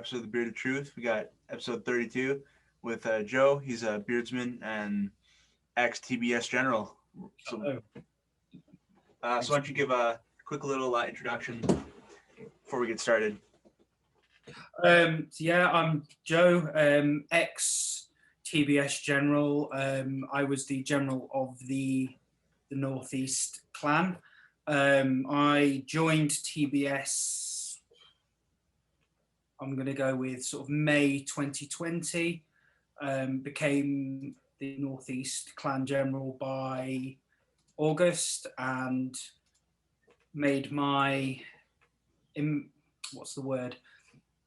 episode of the Beard of Truth. We got episode 32 with Joe. He's a Beardsman and ex-TBS General. So, why don't you give a quick little introduction before we get started? I'm Joe, ex-TBS General. I was the General of the Northeast Clan. I joined TBS, I'm going to go with sort of May 2020, became the Northeast Clan General by August and made my,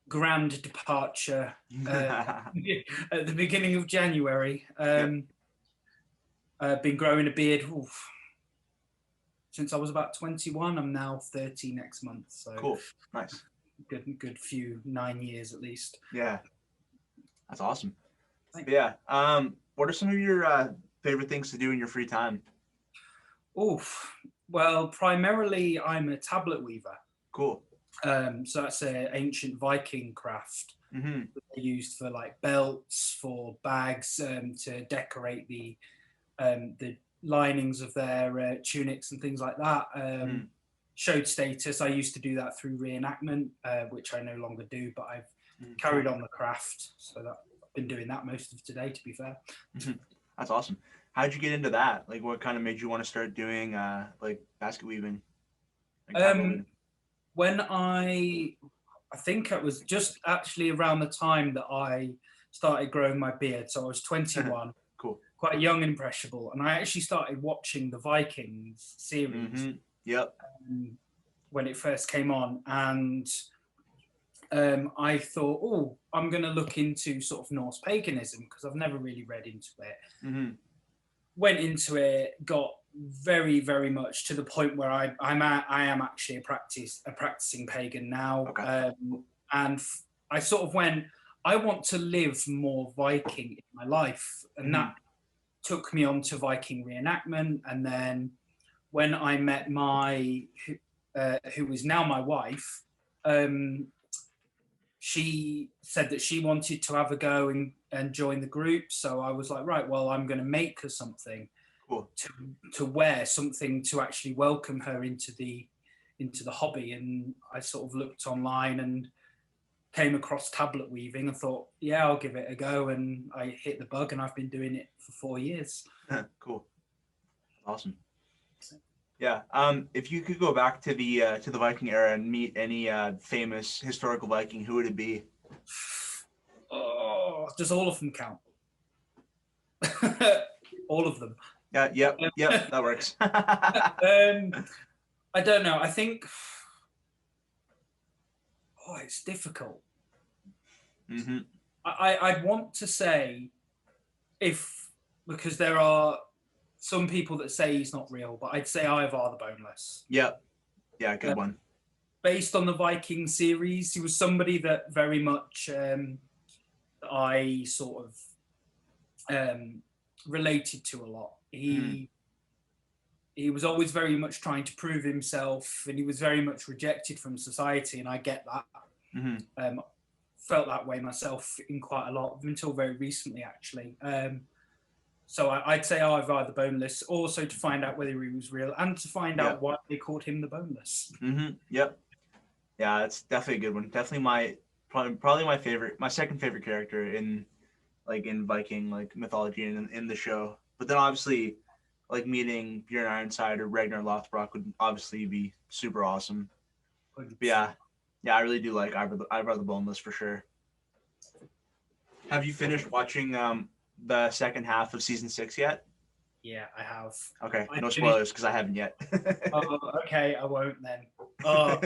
grand departure at the beginning of January. I've been growing a beard since I was about 21. I'm now 30 next month. So cool, nice. Good few 9 years at least. Yeah, that's awesome. Thanks. Yeah. What are some of your favorite things to do in your free time? Well, primarily I'm a tablet weaver. Cool. So that's an ancient Viking craft Mm-hmm. that they used for like belts, for bags, to decorate the linings of their tunics and things like that. Showed status. I used to do that through reenactment, which I no longer do, but I've carried on the craft. So that I've been doing that most of today, to be fair. Mm-hmm. That's awesome. How did you get into that? Like, what kind of made you want to start doing like basket weaving? When I think it was just actually around the time that I started growing my beard. So I was 21. Cool. Quite young and impressionable. And I actually started watching the Vikings series. Mm-hmm. Yep. When it first came on. And I thought, I'm going to look into sort of Norse paganism because I've never really read into it. Mm-hmm. Went into it, got very, very much to the point where I am actually a practicing pagan now. Okay. And I sort of went, I want to live more Viking in my life. And that took me on to Viking reenactment. And then when I met who is now my wife, she said that she wanted to have a go and join the group. So I was like, right, well, I'm going to make her something. Cool. to wear, something to actually welcome her into the hobby. And I sort of looked online and came across tablet weaving and thought, yeah, I'll give it a go. And I hit the bug and I've been doing it for 4 years. Cool. Awesome. Yeah. If you could go back to the Viking era and meet any famous historical Viking, who would it be? Does all of them count? All of them. Yep, that works. I don't know. I think it's difficult. Mm-hmm. I'd want to say because there are some people that say he's not real, but I'd say Ivar the Boneless. Yep. Yeah, good one. Based on the Viking series, he was somebody that very much I sort of related to a lot. He was always very much trying to prove himself, and he was very much rejected from society, and I get that. Mm-hmm. Felt that way myself in quite a lot, until very recently, actually. So I'd say Ivar the Boneless, also to find out whether he was real, and to find out why they called him the Boneless. Mm-hmm. Yep. Yeah, it's definitely a good one. Definitely probably my second favorite character in Viking mythology and in the show. But then obviously, meeting Bjorn Ironside or Ragnar Lothbrok would obviously be super awesome. But yeah, I really do like Ivar the Boneless for sure. Have you finished watching the second half of season 6 yet? Yeah, I have. Okay, no spoilers because I haven't yet. Okay, I won't then. How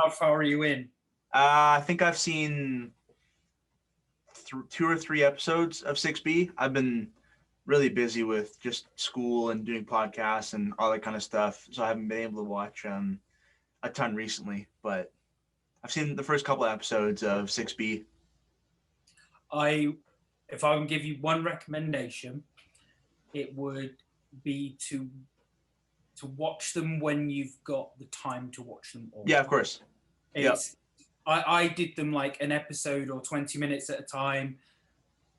far are you in? I think I've seen 2 or 3 episodes of 6B. I've been really busy with just school and doing podcasts and all that kind of stuff, so I haven't been able to watch a ton recently. But I've seen the first couple of episodes of 6B. If I can give you one recommendation, it would be to watch them when you've got the time to watch them all. Yeah, of course. I did them like an episode or 20 minutes at a time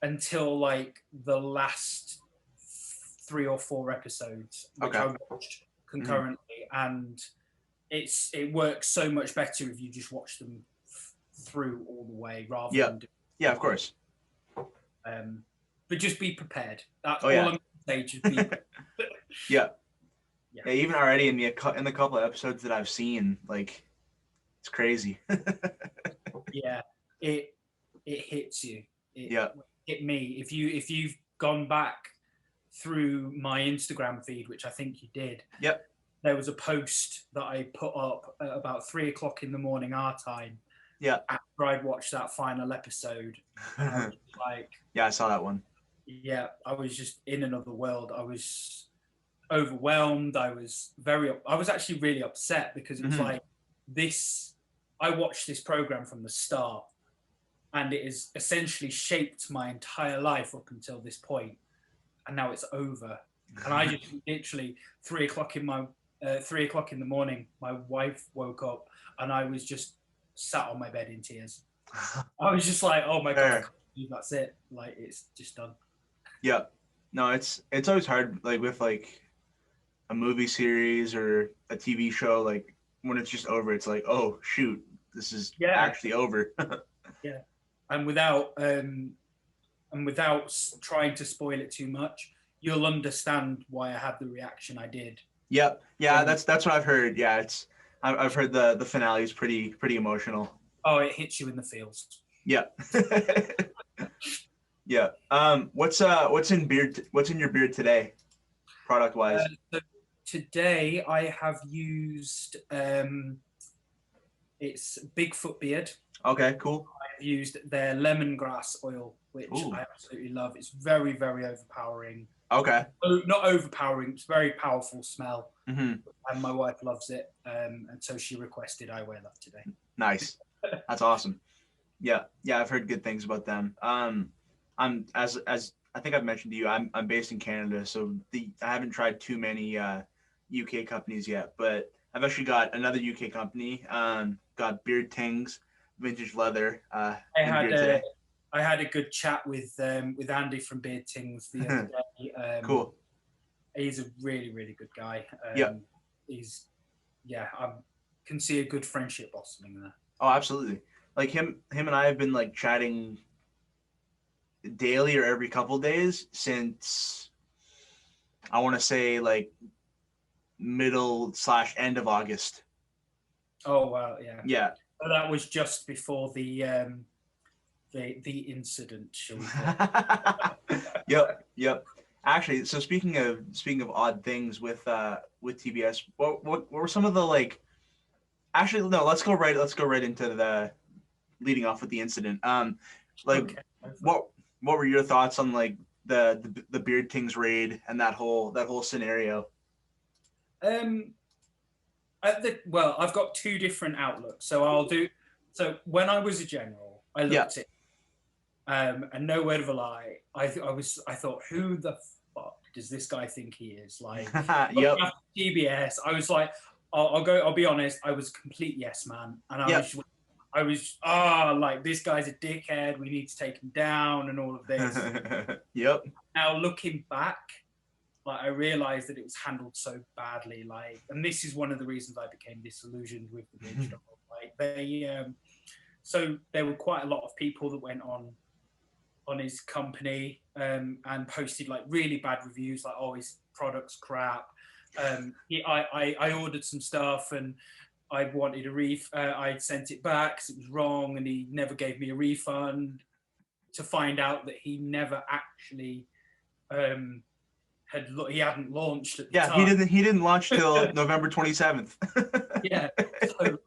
until like the last 3 or 4 episodes, which I watched concurrently, and it works so much better if you just watch them through all the way rather than of course. But just be prepared. That's all I'm going to say. Just be yeah, even already in the couple of episodes that I've seen, like, it's crazy. Yeah, it hits you. It hit me. If you've gone back through my Instagram feed, which I think you did, there was a post that I put up at about 3 o'clock in the morning our time. After I'd watched that final episode, I was like, I saw that one. Yeah, I was just in another world. I was overwhelmed. I was actually really upset because it was like this. I watched this program from the start, and it has essentially shaped my entire life up until this point, and now it's over. And I just literally 3 o'clock in the morning, my wife woke up, and I was just sat on my bed in tears. I was just like, oh my God, that's it. Like, it's just done. Yeah. No, it's always hard, like with like a movie series or a TV show, like when it's just over, it's like, oh shoot, this is actually over. And without trying to spoil it too much, you'll understand why I had the reaction I did. That's what I've heard. I've heard the finale is pretty emotional. Oh, it hits you in the feels. What's in your beard today, product wise? So today I have used it's Bigfoot Beard. Okay, cool. I've used their lemongrass oil, which I absolutely love. It's very, very overpowering. Okay. Not overpowering, it's very powerful smell. And my wife loves it. And so she requested I wear that today. Nice. That's awesome. Yeah, I've heard good things about them. I'm as I think I've mentioned to you, I'm based in Canada, so I haven't tried too many UK companies yet, but I've actually got another UK company, got Beard Tings Vintage Leather. I had a good chat with Andy from Beard Tings the other day. Cool. He's a really, really good guy. I can see a good friendship blossoming there. Oh, absolutely. Like him and I have been like chatting daily or every couple days since I want to say like middle/end of August. Oh wow, yeah. So that was just before the incident, shall we say? Yep. Actually, so speaking of odd things with TBS, what were some of the like? Actually, no. Let's go right into the leading off with the incident. What were your thoughts on like the Beard Tings raid and that whole scenario? I've got two different outlooks. So when I was a general, I looked at and no word of a lie, I thought, who the fuck does this guy think he is? Like, TBS, I was like, I'll be honest, I was a complete yes man, and I was like, this guy's a dickhead, we need to take him down and all of this. Now looking back, like, I realized that it was handled so badly, like, and this is one of the reasons I became disillusioned with the Beard Struggle. Like, so there were quite a lot of people that went on his company and posted like really bad reviews, like, oh, his product's crap. I ordered some stuff and I wanted I sent it back because it was wrong, and he never gave me a refund, to find out that he never actually he hadn't launched at the time. He didn't launch till November 27th. So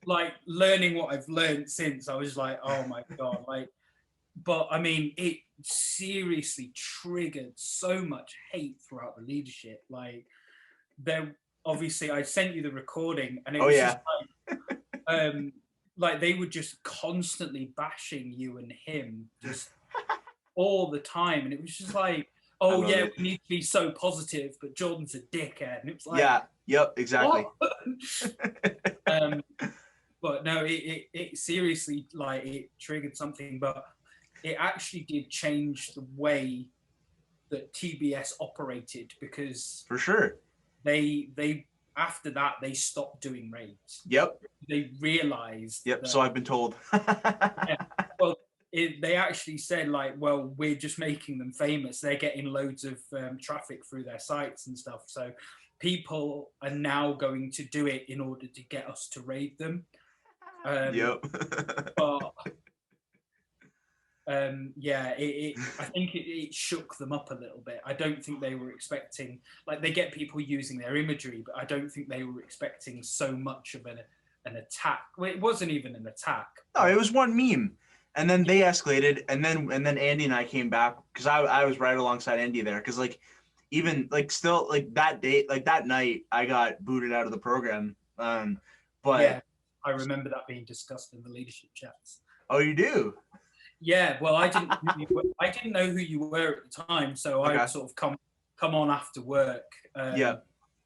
like, learning what I've learned since, I was like, oh my God, like, but I mean, it seriously triggered so much hate throughout the leadership. Like, obviously I sent you the recording, and it was just like they were just constantly bashing you and him just all the time, and it was just like, oh yeah, we need to be so positive, but Jordan's a dickhead, and it was like, exactly. But no, it seriously, like, it triggered something, but it actually did change the way that TBS operated, because For sure. they after that they stopped doing raids. Yep. They realized. Yep. That, So I've been told. yeah, well, they actually said, like, well, we're just making them famous. They're getting loads of traffic through their sites and stuff. So people are now going to do it in order to get us to raid them. Yep. But yeah, I think it shook them up a little bit. I don't think they were expecting, like, they get people using their imagery, but I don't think they were expecting so much of an attack. Well, it wasn't even an attack. No, it was one meme, and then they escalated, and then Andy and I came back, because I was right alongside Andy there, because like even like still like that day, like that night, I got booted out of the program. But yeah, I remember that being discussed in the leadership chats. Oh, you do? Yeah, well, I didn't know who you were at the time, so Okay. I'd sort of come on after work. Yeah.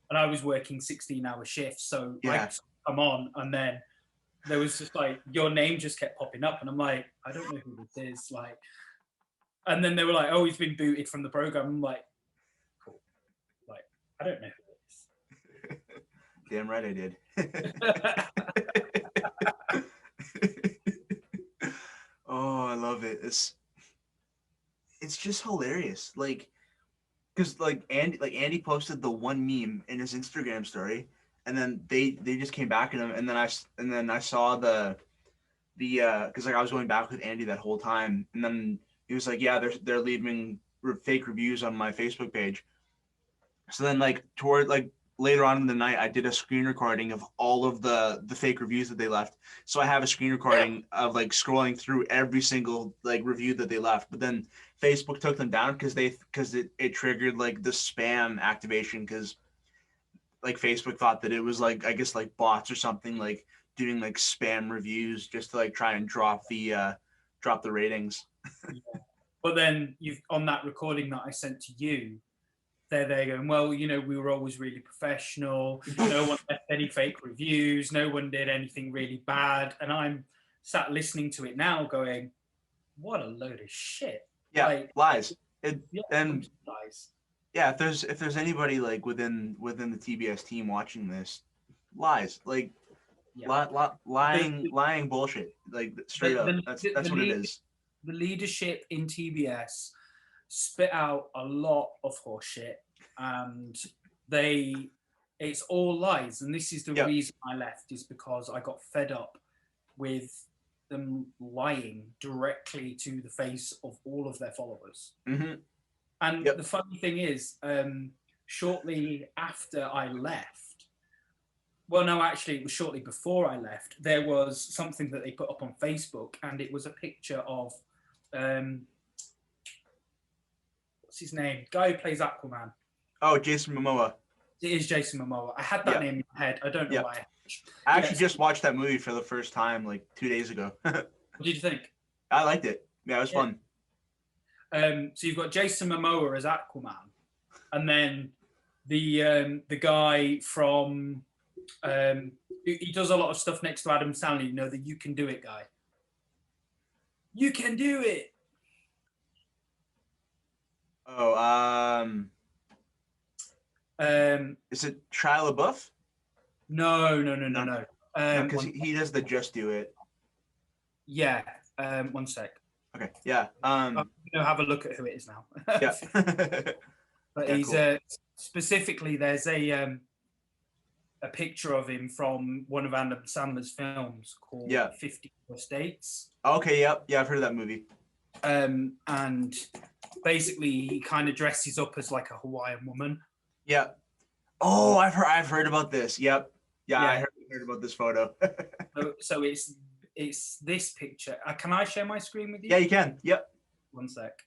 And I was working 16-hour shifts, so Yeah. I'd come on, and then there was just like, your name just kept popping up, and I'm like, I don't know who this is, like. And then they were like, oh, he's been booted from the program. I'm like, cool. Like, I don't know who it is. Damn right I did. Oh, I love it. It's just hilarious. Like, because like Andy posted the one meme in his Instagram story, and then they just came back at him, and then I saw the because like I was going back with Andy that whole time, and then he was like, yeah, they're leaving fake reviews on my Facebook page. So then like toward like later on in the night, I did a screen recording of all of the fake reviews that they left. So I have a screen recording of like scrolling through every single like review that they left. But then Facebook took them down because it triggered like the spam activation, because like Facebook thought that it was like, I guess, like bots or something, like doing like spam reviews just to like try and drop the ratings. Yeah. But then on that recording that I sent to you, they're going, well, you know, we were always really professional. No one left any fake reviews. No one did anything really bad. And I'm sat listening to it now going, what a load of shit. Yeah, like, lies. And lies. Yeah, if there's anybody like within the TBS team watching this, lies. Like, lying bullshit. Like, straight up. That's what it is. The leadership in TBS spit out a lot of horseshit, and it's all lies. And this is the reason I left, is because I got fed up with them lying directly to the face of all of their followers. Mm-hmm. And the funny thing is, shortly after I left, well, no, actually, it was shortly before I left, there was something that they put up on Facebook, and it was a picture of what's his name? Guy who plays Aquaman. Oh, Jason Momoa. It is Jason Momoa. I had that name in my head. I don't know why. I actually just watched that movie for the first time like 2 days ago. What did you think? I liked it. Yeah, it was fun. So you've got Jason Momoa as Aquaman, and then the guy from he does a lot of stuff next to Adam Sandler. You know, the "You Can Do It" guy. You can do it. Oh, is it Shia LaBeouf? No. Because he does the "Just Do It." Yeah. One sec. Okay. Yeah. Have a look at who it is now. Yeah. But yeah, he's cool. Specifically, there's a picture of him from one of Adam Sandler's films called 50 First Dates. Okay. Yep. Yeah, I've heard of that movie. And basically, he kind of dresses up as like a Hawaiian woman. Yeah. Oh, I've heard about this. Yep. Yeah. I heard about this photo. so it's this picture. Can I share my screen with you? Yeah, you can. Yep. One sec.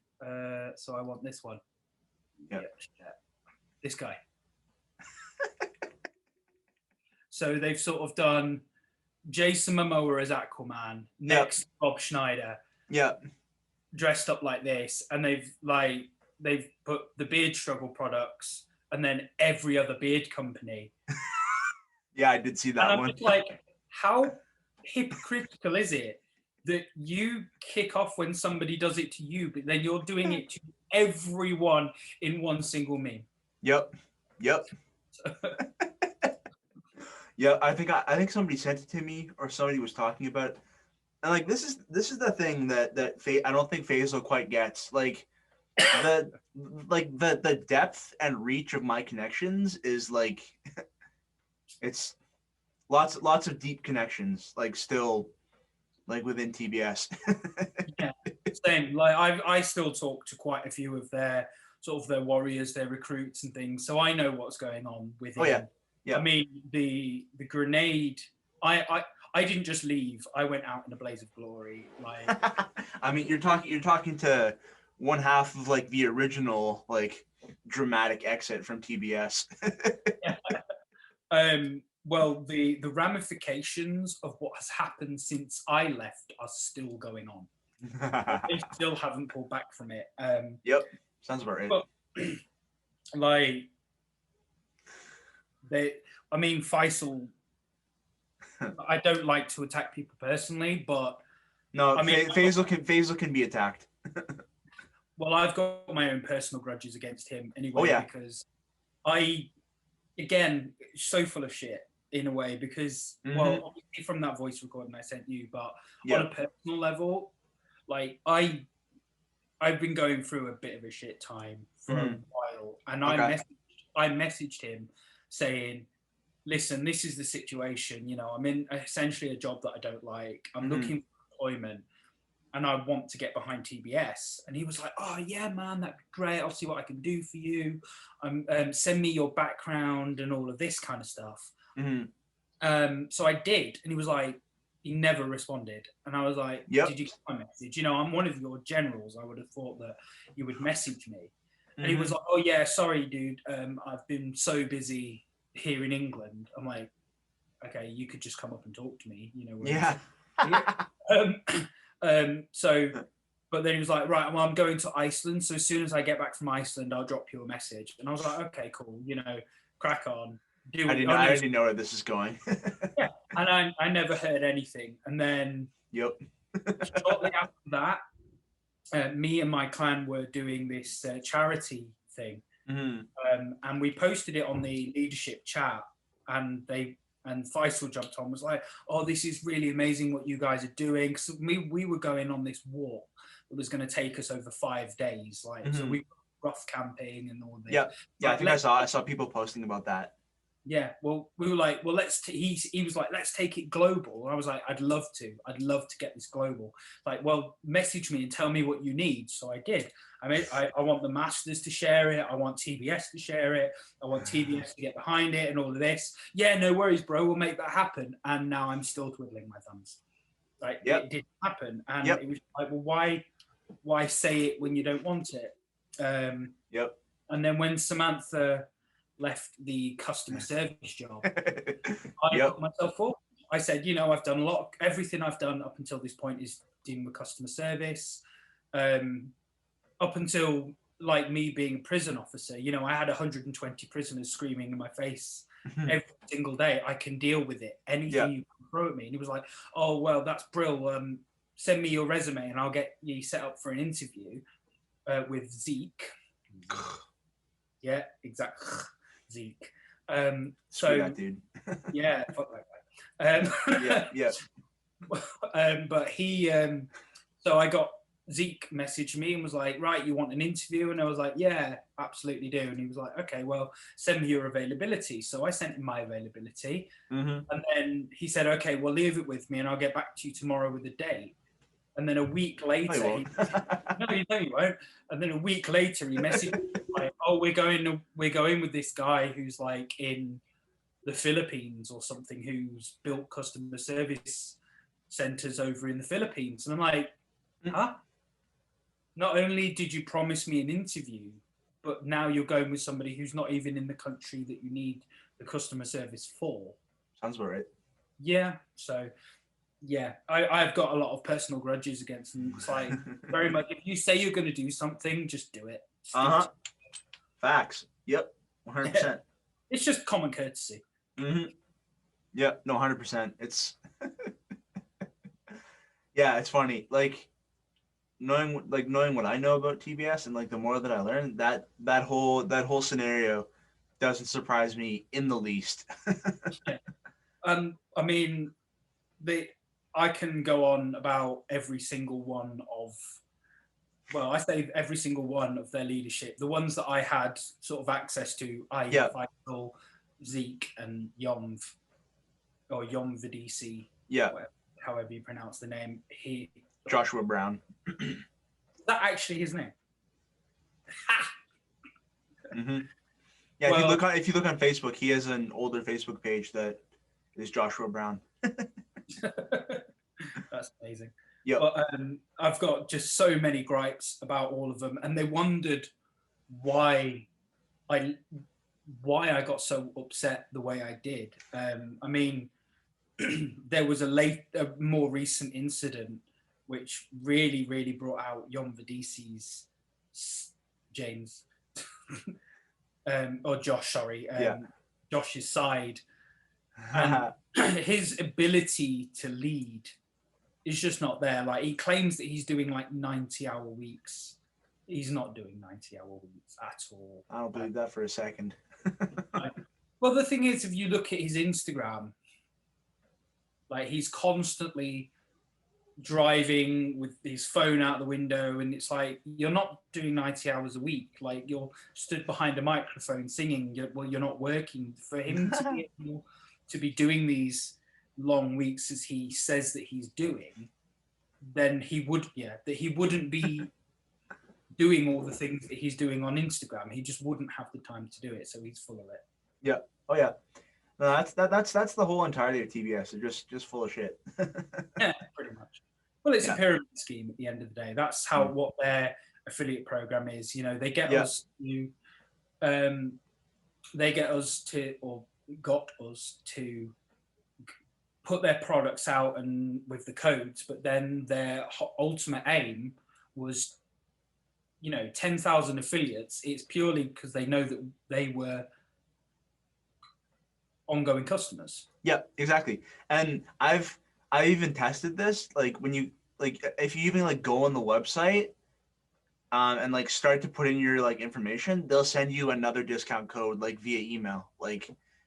So I want this one. Yep. This guy. So they've sort of done Jason Momoa as Aquaman, next Bob Schneider. Yep. Dressed up like this, and they've put the Beard Struggle products, and then every other beard company. Yeah, I did see that one. Just like, how hypocritical is it that you kick off when somebody does it to you, but then you're doing it to everyone in one single meme? Yep. Yeah, I think somebody sent it to me, or somebody was talking about it. And like this is the thing that I don't think Faisal quite gets. Like the depth and reach of my connections is like it's lots of deep connections, like still like within TBS. Yeah, same. Like I still talk to quite a few of their sort of their warriors, their recruits and things, so I know what's going on within. Oh yeah. I mean, the grenade. I didn't just leave. I went out in a blaze of glory. Like, I mean, you're talking to one half of like the original like dramatic exit from TBS. Well, the ramifications of what has happened since I left are still going on. They still haven't pulled back from it. Yep, sounds about right. But, like, I mean, Faisal. I don't like to attack people personally, but no, I mean, Faisal can be attacked. Well, I've got my own personal grudges against him anyway. Oh, yeah. Because again, so full of shit in a way. Because well, obviously from that voice recording I sent you, but on a personal level, like I've been going through a bit of a shit time for a while, and I messaged him saying, listen, this is the situation. You know, I'm in essentially a job that I don't like. I'm looking for employment, and I want to get behind TBS. And he was like, oh yeah, man, that'd be great. I'll see what I can do for you. Send me your background and all of this kind of stuff. So I did, and he was like, he never responded. And I was like, did you get my message? You know, I'm one of your generals. I would have thought that you would message me. And he was like, oh yeah, sorry, dude. I've been so busy here in England. I'm like, okay, you could just come up and talk to me, you know. So, but then he was like, right, well, I'm going to Iceland, so as soon as I get back from Iceland, I'll drop you a message. And I was like, okay, cool, you know, crack on. I didn't know where this is going. Yeah, and I never heard anything. And then shortly after that, me and my clan were doing this charity thing. And we posted it on the leadership chat, and Faisal jumped on, was like, oh, this is really amazing what you guys are doing. So we were going on this walk that was going to take us over 5 days. Like, so we were rough camping and all this. Yeah, I think I saw people posting about that. Yeah, well, we were like, well, he was like, let's take it global. And I was like, I'd love to get this global. Like, well, message me and tell me what you need. So I did. I mean, I want the masters to share it. I want TBS to share it. I want TBS to get behind it and all of this. Yeah, no worries, bro. We'll make that happen. And now I'm still twiddling my thumbs. Like, it didn't happen. And it was like, well, why say it when you don't want it? And then when Samantha left the customer service job, I put myself forward. I said, you know, I've done everything I've done up until this point is dealing with customer service. Up until like me being a prison officer, you know, I had 120 prisoners screaming in my face every single day. I can deal with it. Anything you can throw at me. And he was like, oh, well, that's brill. Send me your resume and I'll get you set up for an interview with Zeke. Yeah, exactly. Zeke. So that dude. Yeah, fuck that guy. But he so I got Zeke messaged me and was like, right, you want an interview? And I was like, yeah, absolutely do. And he was like, okay, well, send me your availability. So I sent him my availability. And then he said, okay, well, leave it with me and I'll get back to you tomorrow with a date. And then a week later, no, you won't. And then a week later, he messaged me like, "Oh, we're going with this guy who's like in the Philippines or something, who's built customer service centers over in the Philippines." And I'm like, "Huh? Not only did you promise me an interview, but now you're going with somebody who's not even in the country that you need the customer service for." Sounds about right. Yeah. So. Yeah, I've got a lot of personal grudges against them. It's like very much, if you say you're going to do something, just do it. Facts. Yep. 100%. It's just common courtesy. Yeah. No, 100%. It's Yeah, it's funny. Like knowing what I know about TBS, and like the more that I learn, that whole scenario doesn't surprise me in the least. Yeah. I mean, I can go on about every single one of, well, I say every single one of their leadership. The ones that I had sort of access to, i.e. Yeah, Faisal, Zeke, and Yomv, or Yomvidisi, yeah. however you pronounce the name. Joshua Brown. Is that actually his name? Hmm. Yeah, Well, if you look on Facebook, he has an older Facebook page that is Joshua Brown. that's amazing. Yep. But I've got just so many gripes about all of them, and they wondered why I got so upset the way I did. I mean, there was a more recent incident which really, really brought out Yomvidisi's James or Josh, sorry, Yeah. Josh's side, and his ability to lead is just not there. Like, he claims that he's doing like 90-hour weeks. He's not doing 90-hour weeks at all. I don't believe that for a second. Well, the thing is, if you look at his Instagram, like, he's constantly driving with his phone out the window, and it's like, you're not doing 90 hours a week. Like, you're stood behind a microphone singing. You're not working. For him to be able to be doing these long weeks as he says that he's doing, then he wouldn't be doing all the things that he's doing on Instagram. He just wouldn't have the time to do it, so he's full of it. Yeah. Oh yeah. No, that's the whole entirety of TBS. They're just full of shit. Yeah, pretty much. Well, it's a pyramid scheme at the end of the day. That's how what their affiliate program is. You know, they get us to, or got us to put their products out and with the codes, but then their ultimate aim was, 10,000 affiliates. It's purely because they know that they were ongoing customers. Yeah, exactly. And I even tested this. Like, when you if you even go on the website, and start to put in your information, they'll send you another discount code via email,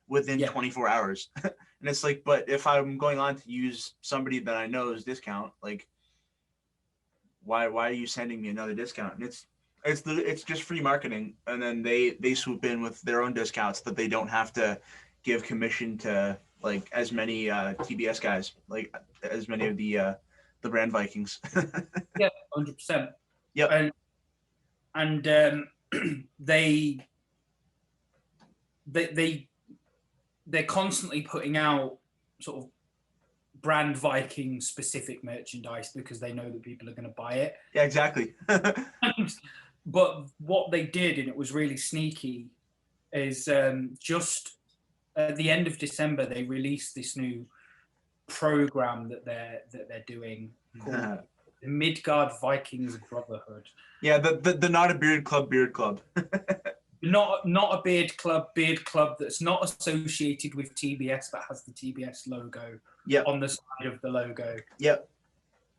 within 24 hours. And it's like, but if I'm going on to use somebody that I know's discount, why are you sending me another discount? And it's just free marketing, and then they swoop in with their own discounts that they don't have to give commission to as many TBS guys, as many of the brand Vikings. Yeah, 100%. Yeah. And they're constantly putting out sort of brand Viking specific merchandise because they know that people are going to buy it. Yeah, exactly. But what they did, and it was really sneaky, is just at the end of December they released this new program that they're doing called the Midgard Vikings Brotherhood. Yeah, the not a beard club. Not a beard club that's not associated with TBS but has the TBS logo on the side of the logo. Yep.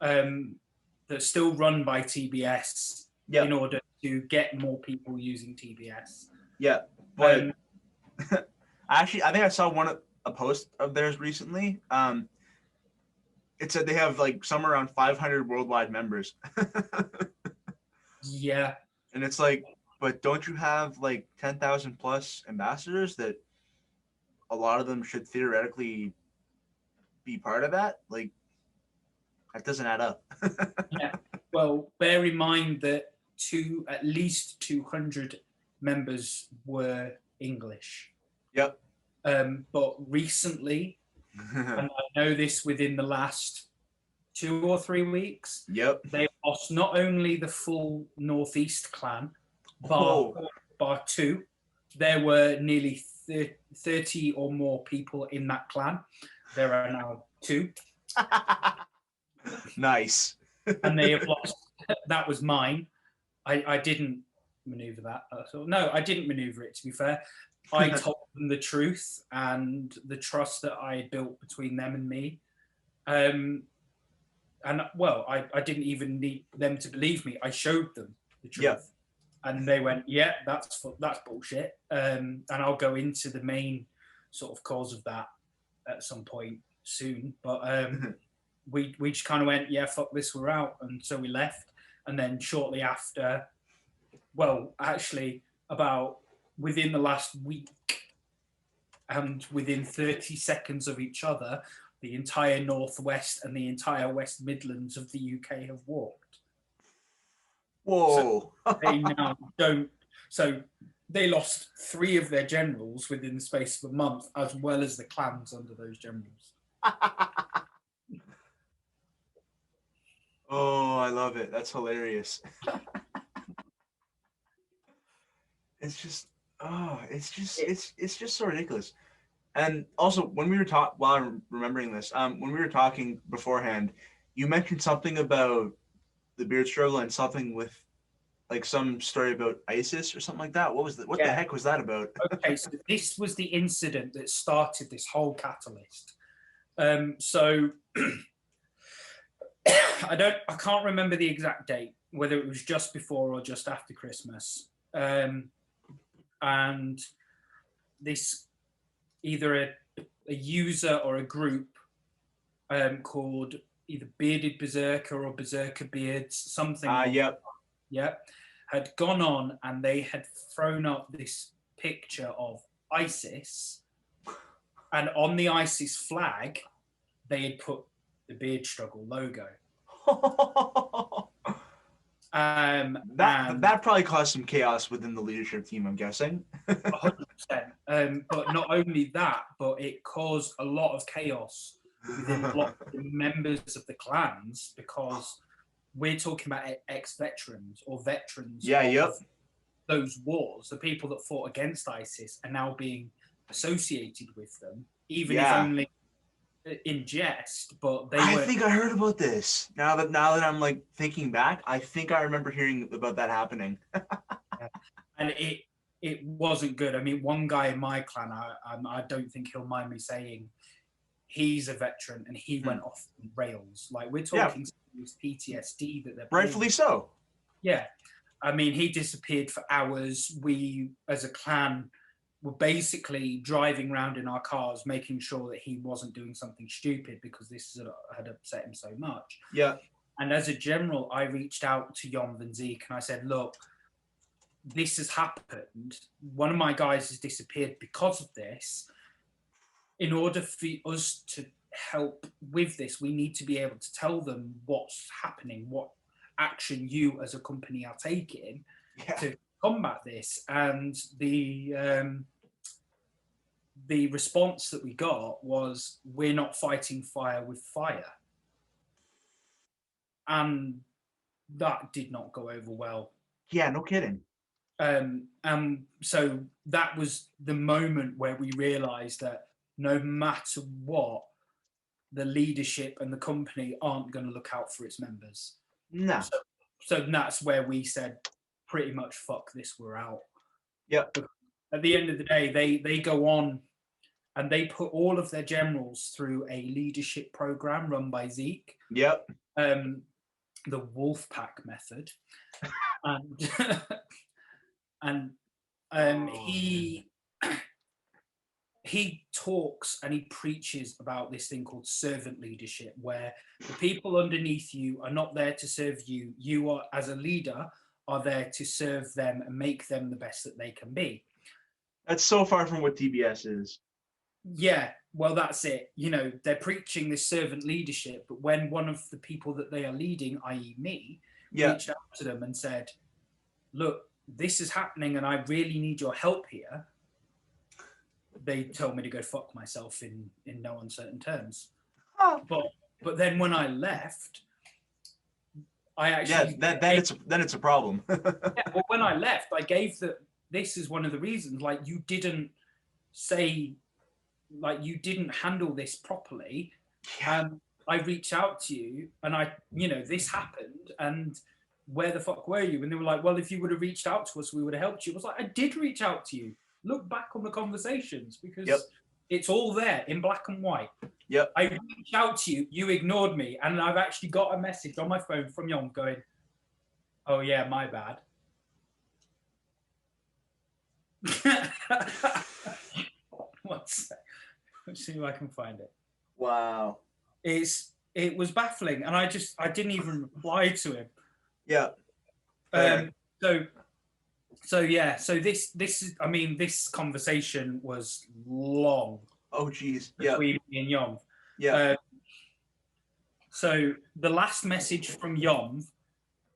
That's still run by TBS in order to get more people using TBS. Yeah, but actually, I think I saw a post of theirs recently. It said they have somewhere around 500 worldwide members. Yeah. And it's but don't you have 10,000 plus ambassadors that a lot of them should theoretically be part of that? That doesn't add up. Yeah. Well, bear in mind that at least 200 members were English. Yep. But recently, and I know this within the last 2 or 3 weeks, they lost not only the full Northeast clan, bar 2. There were nearly 30 or more people in that clan. There are now 2. Nice. And they have lost. That was mine. I didn't maneuver that. No, I didn't maneuver it, to be fair. I told them the truth and the trust that I had built between them and me. and well, I didn't even need them to believe me. I showed them the truth. Yeah. And they went, yeah, that's bullshit. And I'll go into the main sort of cause of that at some point soon. But we just kind of went, yeah, fuck this, we're out. And so we left. And then shortly after, well, actually about within the last week and within 30 seconds of each other, the entire Northwest and the entire West Midlands of the UK have walked. Whoa. So they now don't. So they lost 3 of their generals within the space of a month, as well as the clans under those generals. Oh, I love it. That's hilarious. It's just so ridiculous. And also, when we were while I'm remembering this, when we were talking beforehand, you mentioned something about the beard struggle and something with like some story about ISIS or something like that. What the heck was that about? Okay, so this was the incident that started this whole catalyst. So I can't remember the exact date, whether it was just before or just after Christmas. And this either a user or a group called either Bearded Berserker or Berserker Beards, something. Yep. Yeah, had gone on and they had thrown up this picture of ISIS, and on the ISIS flag, they had put the Beard Struggle logo. That probably caused some chaos within the leadership team, I'm guessing. 100%. But not only that, but it caused a lot of chaos within a lot of the members of the clans, because we're talking about ex-veterans or veterans of those wars. The people that fought against ISIS are now being associated with them, even if only in jest. But I think I heard about this. Now that I'm like thinking back, I think I remember hearing about that happening. And it wasn't good. I mean, one guy in my clan, I don't think he'll mind me saying, he's a veteran and he went off the rails. Like, we're talking PTSD that they're rightfully so. Yeah. I mean, he disappeared for hours. We, as a clan, were basically driving around in our cars, making sure that he wasn't doing something stupid, because this had upset him so much. Yeah. And as a general, I reached out to Jon Van Zeek and I said, look, this has happened. One of my guys has disappeared because of this. In order for us to help with this, we need to be able to tell them what's happening, what action you as a company are taking to combat this. And the response that we got was, we're not fighting fire with fire. And that did not go over well. Yeah, no kidding. So that was the moment where we realized that no matter what, the leadership and the company aren't going to look out for its members. No. So that's where we said, pretty much, fuck this, we're out. Yep. But at the end of the day, they go on and they put all of their generals through a leadership program run by Zeke. Yep. The Wolfpack method. And he talks and he preaches about this thing called servant leadership, where the people underneath you are not there to serve you. You are, as a leader, are there to serve them and make them the best that they can be. That's so far from what TBS is. Yeah, well, that's it. You know, they're preaching this servant leadership, but when one of the people that they are leading, i.e. me, reached out to them and said, look, this is happening and I really need your help here, they told me to go fuck myself in no uncertain terms. But then when I left, I actually then it's a problem. Well, when I left, I gave this is one of the reasons. Like, you didn't say, like, you didn't handle this properly. I reached out to you and this happened, and where the fuck were you? And they were like, well, if you would have reached out to us, we would have helped you. I was like, I did reach out to you. Look back on the conversations, because it's all there in black and white. Yep. I reached out to you, you ignored me, and I've actually got a message on my phone from Yom going, "Oh yeah, my bad." Let's see if I can find it. Wow. It was baffling, and I didn't even reply to him. Yeah. So yeah. So this is, I mean, this conversation was long. Oh geez. Yeah. Between me and Yom. Yeah. So the last message from Yom.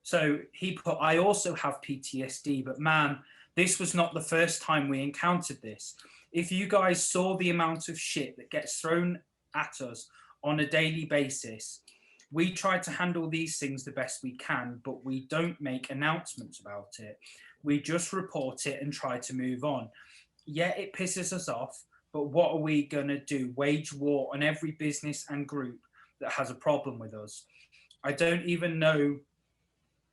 So he put, "I also have PTSD, but man, this was not the first time we encountered this. If you guys saw the amount of shit that gets thrown at us on a daily basis, we try to handle these things the best we can, but we don't make announcements about it. We just report it and try to move on. Yeah, it pisses us off, but what are we going to do? Wage war on every business and group that has a problem with us? I don't even know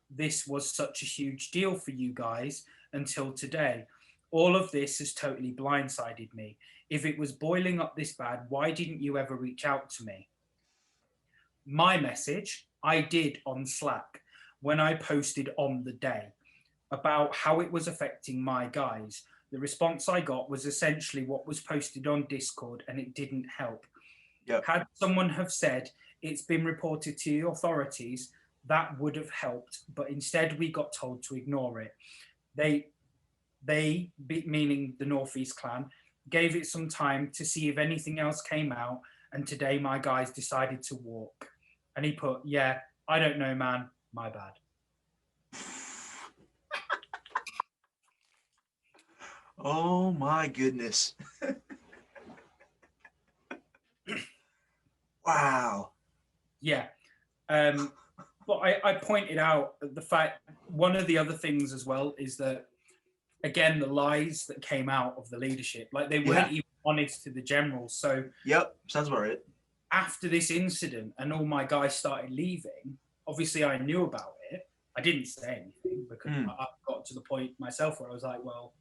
this was such a huge deal for you guys until today. All of this has totally blindsided me. If it was boiling up this bad, why didn't you ever reach out to me?" My message, I did on Slack when I posted on the day about how it was affecting my guys. The response I got was essentially what was posted on Discord, and it didn't help. Yep. Had someone have said it's been reported to the authorities, that would have helped, but instead we got told to ignore it. They, meaning the Northeast clan, gave it some time to see if anything else came out, and today my guys decided to walk. And he put, "Yeah, I don't know, man, my bad." Oh my goodness. Wow. Yeah. But I pointed out the fact, one of the other things as well is that, again, the lies that came out of the leadership, like they weren't even honest to the generals. So yep, sounds about right. After this incident and all my guys started leaving, obviously I knew about it. I didn't say anything because I got to the point myself where I was like, well,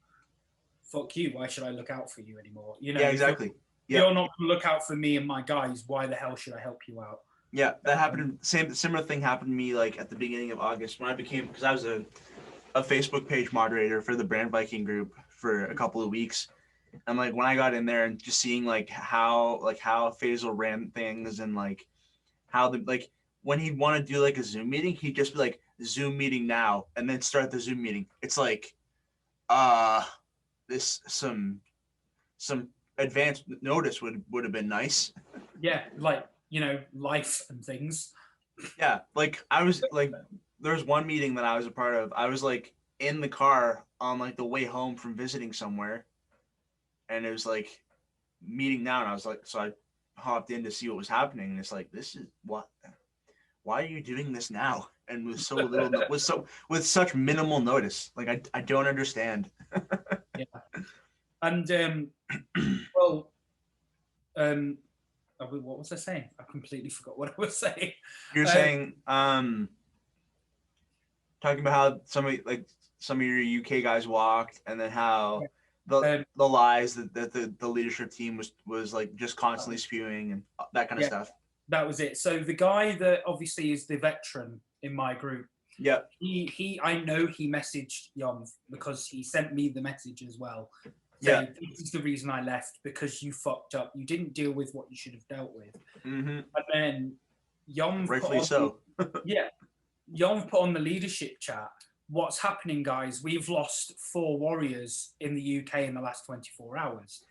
fuck you. Why should I look out for you anymore? You know, yeah, exactly. If you're not going to look out for me and my guys, why the hell should I help you out? Yeah, that happened. Similar thing happened to me like at the beginning of August when I became, because I was a Facebook page moderator for the Brand Viking group for a couple of weeks. And like when I got in there and just seeing like how Faisal ran things and like how the like when he'd want to do like a Zoom meeting, he'd just be like Zoom meeting now and then start the Zoom meeting. It's like this some advanced notice would have been nice. Yeah, like, you know, life and things. Yeah, like I was like there was one meeting that I was a part of. I was like in the car on like the way home from visiting somewhere, and it was like meeting now, and I was like, so I hopped in to see what was happening, and it's like, this is what, why are you doing this now? And with so little, with such minimal notice, like I don't understand. Yeah, and well, what was I saying? I completely forgot what I was saying. You're saying talking about how some of your UK guys walked, and then how the lies that the leadership team was like just constantly spewing and that kind of stuff. That was it. So the guy that obviously is the veteran in my group, yeah, I know he messaged Yom because he sent me the message as well. Yeah, this is the reason I left, because you fucked up. You didn't deal with what you should have dealt with. Mm-hmm. And then Yom, rightfully so. Yom put on the leadership chat, "What's happening, guys? We've lost 4 warriors in the UK in the last 24 hours.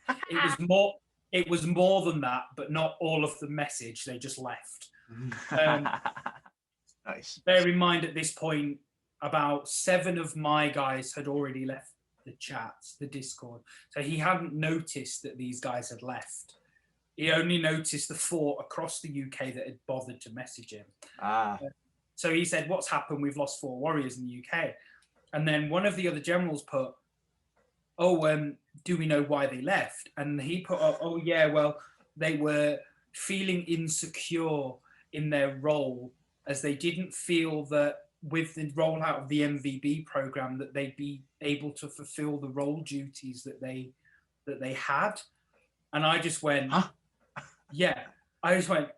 It was more than that, but not all of the message. They just left." Nice. Bear in mind, at this point, about 7 of my guys had already left the chats, the Discord. So he hadn't noticed that these guys had left. He only noticed the 4 across the UK that had bothered to message him. So he said, "What's happened? We've lost 4 warriors in the UK." And then one of the other generals put, "Do we know why they left?" And he put up, "Oh yeah, well, they were feeling insecure in their role, as they didn't feel that with the rollout of the MVB program that they'd be able to fulfill the role duties that they had." And I just went, huh? Yeah. I just went,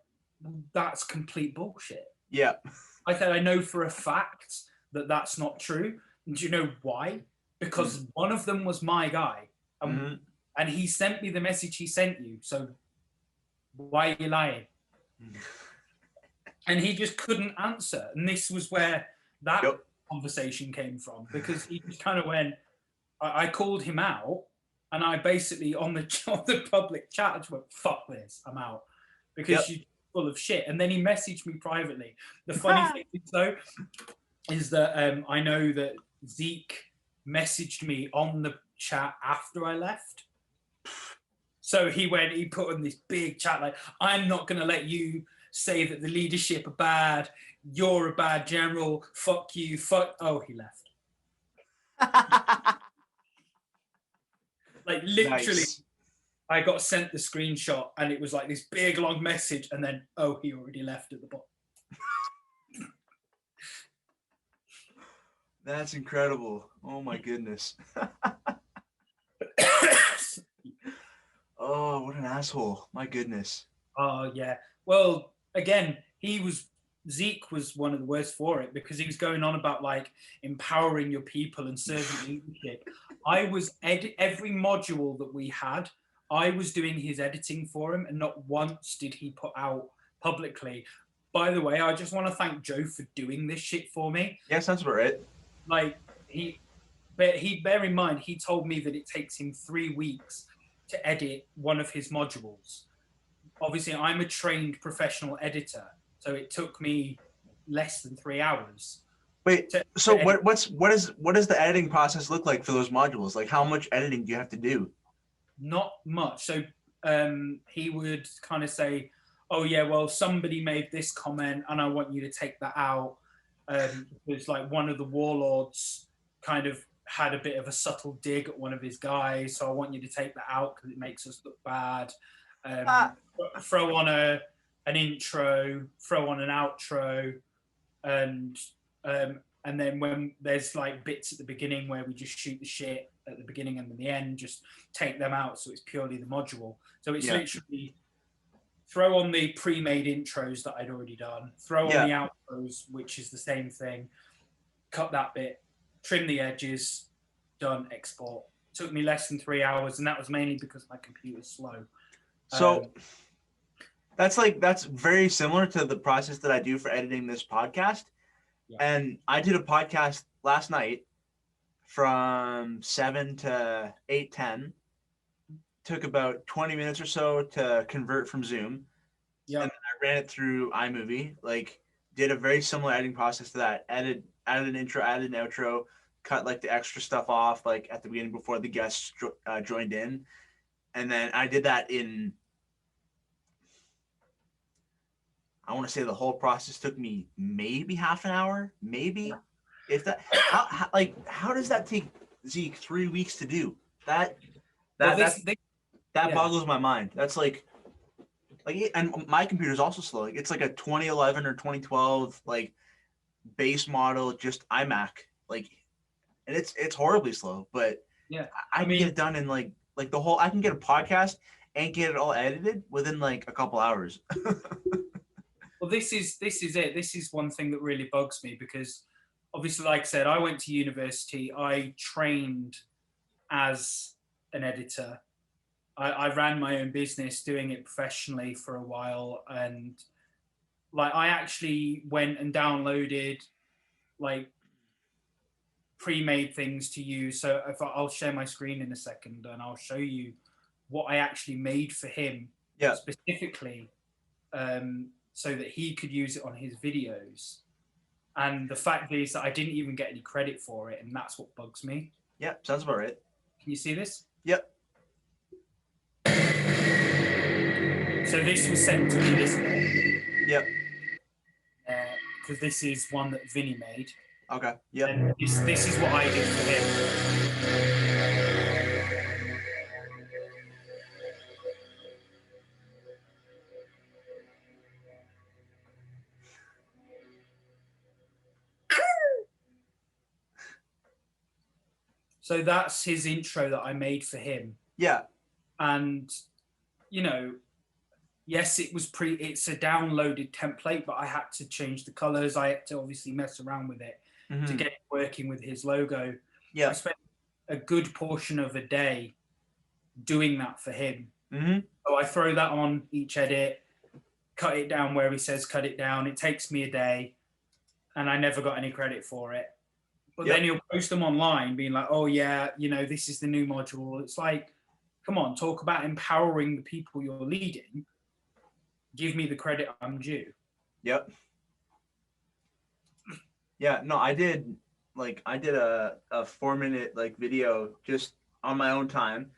that's complete bullshit. Yeah. I said, I know for a fact that that's not true. And do you know why? Because one of them was my guy. And he sent me the message he sent you. So why are you lying? And he just couldn't answer. And this was where that conversation came from, because he just kind of went, I called him out, and I basically on the public chat, I just went, fuck this, I'm out, because you're full of shit. And then he messaged me privately. The funny thing is, though, is that I know that Zeke messaged me on the chat after I left. So he put on this big chat like, I'm not going to let you say that the leadership are bad. You're a bad general. Fuck you. Fuck. Oh, he left. Like literally, nice. I got sent the screenshot and it was like this big long message, and then, oh, he already left at the bottom. That's incredible. Oh my goodness. Oh, what an asshole. My goodness. Oh, yeah. Well, again, Zeke was one of the worst for it, because he was going on about like empowering your people and servant leadership. I was every module that we had, I was doing his editing for him, and not once did he put out publicly. By the way, I just want to thank Joe for doing this shit for me. Yeah, sounds about right. Like bear in mind, he told me that it takes him 3 weeks to edit one of his modules. Obviously, I'm a trained professional editor, so it took me less than 3 hours. Wait, so what does the editing process look like for those modules? Like, how much editing do you have to do? Not much. So he would kind of say, oh yeah, well, somebody made this comment and I want you to take that out. Because like one of the warlords kind of had a bit of a subtle dig at one of his guys, so I want you to take that out because it makes us look bad. Throw on an intro, throw on an outro, and then when there's like bits at the beginning where we just shoot the shit at the beginning and then the end, just take them out, so it's purely the module. So it's literally throw on the pre-made intros that I'd already done, throw on the outros, which is the same thing, cut that bit, trim the edges, done, export. Took me less than 3 hours, and that was mainly because my computer's slow. So that's very similar to the process that I do for editing this podcast. Yeah. And I did a podcast last night from 7 to 8:10. Took about 20 minutes or so to convert from Zoom. Yeah. And then I ran it through iMovie, like did a very similar editing process to that. Added an intro, added an outro, cut like the extra stuff off like at the beginning before the guests joined in. And then I did that in, I want to say the whole process took me maybe half an hour, maybe. If that, how does that take Zeke 3 weeks to do? That boggles my mind. That's like, and my computer's also slow. Like it's like a 2011 or 2012 like base model, just iMac. Like, and it's horribly slow. But yeah, I can get it done in like the whole. I can get a podcast and get it all edited within like a couple hours. Well, this is it. This is one thing that really bugs me, because obviously, like I said, I went to university. I trained as an editor. I ran my own business, doing it professionally for a while, and like I actually went and downloaded like pre-made things to use. So I'll share my screen in a second, and I'll show you what I actually made for him specifically, so that he could use it on his videos. And the fact is that I didn't even get any credit for it, and that's what bugs me. Yeah, sounds about right. Can you see this? Yep. So this was sent to me this day. Yep. Because this is one that Vinny made. Okay. Yep. And this is what I did for him. So that's his intro that I made for him. Yeah. And, you know, yes, it's a downloaded template, but I had to change the colors. I had to obviously mess around with it to get it working with his logo. Yeah. I spent a good portion of a day doing that for him. So I throw that on each edit, cut it down where he says cut it down. It takes me a day, and I never got any credit for it. But then he'll post them online being like, oh yeah, you know, this is the new module. It's like, come on, talk about empowering the people you're leading. Give me the credit I'm due. Yep. Yeah, no, I did a 4-minute like video just on my own time.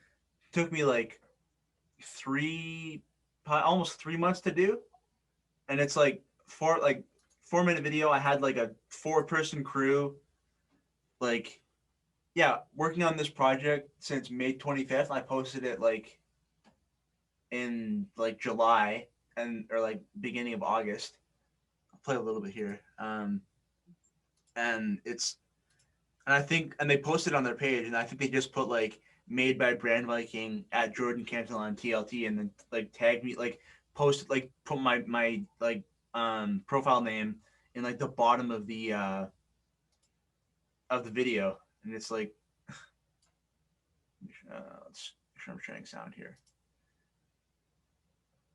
It took me like almost 3 months to do. And it's like 4-minute video. I had like a 4-person crew, like, yeah, working on this project since May 25th. I posted it like in like July or like beginning of August. I'll play a little bit here. And they posted on their page, and I think they just put like made by Brand Viking at Jordan Canton on TLT, and then like tag me, like post, like put my like profile name in like the bottom of the video, and it's like let's make sure I'm sharing sound here.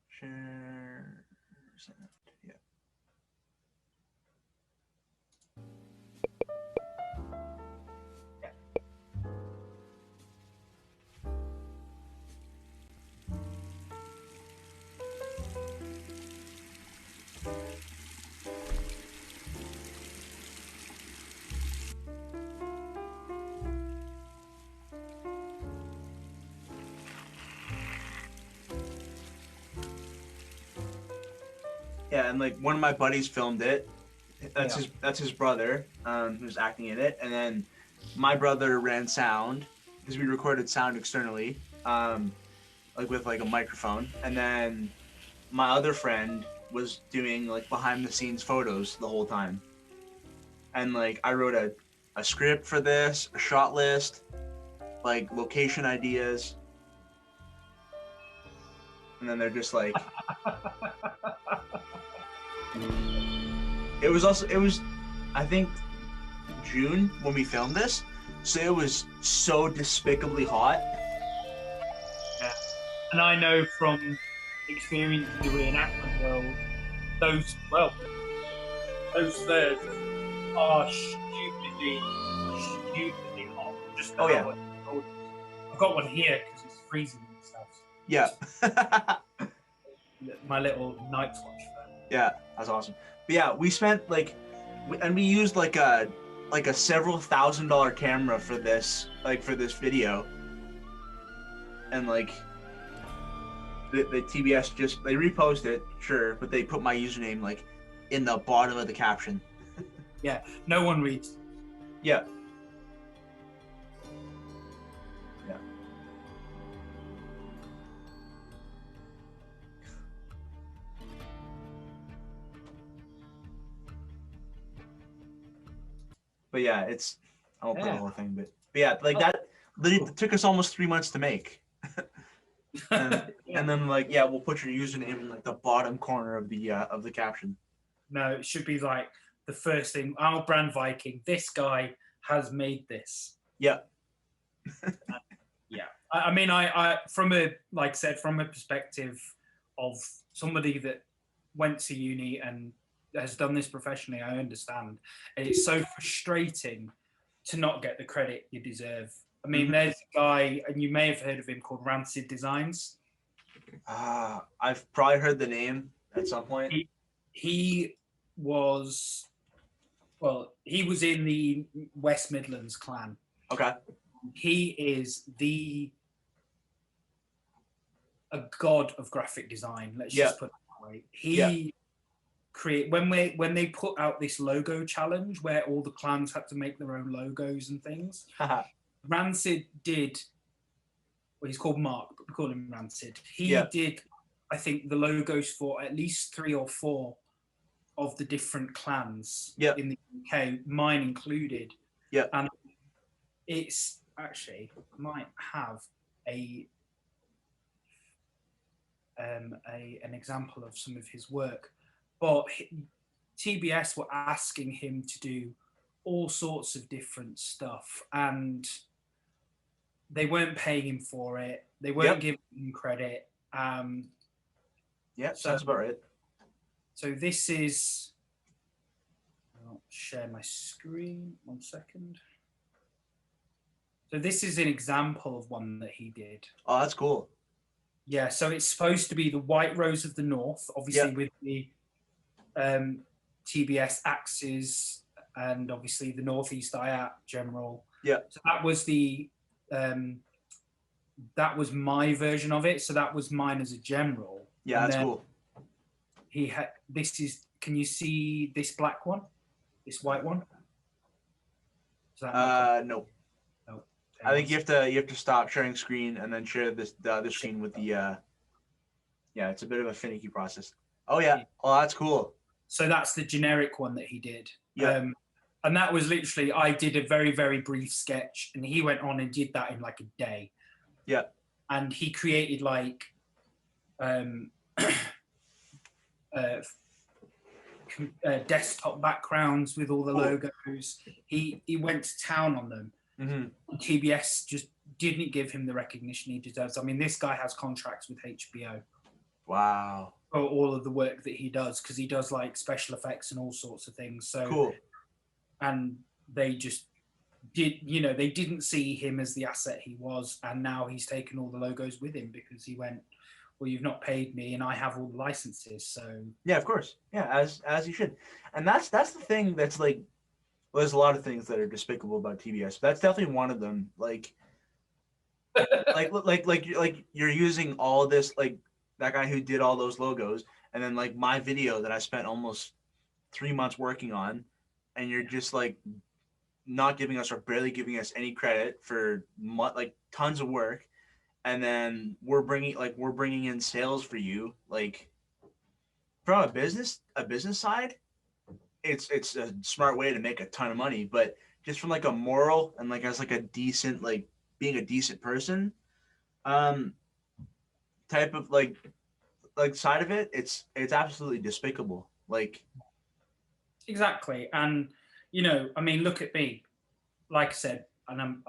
Share sound. Yeah. Yeah, and like one of my buddies filmed it. That's his brother, who's acting in it, and then my brother ran sound because we recorded sound externally, like with like a microphone, and then my other friend was doing like behind the scenes photos the whole time, and like I wrote a script for this, a shot list, like location ideas, and then they're just like. It was I think June when we filmed this, so it was so despicably hot. Yeah, and I know from experience in the reenactment world, those flares are stupidly hot. Just oh yeah, I've got one here because it's freezing and stuff. Yeah. My little Night's Watch phone. Yeah, that's awesome. But yeah, we spent we used like a several $1,000 camera for this video, and like the TBS they repost it, sure, but they put my username like in the bottom of the caption. Yeah, no one reads. Yeah. But yeah, I won't play the whole thing, but yeah, like that literally took us almost 3 months to make. And then like, yeah, we'll put your username in like the bottom corner of the caption. No, it should be like the first thing. Our Brand Viking, this guy has made this. Yeah. Yeah. I mean, I from a perspective of somebody that went to uni and has done this professionally, I understand. And it's so frustrating to not get the credit you deserve. I mean, there's a guy, and you may have heard of him, called Rancid Designs. I've probably heard the name at some point. He was in the West Midlands clan. Okay. He is a god of graphic design. Let's just put it that way. He when they put out this logo challenge where all the clans had to make their own logos and things, Rancid did. Well, he's called Mark, but we call him Rancid. He did, I think, the logos for at least 3 or 4 of the different clans in the UK, mine included. Yeah, and it's actually might have a. an example of some of his work, but TBS were asking him to do all sorts of different stuff, and they weren't paying him for it. They weren't giving him credit. Yeah, sounds about right. So this is, I'll share my screen, 1 second. So this is an example of one that he did. Oh, that's cool. Yeah, so it's supposed to be the White Rose of the North, obviously with the TBS axes and obviously the Northeast AETT General. Yeah. So that was the that was my version of it. So that was mine as a general. Yeah, and that's cool. He had this is. Can you see this black one? This white one? No. I think you have to stop sharing screen and then share the other screen with the yeah, it's a bit of a finicky process. Oh yeah. Oh, that's cool. So that's the generic one that he did. Yeah. And that was literally, I did a very, very brief sketch and he went on and did that in like a day. Yeah. And he created like desktop backgrounds with all the logos. He went to town on them. Mm-hmm. TBS just didn't give him the recognition he deserves. I mean, this guy has contracts with HBO. Wow. For all of the work that he does, because he does like special effects and all sorts of things. So cool. And they just did, you know, they didn't see him as the asset he was, and now he's taken all the logos with him because he went, well, you've not paid me, and I have all the licenses. So yeah, of course, yeah, as you should, and that's the thing that's like, well, there's a lot of things that are despicable about TBS. That's definitely one of them. Like you're using all this, like that guy who did all those logos, and then like my video that I spent almost 3 months working on, and you're just like not giving us or barely giving us any credit for like tons of work, and then we're bringing in sales for you. Like from a business side, it's a smart way to make a ton of money, but just from like a moral and like as like a decent, like being a decent person type of like side of it, it's absolutely despicable. Like exactly. And you know, I mean, look at me, like I said, and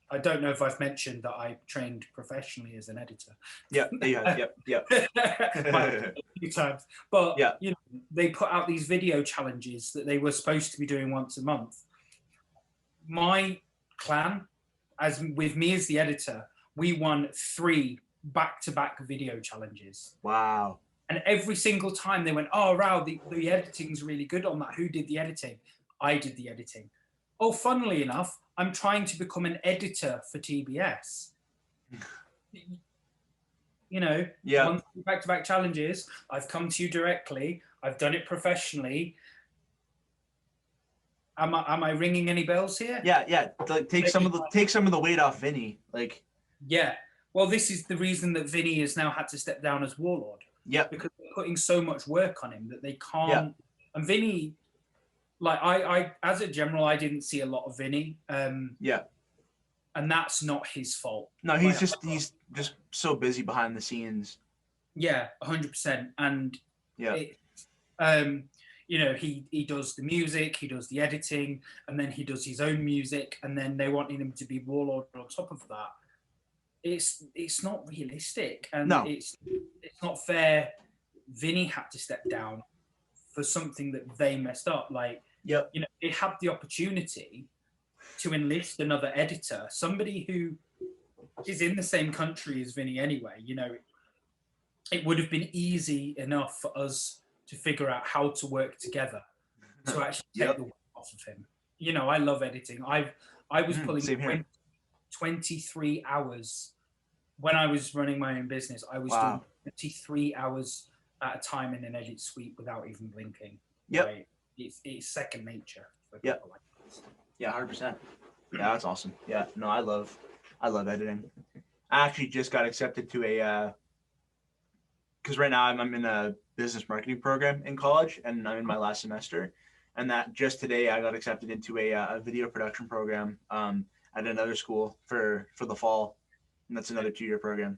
I don't know if I've mentioned that I trained professionally as an editor. Yeah. A few times. But yeah, you know, they put out these video challenges that they were supposed to be doing once a month. My clan, as with me as the editor, we won 3 back-to-back video challenges. Wow. And every single time they went, oh, wow, the editing's really good on that. Who did the editing? I did the editing. Oh, funnily enough, I'm trying to become an editor for TBS. You know, yeah. Back-to-back challenges. I've come to you directly. I've done it professionally. Am I ringing any bells here? Yeah. Like, take some of the weight off Vinny. Like, yeah. Well, this is the reason that Vinny has now had to step down as warlord. Yeah. Because they're putting so much work on him that they can't. Yeah. And Vinny, like I as a general, I didn't see a lot of Vinny. Yeah. And that's not his fault. No, he's just so busy behind the scenes. Yeah, 100%. And yeah. You know, he does the music, he does the editing, and then he does his own music, and then they wanted him to be warlord on top of that. It's not realistic, and no. it's not fair. Vinny had to step down for something that they messed up. Like, yep. You know, they had the opportunity to enlist another editor, somebody who is in the same country as Vinny anyway. You know, it would have been easy enough for us to figure out how to work together to actually take the weight off of him. You know, I love editing. I was pulling 23 hours when I was running my own business. I was doing 23 hours at a time in an edit suite without even blinking. Yep. Right? It's second nature. Yep. Like yeah, 100%. Yeah, that's awesome. Yeah, no, I love editing. I actually just got accepted to a because right now I'm in a business marketing program in college, and I'm in my last semester. And that just today I got accepted into a video production program at another school for the fall, and that's another 2-year program.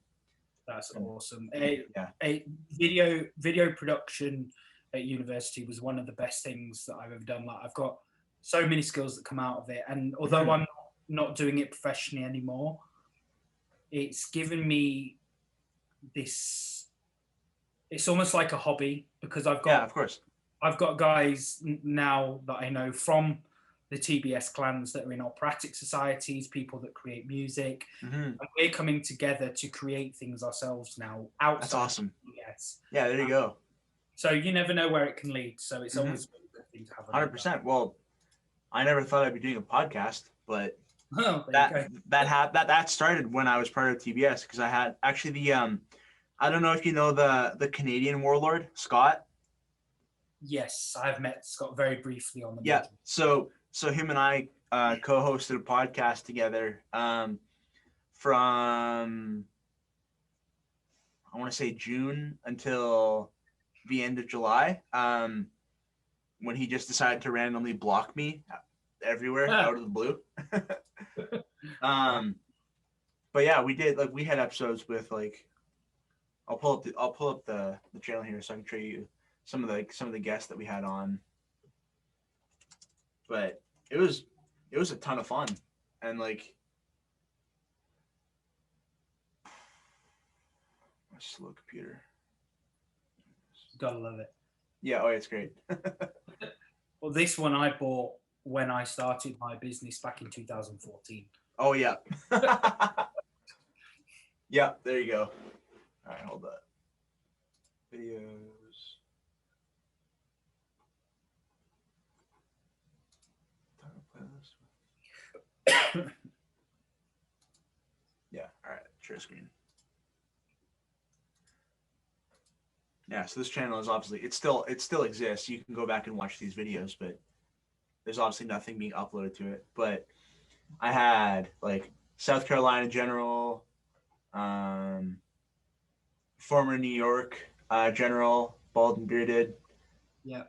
That's awesome. Yeah. A video production at university was one of the best things that I've ever done. Like, I've got so many skills that come out of it, and although I'm not doing it professionally anymore, it's given me this. It's almost like a hobby, because I've got of course. I've got guys now that I know from the TBS clans that are in operatic societies, people that create music, and we're coming together to create things ourselves now outside. That's awesome. TBS. Yeah, there you go. So you never know where it can lead. So it's always a good thing to have. 100%. Well, I never thought I'd be doing a podcast, but that started when I was part of TBS, because I had actually the I don't know if you know the Canadian warlord Scott. Yes, I've met Scott very briefly on the meeting. So him and I co-hosted a podcast together from I want to say June until the end of July, when he just decided to randomly block me everywhere out of the blue. But yeah, we did, like, we had episodes with, like, I'll pull up the channel here so I can show you some of the guests that we had on. But it was a ton of fun, and like, my slow computer. Gotta love it. Yeah, oh, it's great. Well, this one I bought when I started my business back in 2014. Oh yeah. Yeah, there you go. All right, hold that. Videos. Yeah, all right, share screen. Yeah, so this channel is obviously, it still exists. You can go back and watch these videos, but there's obviously nothing being uploaded to it. But I had, like, South Carolina General, former New York General, bald and bearded. Yeah.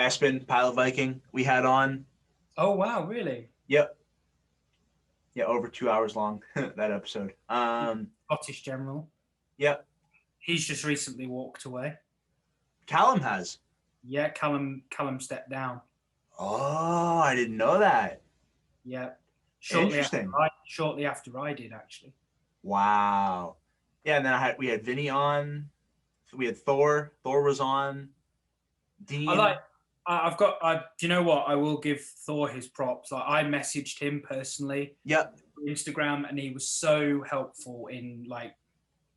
Espen, Pilot Viking, we had on. Oh wow, really? Yep. Yeah, over 2 hours long, that episode. Scottish General. Yep. He's just recently walked away. Callum has. Yeah, Callum stepped down. Oh, I didn't know that. Yeah. Interesting. Shortly after I did, actually. Wow. Yeah, and then we had Vinny on. We had Thor. Thor was on. Dean. Do you know what? I will give Thor his props. Like, I messaged him personally. Yep. Instagram, and he was so helpful in, like,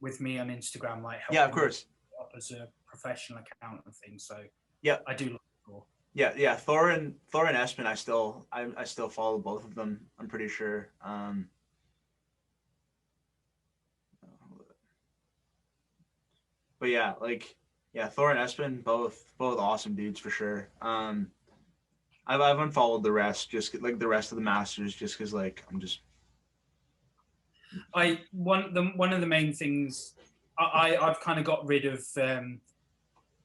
with me on Instagram, like, helping yeah, of course, up as a professional account and things. So yeah, I do love Thor. Yeah. Thor and Espen, I still follow both of them. I'm pretty sure. But yeah, like, yeah, Thor and Espen, both awesome dudes for sure. I've unfollowed the rest, just like the rest of the masters, just because, like, I'm just. One of the main things I've kind of got rid of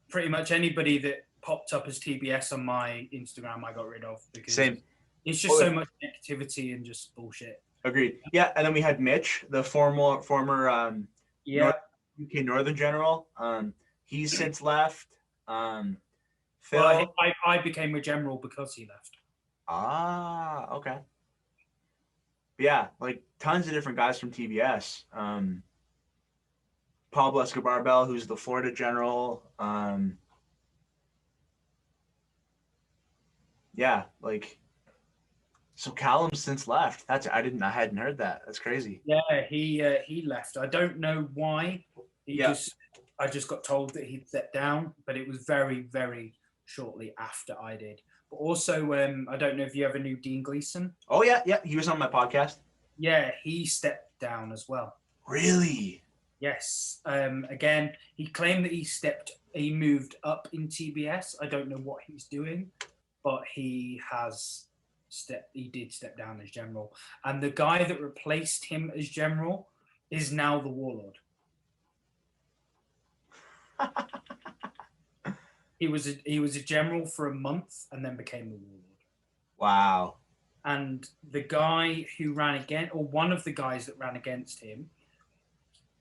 pretty much anybody that popped up as TBS on my Instagram. I got rid of, because Same. It's just so much negativity and just bullshit. Agreed. Yeah, and then we had Mitch, the former UK Northern General. He's since left. Phil. Well, I became a general because he left. Ah, okay. Yeah, like, tons of different guys from TBS. Pablo Escobar-Bell, who's the Florida General. Yeah, like, so Callum's since left. I hadn't heard that. That's crazy. Yeah, he left. I don't know why. I just got told that he'd stepped down, but it was very, very shortly after I did. But also, I don't know if you ever knew Dean Gleason. Oh yeah, he was on my podcast. Yeah, he stepped down as well. Really? Yes. Again, he claimed that he moved up in TBS. I don't know what he's doing, but he did step down as general. And the guy that replaced him as general is now the warlord. He was a general for a month and then became the warlord. Wow. and the guy who ran against, or one of the guys that ran against him,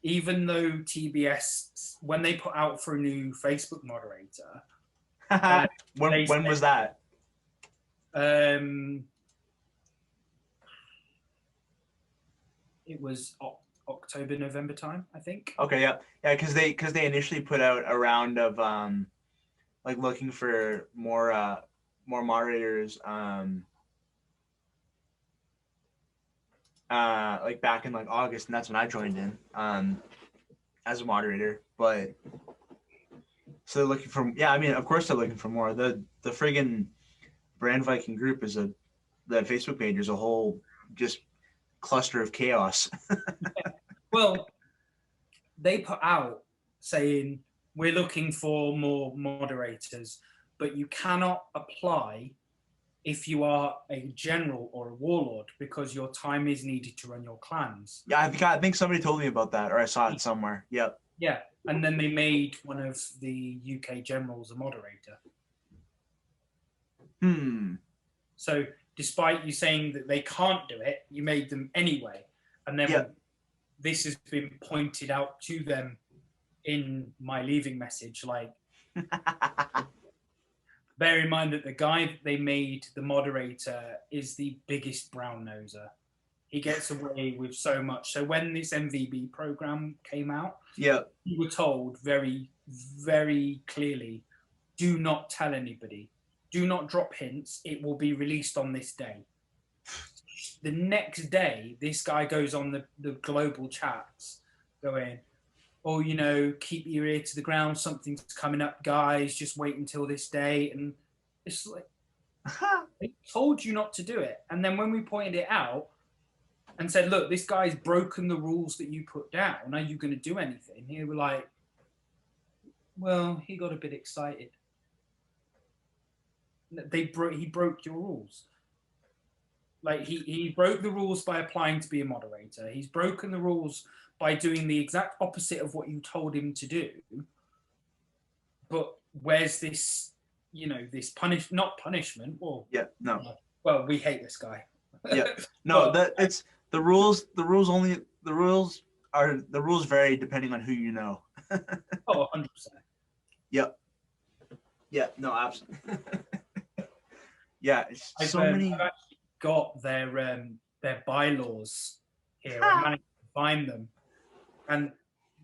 even though TBS, when they put out for a new Facebook moderator, when was that? It was October, November time, I think. Okay, yeah, because they initially put out a round of like looking for more moderators like back in like August, and that's when I joined in as a moderator. But so they're looking for, yeah, I mean, of course they're looking for more. The friggin' Brand Viking group is the Facebook page is a whole just cluster of chaos. Well, they put out saying we're looking for more moderators, but you cannot apply if you are a general or a warlord because your time is needed to run your clans. Yeah, I think somebody told me about that, or I saw it somewhere. Yep. Yeah, and then they made one of the UK generals a moderator. So despite you saying that they can't do it, you made them anyway. And then this has been pointed out to them in my leaving message. Like, bear in mind that the guy that they made the moderator is the biggest brown noser. He gets away with so much. So when this MVB program came out, we were told very, very clearly, do not tell anybody. Do not drop hints. It will be released on this day. The next day, this guy goes on the global chats going, oh, you know, keep your ear to the ground. Something's coming up, guys. Just wait until this day. And it's like, they told you not to do it. And then when we pointed it out and said, look, this guy's broken the rules that you put down. Are you going to do anything? He was like, well, he got a bit excited. He broke your rules. Like he broke the rules by applying to be a moderator. He's broken the rules by doing the exact opposite of what you told him to do. But where's this, you know, this not punishment? Well, well, we hate this guy. No, it's the rules. The rules vary depending on who you know. Oh, 100%. Yep. Yeah. No, absolutely. Yeah. I've actually got their bylaws here. I managed to find them, and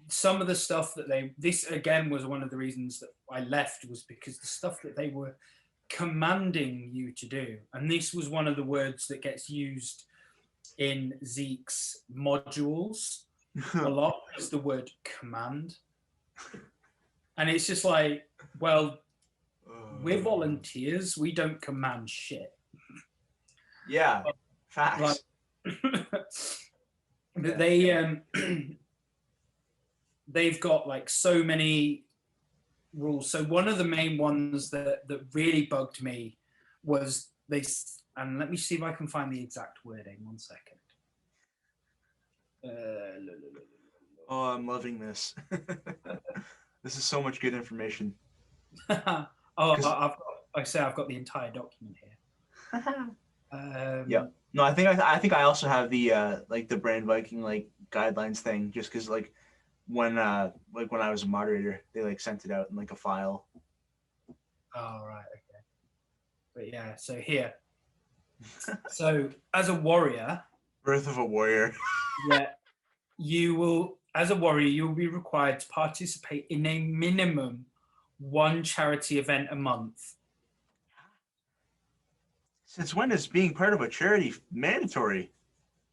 some of the stuff that this again was one of the reasons that I left, was because the stuff that they were commanding you to do, and this was one of the words that gets used in Zeke's modules a lot, is the word command. And it's just like, well, we're volunteers, we don't command shit. Yeah, facts. But they've got like so many rules. So one of the main ones that really bugged me was this, and let me see if I can find the exact wording. 1 second. Oh, I'm loving this. This is so much good information. I've got the entire document here. Yeah. No, I think I also have the like the Brand Viking like guidelines thing, just because like when I was a moderator, they like sent it out in like a file. Oh, right, okay. But yeah, so here. So as a warrior, Birth of a Warrior. Yeah, as a warrior, you will be required to participate in a minimum 1 charity event a month. Since when is being part of a charity mandatory?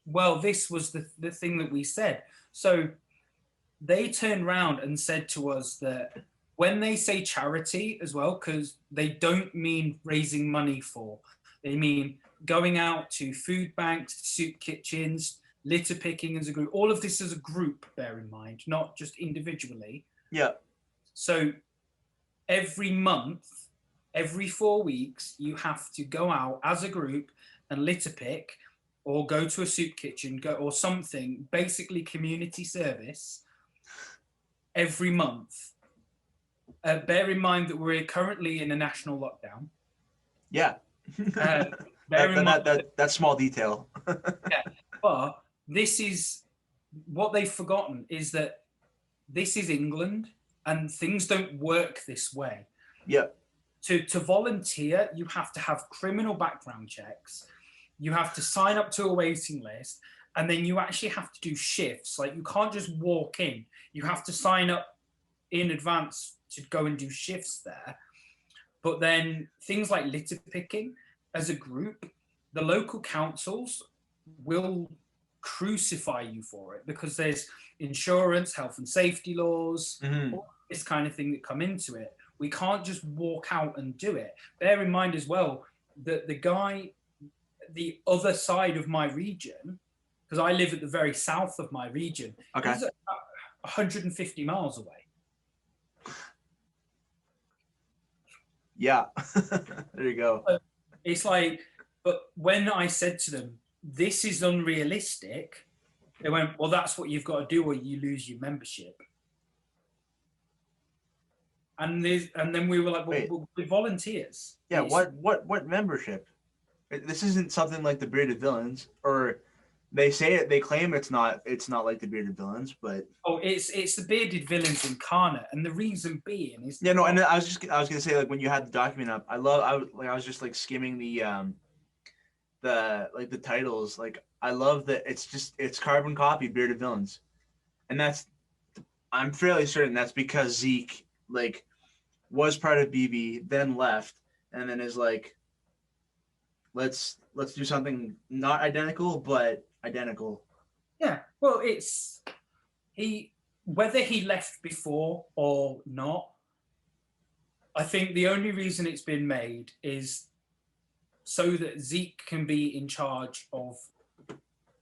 Well, this was the thing that we said. So they turned around and said to us that when they say charity as well, because they don't mean raising money for, they mean going out to food banks, soup kitchens, litter picking as a group, all of this as a group, bear in mind, not just individually. Yeah. So every month, every 4 weeks, you have to go out as a group and litter pick or go to a soup kitchen or something, basically community service, every month. Bear in mind that we're currently in a national lockdown. Yeah. That small detail. Yeah, but this is what they've forgotten is that this is England and things don't work this way. Yep. To volunteer, you have to have criminal background checks. You have to sign up to a waiting list, and then you actually have to do shifts. Like, you can't just walk in. You have to sign up in advance to go and do shifts there. But then things like litter picking, as a group, the local councils will crucify you for it because there's insurance, health and safety laws, all this kind of thing that come into it. We can't just walk out and do it. Bear in mind as well that the other side of my region, because I live at the very south of my region, is about 150 miles away. Yeah, there you go. So it's like, but when I said to them, this is unrealistic, they went, well, that's what you've got to do or you lose your membership. And then we were like, well, we're volunteers. Yeah, what membership? This isn't something like the Bearded Villains, or they claim it's not like the Bearded Villains, but it's the Bearded Villains incarnate, and the reason being is and I was gonna say, like, when you had the document up, I was just like skimming the titles. Like, I love that it's carbon copy Bearded Villains, and I'm fairly certain that's because Zeke was part of BB, then left, and then is like, let's do something not identical but identical. Yeah, well, it's whether he left before or not, I think the only reason it's been made is so that Zeke can be in charge of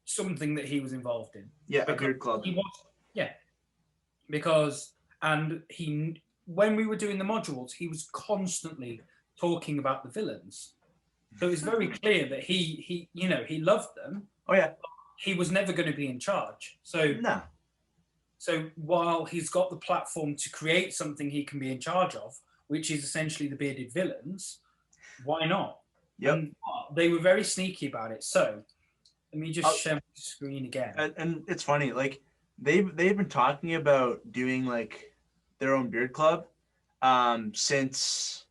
something that he was involved in. Yeah, a beard club. When we were doing the modules, he was constantly talking about the villains. So it's very clear that he loved them. Oh yeah. He was never going to be in charge. So no. So while he's got the platform to create something he can be in charge of, which is essentially the Bearded Villains, why not? Yep. And they were very sneaky about it. So let me just share my screen again. And it's funny, like they've been talking about doing like their own beard club since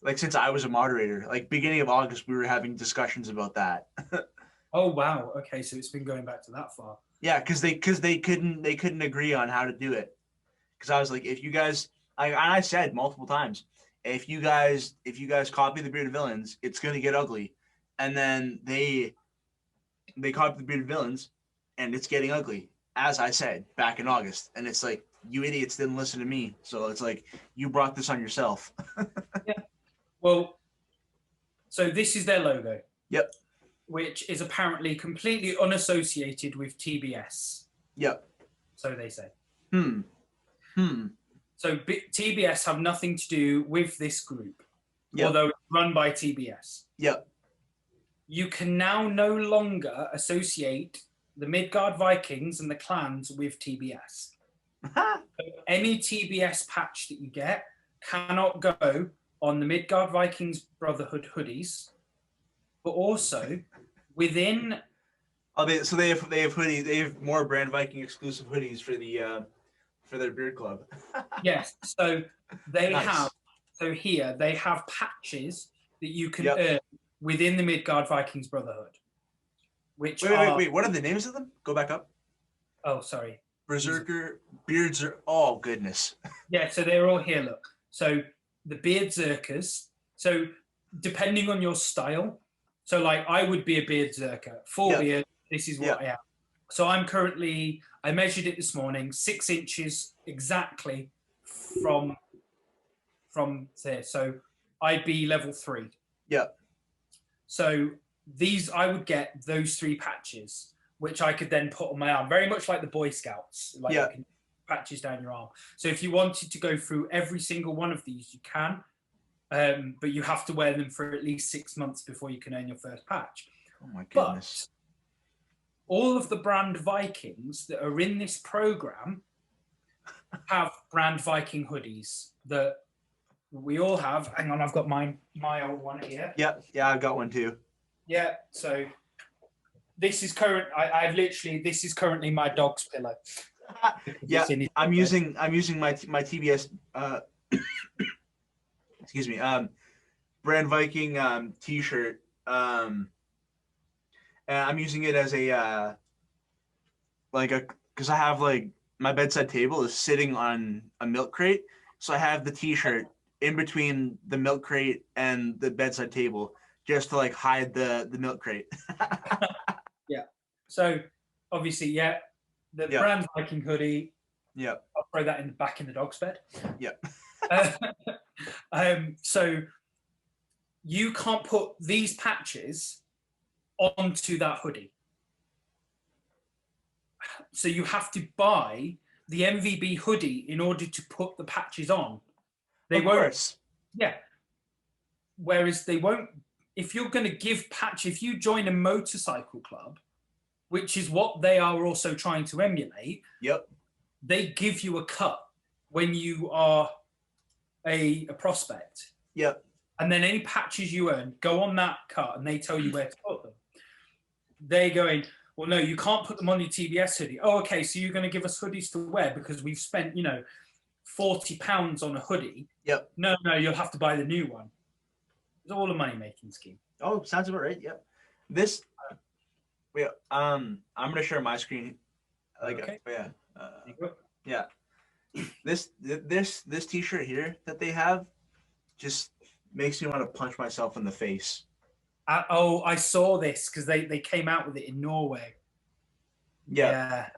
I was a moderator. Like, beginning of August, we were having discussions about that. Oh wow! Okay, so it's been going back to that far. Yeah, because they couldn't agree on how to do it. Because I was like, if you guys, I said multiple times, if you guys copy the Bearded Villains, it's gonna get ugly. And then they copied the Bearded Villains, and it's getting ugly, as I said back in August. And it's like, you idiots didn't listen to me, so it's like, you brought this on yourself. Yeah. Well, so this is their logo. Yep. Which is apparently completely unassociated with TBS. Yep. So they say. So TBS have nothing to do with this group, although it's run by TBS. Yep. You can now no longer associate the Midgard Vikings and the clans with TBS. So any TBS patch that you get cannot go on the Midgard Vikings Brotherhood hoodies, but also within. So they have hoodies. They have more Brand Viking exclusive hoodies for their beard club. Yes. So they have. So here they have patches that you can earn within the Midgard Vikings Brotherhood. Which wait. What are the names of them? Go back up. Oh, sorry. Berserker, Beards. Oh goodness. Yeah. So they're all here. Look. So the Beardzerkers. So depending on your style. So like I would be a Beardzerker. Full beard. This is what I am. So I measured it this morning, 6 inches exactly from there. So I'd be level 3. Yeah. So I would get those 3 patches, which I could then put on my arm, very much like the Boy Scouts, like you can patches down your arm. So if you wanted to go through every single one of these, you can, but you have to wear them for at least 6 months before you can earn your first patch. Oh my goodness. But all of the Brand Vikings that are in this program have Brand Viking hoodies that we all have. Hang on, I've got my old one here. Yeah, I've got one too. Yeah, so this is this is currently my dog's pillow. Yeah, I'm using my TBS excuse me, Brand Viking t-shirt. And I'm using it as a because I have like my bedside table is sitting on a milk crate, so I have the t-shirt in between the milk crate and the bedside table just to like hide the milk crate. Yeah. So obviously, the Brand Viking hoodie. Yeah. I'll throw that in the back in the dog's bed. Yeah. So you can't put these patches onto that hoodie. So you have to buy the MVB hoodie in order to put the patches on. They of won't. Course. Yeah. Whereas they won't. If you're going to give if you join a motorcycle club, which is what they are also trying to emulate. Yep. They give you a cut when you are a prospect. Yep. And then any patches you earn go on that cut, and they tell you where to put them. They're going, well, no, you can't put them on your TBS hoodie. Oh, okay, so you're going to give us hoodies to wear because we've spent, £40 on a hoodie. Yep. No, you'll have to buy the new one. It's all a money-making scheme. Oh, sounds about right. Yep. I'm gonna share my screen. Okay. This t-shirt here that they have just makes me want to punch myself in the face. I saw this because they came out with it in Norway. Yeah.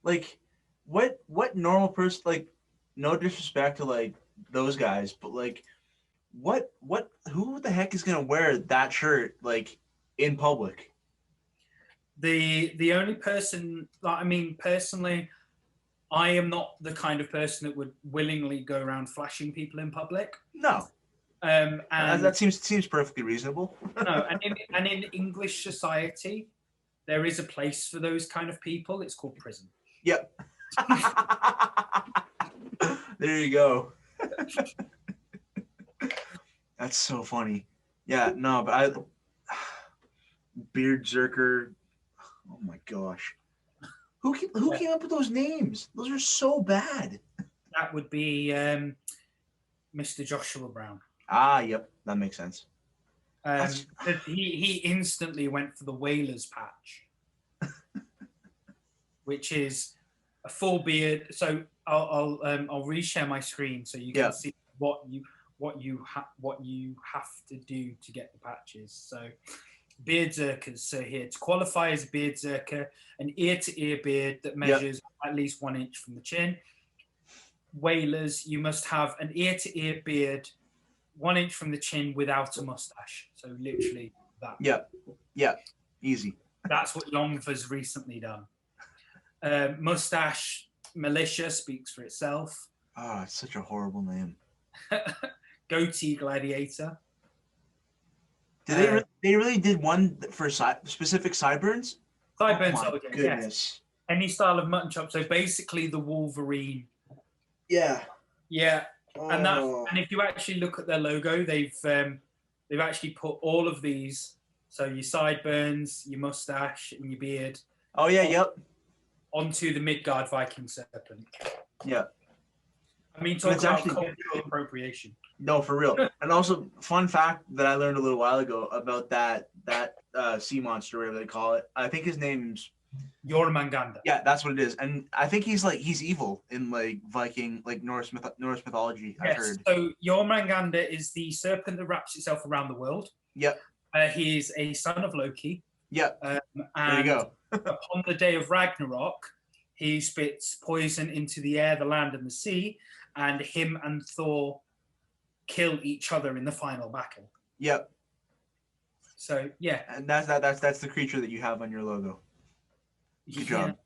Like, what normal person, like, no disrespect to like those guys, but like, who the heck is gonna wear that shirt like in public? The only person, personally, I am not the kind of person that would willingly go around flashing people in public. No. And that seems perfectly reasonable. No, and in English society, there is a place for those kind of people. It's called prison. Yep. There you go. That's so funny. Yeah, no, but Beard Zerker. Oh my gosh. Who came up with those names? Those are so bad. That would be Mr. Joshua Brown. Yep, that makes sense. He instantly went for the Whalers patch, which is a full beard. So I'll reshare my screen so you can see what you have to do to get the patches. So beard zerkers. So here, to qualify as a beard zerker, an ear-to-ear beard that measures at least 1 inch from the chin. Whalers, you must have an ear-to-ear beard 1 inch from the chin without a mustache. So literally that. Yeah, easy. That's what Longford's recently done. Mustache Militia speaks for itself. Oh, it's such a horrible name. Goatee Gladiator. Did they really did one for specific sideburns? Sideburns, oh my goodness. Yes. Any style of mutton chop. So basically the Wolverine. Yeah. Yeah. And if you actually look at their logo, they've actually put all of these. So your sideburns, your mustache, and your beard. Oh yeah, yep. Onto the Midgard Viking serpent. Yeah. I mean, talk about cultural appropriation. No, for real. And also, fun fact that I learned a little while ago about that sea monster, whatever they call it. I think his name's Jormungandr. Yeah, that's what it is. And I think he's evil in like Viking, like Norse mythology. I've heard. So Jormungandr is the serpent that wraps itself around the world. Yep. He is a son of Loki. Yep. And there you go. upon the day of Ragnarok, he spits poison into the air, the land, and the sea, and him and Thor kill each other in the final battle. Yep. So yeah. And that's the creature that you have on your logo. Good job.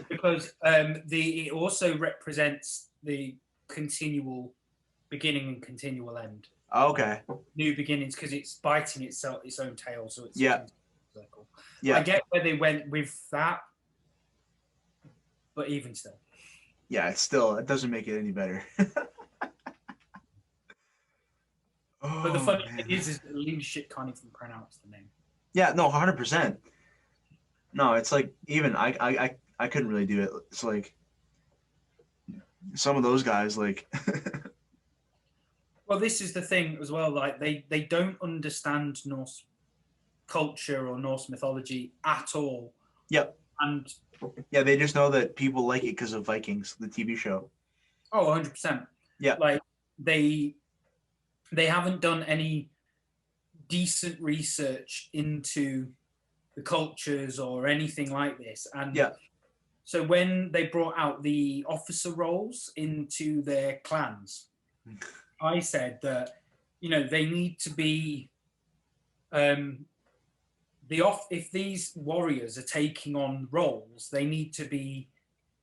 Because it also represents the continual beginning and continual end. Okay. New beginnings, because it's biting its own tail, so it's circle. Yeah. I get where they went with that, but even still. Yeah, it doesn't make it any better. But the Oh funny thing man. is the leadership can't even pronounce the name. Yeah, no, 100%. No, it's like even I couldn't really do it. It's like some of those guys like Well, this is the thing as well. Like they don't understand Norse culture or Norse mythology at all. Yep. And Yeah, they just know that people like it because of Vikings, the TV show. 100%. Yeah. Like they haven't done any decent research into the cultures or anything like this. And Yeah. so when they brought out the officer roles into their clans, I said that, they need to be if these warriors are taking on roles, they need to be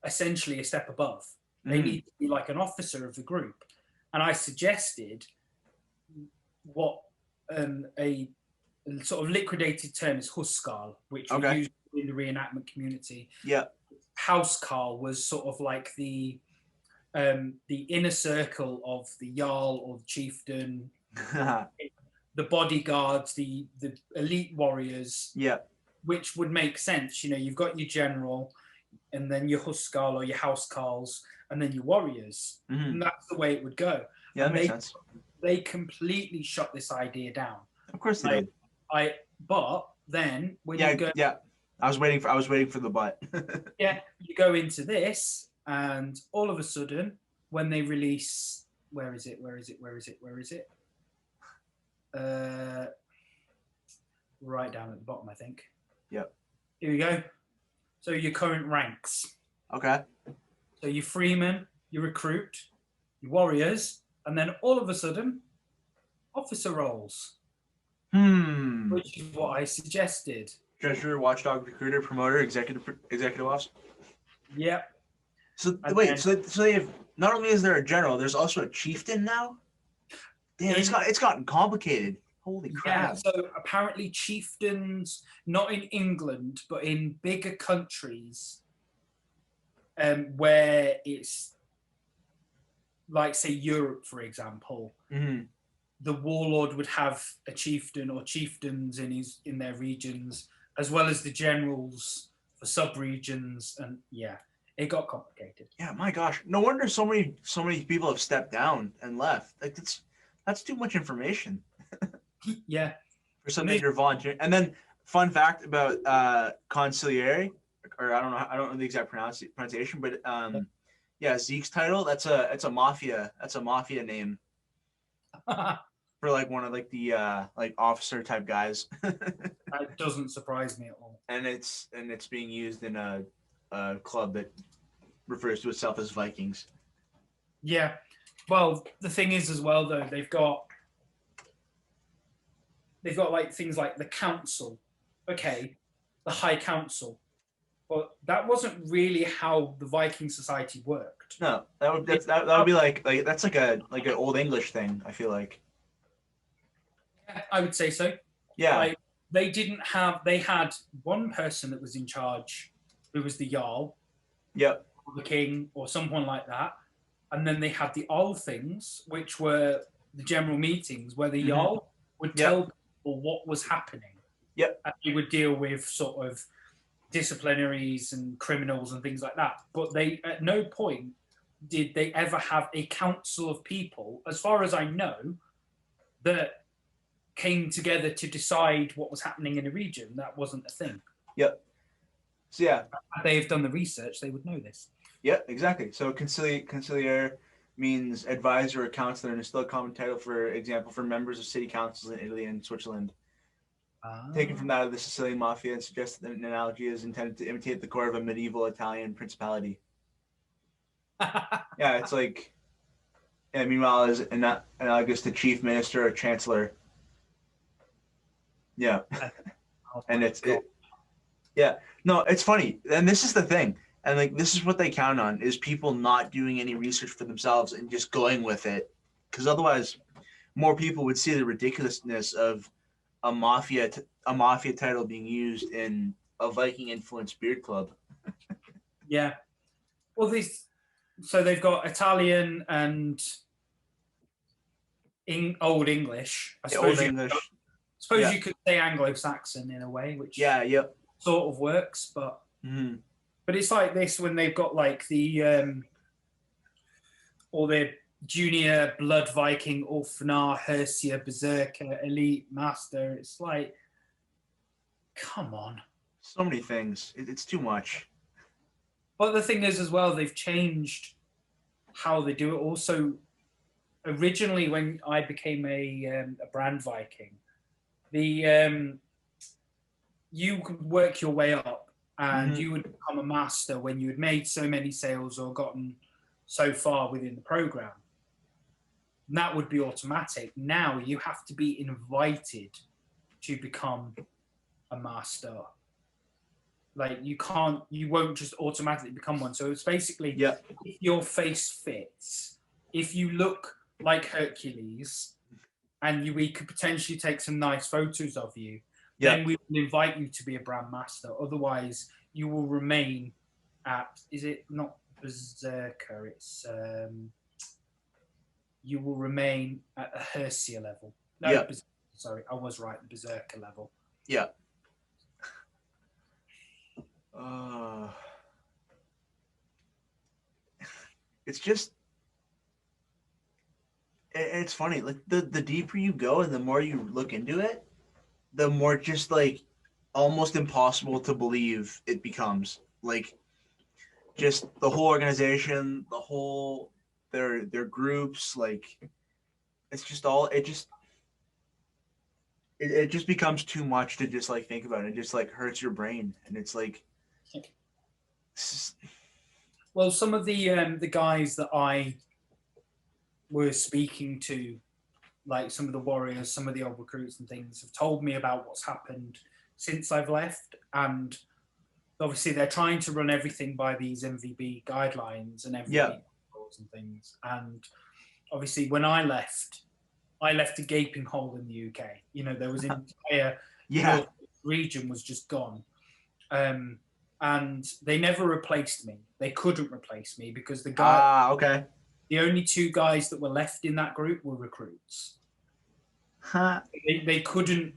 essentially a step above. They need to be like an officer of the group. And I suggested what a sort of liquidated term is Huskarl, which we use in the reenactment community. Yeah. Housecarl was sort of like the inner circle of the Jarl or the chieftain, the bodyguards, the elite warriors. Yeah. Which would make sense. You've got your general, and then your Huskarl or your Housecarls, and then your warriors. Mm-hmm. And that's the way it would go. Yeah, that makes sense. They completely shut this idea down. Of course they did. But then when you go, I was waiting for the but. Yeah, you go into this, and all of a sudden, when they release, where is it? Right down at the bottom, I think. Yep. Here we go. So your current ranks. Okay. So your freemen, your recruit, your warriors, and then all of a sudden, officer roles. Which is what I suggested. Treasurer, watchdog, recruiter, promoter, executive officer. Yep. So wait, so they have, not only is there a general, there's also a chieftain now? Damn, it's gotten complicated. Holy crap. Yeah, so apparently chieftains, not in England, but in bigger countries, where it's like, say, Europe, for example, the warlord would have a chieftain or chieftains in their regions, as well as the generals for sub-regions, and yeah, it got complicated. Yeah, my gosh. No wonder so many people have stepped down and left. Like that's too much information. Yeah. For something you're volunteering. And then fun fact about consigliere, or I don't know the exact pronunciation, but Zeke's title, that's a mafia name. For like one of like the like officer type guys. That doesn't surprise me at all. And it's being used in a club that refers to itself as Vikings. Yeah. Well, the thing is as well though, they've got like things like the council, okay, the High Council, but that wasn't really how the Viking society worked. No, that would be like that's like an old English thing. I feel like. I would say so. Yeah. Like, they had one person that was in charge, who was the Jarl. Yep. Or the king, or someone like that, and then they had the Althings, which were the general meetings where the Jarl would tell people what was happening. Yep. And he would deal with sort of disciplinaries and criminals and things like that. But they, at no point did they ever have a council of people, as far as I know, that came together to decide what was happening in a region. That wasn't a thing. Yep. So yeah, if they've done the research, they would know this. Yeah, exactly. So conciliere means advisor or counselor, and is still a common title, for example, for members of city councils in Italy and Switzerland. Taken from that of the Sicilian mafia, and suggests that an analogy is intended to imitate the core of a medieval Italian principality. Yeah, it's like, meanwhile, is analogous to chief minister or chancellor. Yeah. And no, it's funny. And this is the thing. And like, this is what they count on, is people not doing any research for themselves and just going with it. Because otherwise, more people would see the ridiculousness of a mafia title being used in a Viking influenced beard club. Yeah. Well, So they've got Italian and Old English. I Yeah, Old suppose English. you could say Anglo-Saxon in a way, which Yep. sort of works, but but it's like this when they've got like the or their junior Blood Viking, Ulfnar, Hersia, Berserker, Elite, Master. It's like, come on. So many things. It's too much. But the thing is, as well, they've changed how they do it. Also, originally, when I became a brand Viking, you could work your way up, and you would become a master when you had made so many sales or gotten so far within the program. And that would be automatic. Now you have to be invited to become a master. Like you won't just automatically become one. So it's basically, if your face fits, if you look like Hercules, and we could potentially take some nice photos of you, then we will invite you to be a brand master. Otherwise, you will remain at, is it not Berserker? It's you will remain at the Hersia level. No, sorry, I was right, the Berserker level. Yeah. It's just, it's funny. Like the deeper you go and the more you look into it, the more just like almost impossible to believe it becomes. Like just the whole organization, the whole their groups, like it's just all it just becomes too much to just like think about it. It just like hurts your brain, and it's like well, some of the guys that I was speaking to, like some of the warriors, some of the old recruits and things, have told me about what's happened since I've left. And obviously they're trying to run everything by these MVB guidelines and MVB rules and things. And obviously when I left a gaping hole in the UK. You know, there was an entire North region was just gone. And they never replaced me. They couldn't replace me because the only two guys that were left in that group were recruits. They couldn't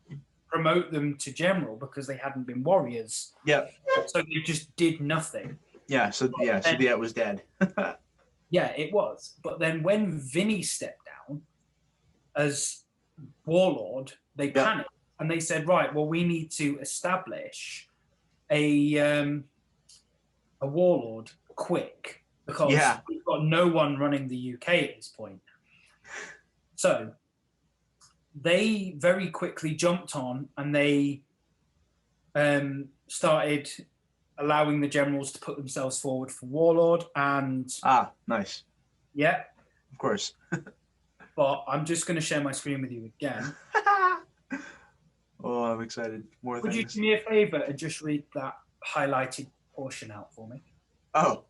promote them to general because they hadn't been warriors. So they just did nothing. So it was dead. Yeah, it was. But then when Vinny stepped down as warlord, they panicked and they said, right, well, we need to establish a warlord quick because we've got no one running the UK at this point. So they very quickly jumped on and they started allowing the generals to put themselves forward for warlord. And nice. Yeah, of course. But I'm just going to share my screen with you again. Oh, I'm excited. More Would things. you do me a favor and just read that highlighted portion out for me? Oh.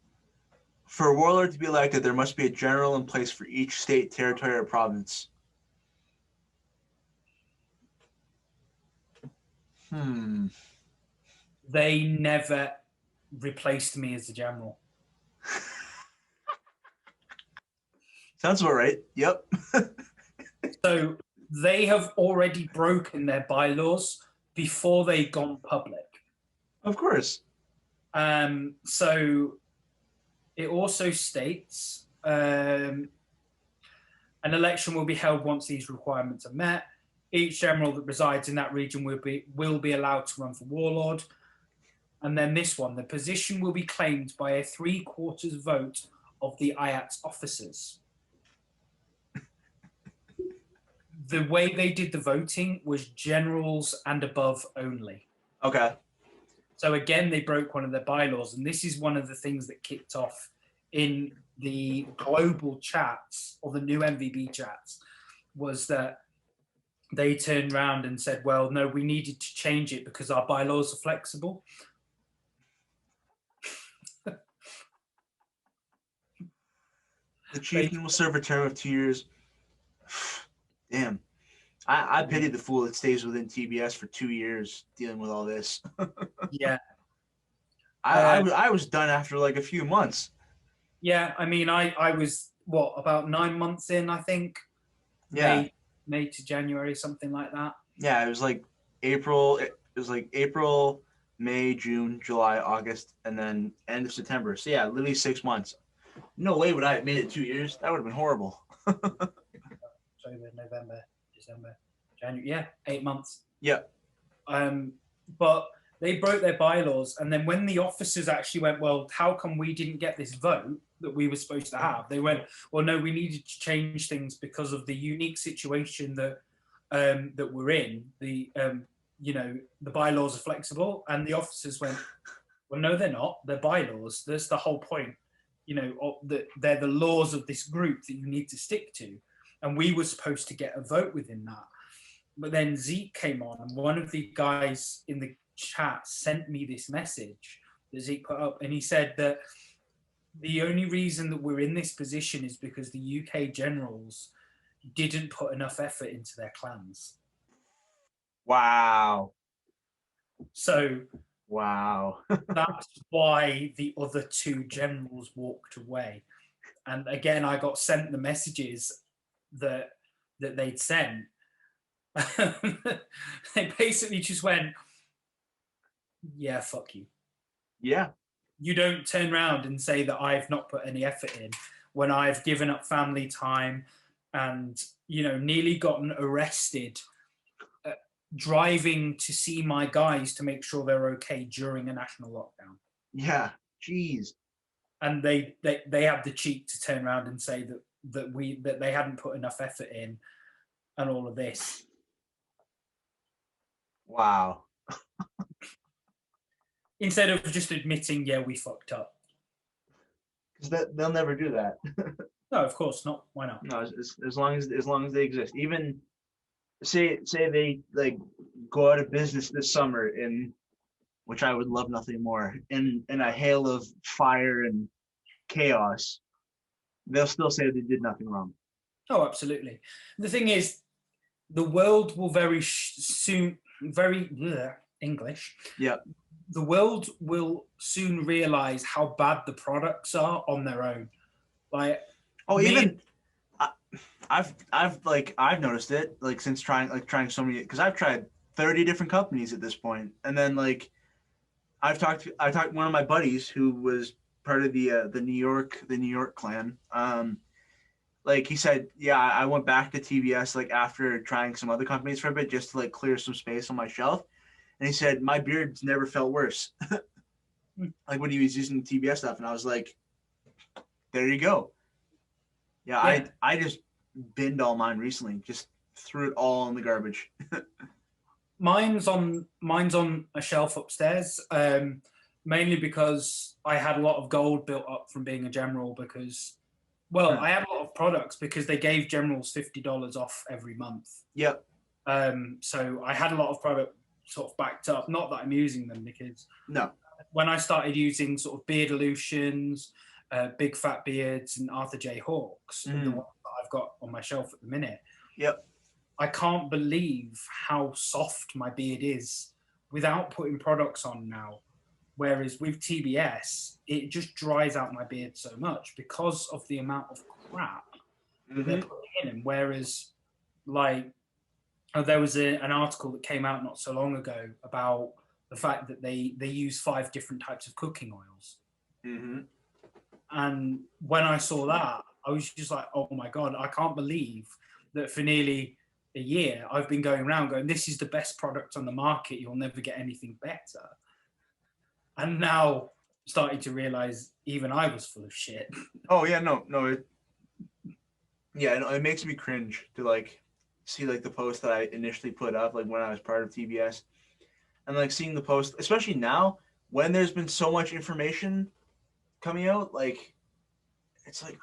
For a warlord to be elected, there must be a general in place for each state, territory, or province. They never replaced me as the general. Sounds about right. Yep. So they have already broken their bylaws before they've gone public. Of course. So it also states an election will be held once these requirements are met. Each general that resides in that region will be allowed to run for warlord. And then this one, the position will be claimed by a 3/4 vote of the AETT officers. The way they did the voting was generals and above only. Okay. So again, they broke one of their bylaws. And this is one of the things that kicked off in the global chats or the new MVB chats, was that they turned around and said, well, no, we needed to change it because our bylaws are flexible. The chieftain will serve a term of 2 years. Damn. I pity the fool that stays within TBS for 2 years dealing with all this. Yeah. I was done after like a few months. Yeah, I mean, I was what, about 9 months in, I think. Yeah. May to January, something like that. Yeah, it was like April. It was like April, May, June, July, August, and then end of September. So yeah, literally 6 months. No way would I have made it 2 years. That would have been horrible. October, November, December, January. Yeah, 8 months. Yeah. But they broke their bylaws, and then when the officers actually went, well, how come we didn't get this vote that we were supposed to have? They went, well, no, we needed to change things because of the unique situation that that we're in. The the bylaws are flexible, and the officers went, well, no, they're not. They're bylaws. That's the whole point. They're the laws of this group that you need to stick to, and we were supposed to get a vote within that. But then Zeke came on, and one of the guys in the chat sent me this message that Zeke put up, and he said that the only reason that we're in this position is because the UK generals didn't put enough effort into their clans. Wow. So wow. that's why the other two generals walked away. And again, I got sent the messages that they'd sent. They basically just went, yeah, fuck you. Yeah. You don't turn around and say that I've not put any effort in when I've given up family time and, nearly gotten arrested driving to see my guys to make sure they're okay during a national lockdown. Yeah. Jeez. And they had the cheek to turn around and say that they hadn't put enough effort in and all of this. Wow. Instead of just admitting, yeah, we fucked up. Because they'll never do that. No, of course not. Why not? No, as long as they exist. Even say they like go out of business this summer, in which I would love nothing more, in a hail of fire and chaos, they'll still say they did nothing wrong. Oh, absolutely. The thing is, the world will English. Yeah. The world will soon realize how bad the products are on their own. Like, I've noticed it, like, since trying so many, because I've tried 30 different companies at this point, and then like I talked one of my buddies who was part of the New York clan. Like he said, yeah, I went back to TBS like after trying some other companies for a bit just to like clear some space on my shelf, and he said my beard's never felt worse. Like when he was using the TBS stuff, and I was like, there you go. Yeah. I just binned all mine recently, just threw it all in the garbage. Mine's on a shelf upstairs, mainly because I had a lot of gold built up from being a general. Because, well, I had a lot of products because they gave generals $50 off every month. Yep. So I had a lot of product sort of backed up. Not that I'm using them, because when I started using sort of beard illusions, Big Fat Beards, and Arthur J. Hawks, the ones that I've got on my shelf at the minute. Yep. I can't believe how soft my beard is without putting products on now. Whereas with TBS, it just dries out my beard so much because of the amount of crap that they're putting in him. Whereas, like, there was an article that came out not so long ago about the fact that they use 5 different types of cooking oils. And when I saw that, I was just like, oh my God, I can't believe that for nearly a year, I've been going around going, this is the best product on the market. You'll never get anything better. And now starting to realize even I was full of shit. Oh yeah, no. It makes me cringe to like see like the post that I initially put up like when I was part of TBS, and like seeing the post, especially now when there's been so much information coming out, like it's like,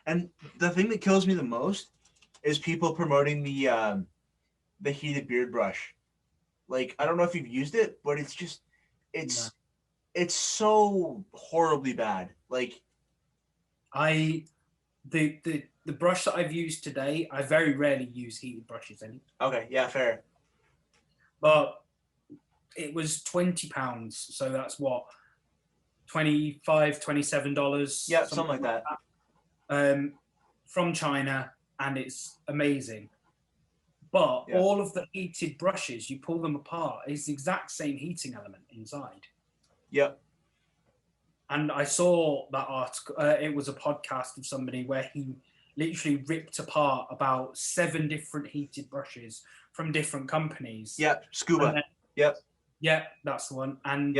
and the thing that kills me the most is people promoting the heated beard brush. Like, I don't know if you've used it, but it's just it's so horribly bad. Like, the brush that I've used today, I very rarely use heated brushes anymore. Okay, yeah, fair. But it was £20, so that's what, $27. Yeah, something like that. From China, and it's amazing. But all of the heated brushes, you pull them apart, it's the exact same heating element inside. Yep. And I saw that article. It was a podcast of somebody where he literally ripped apart about 7 different heated brushes from different companies. Yep. Scuba. Then, yep. Yeah, that's the one. And,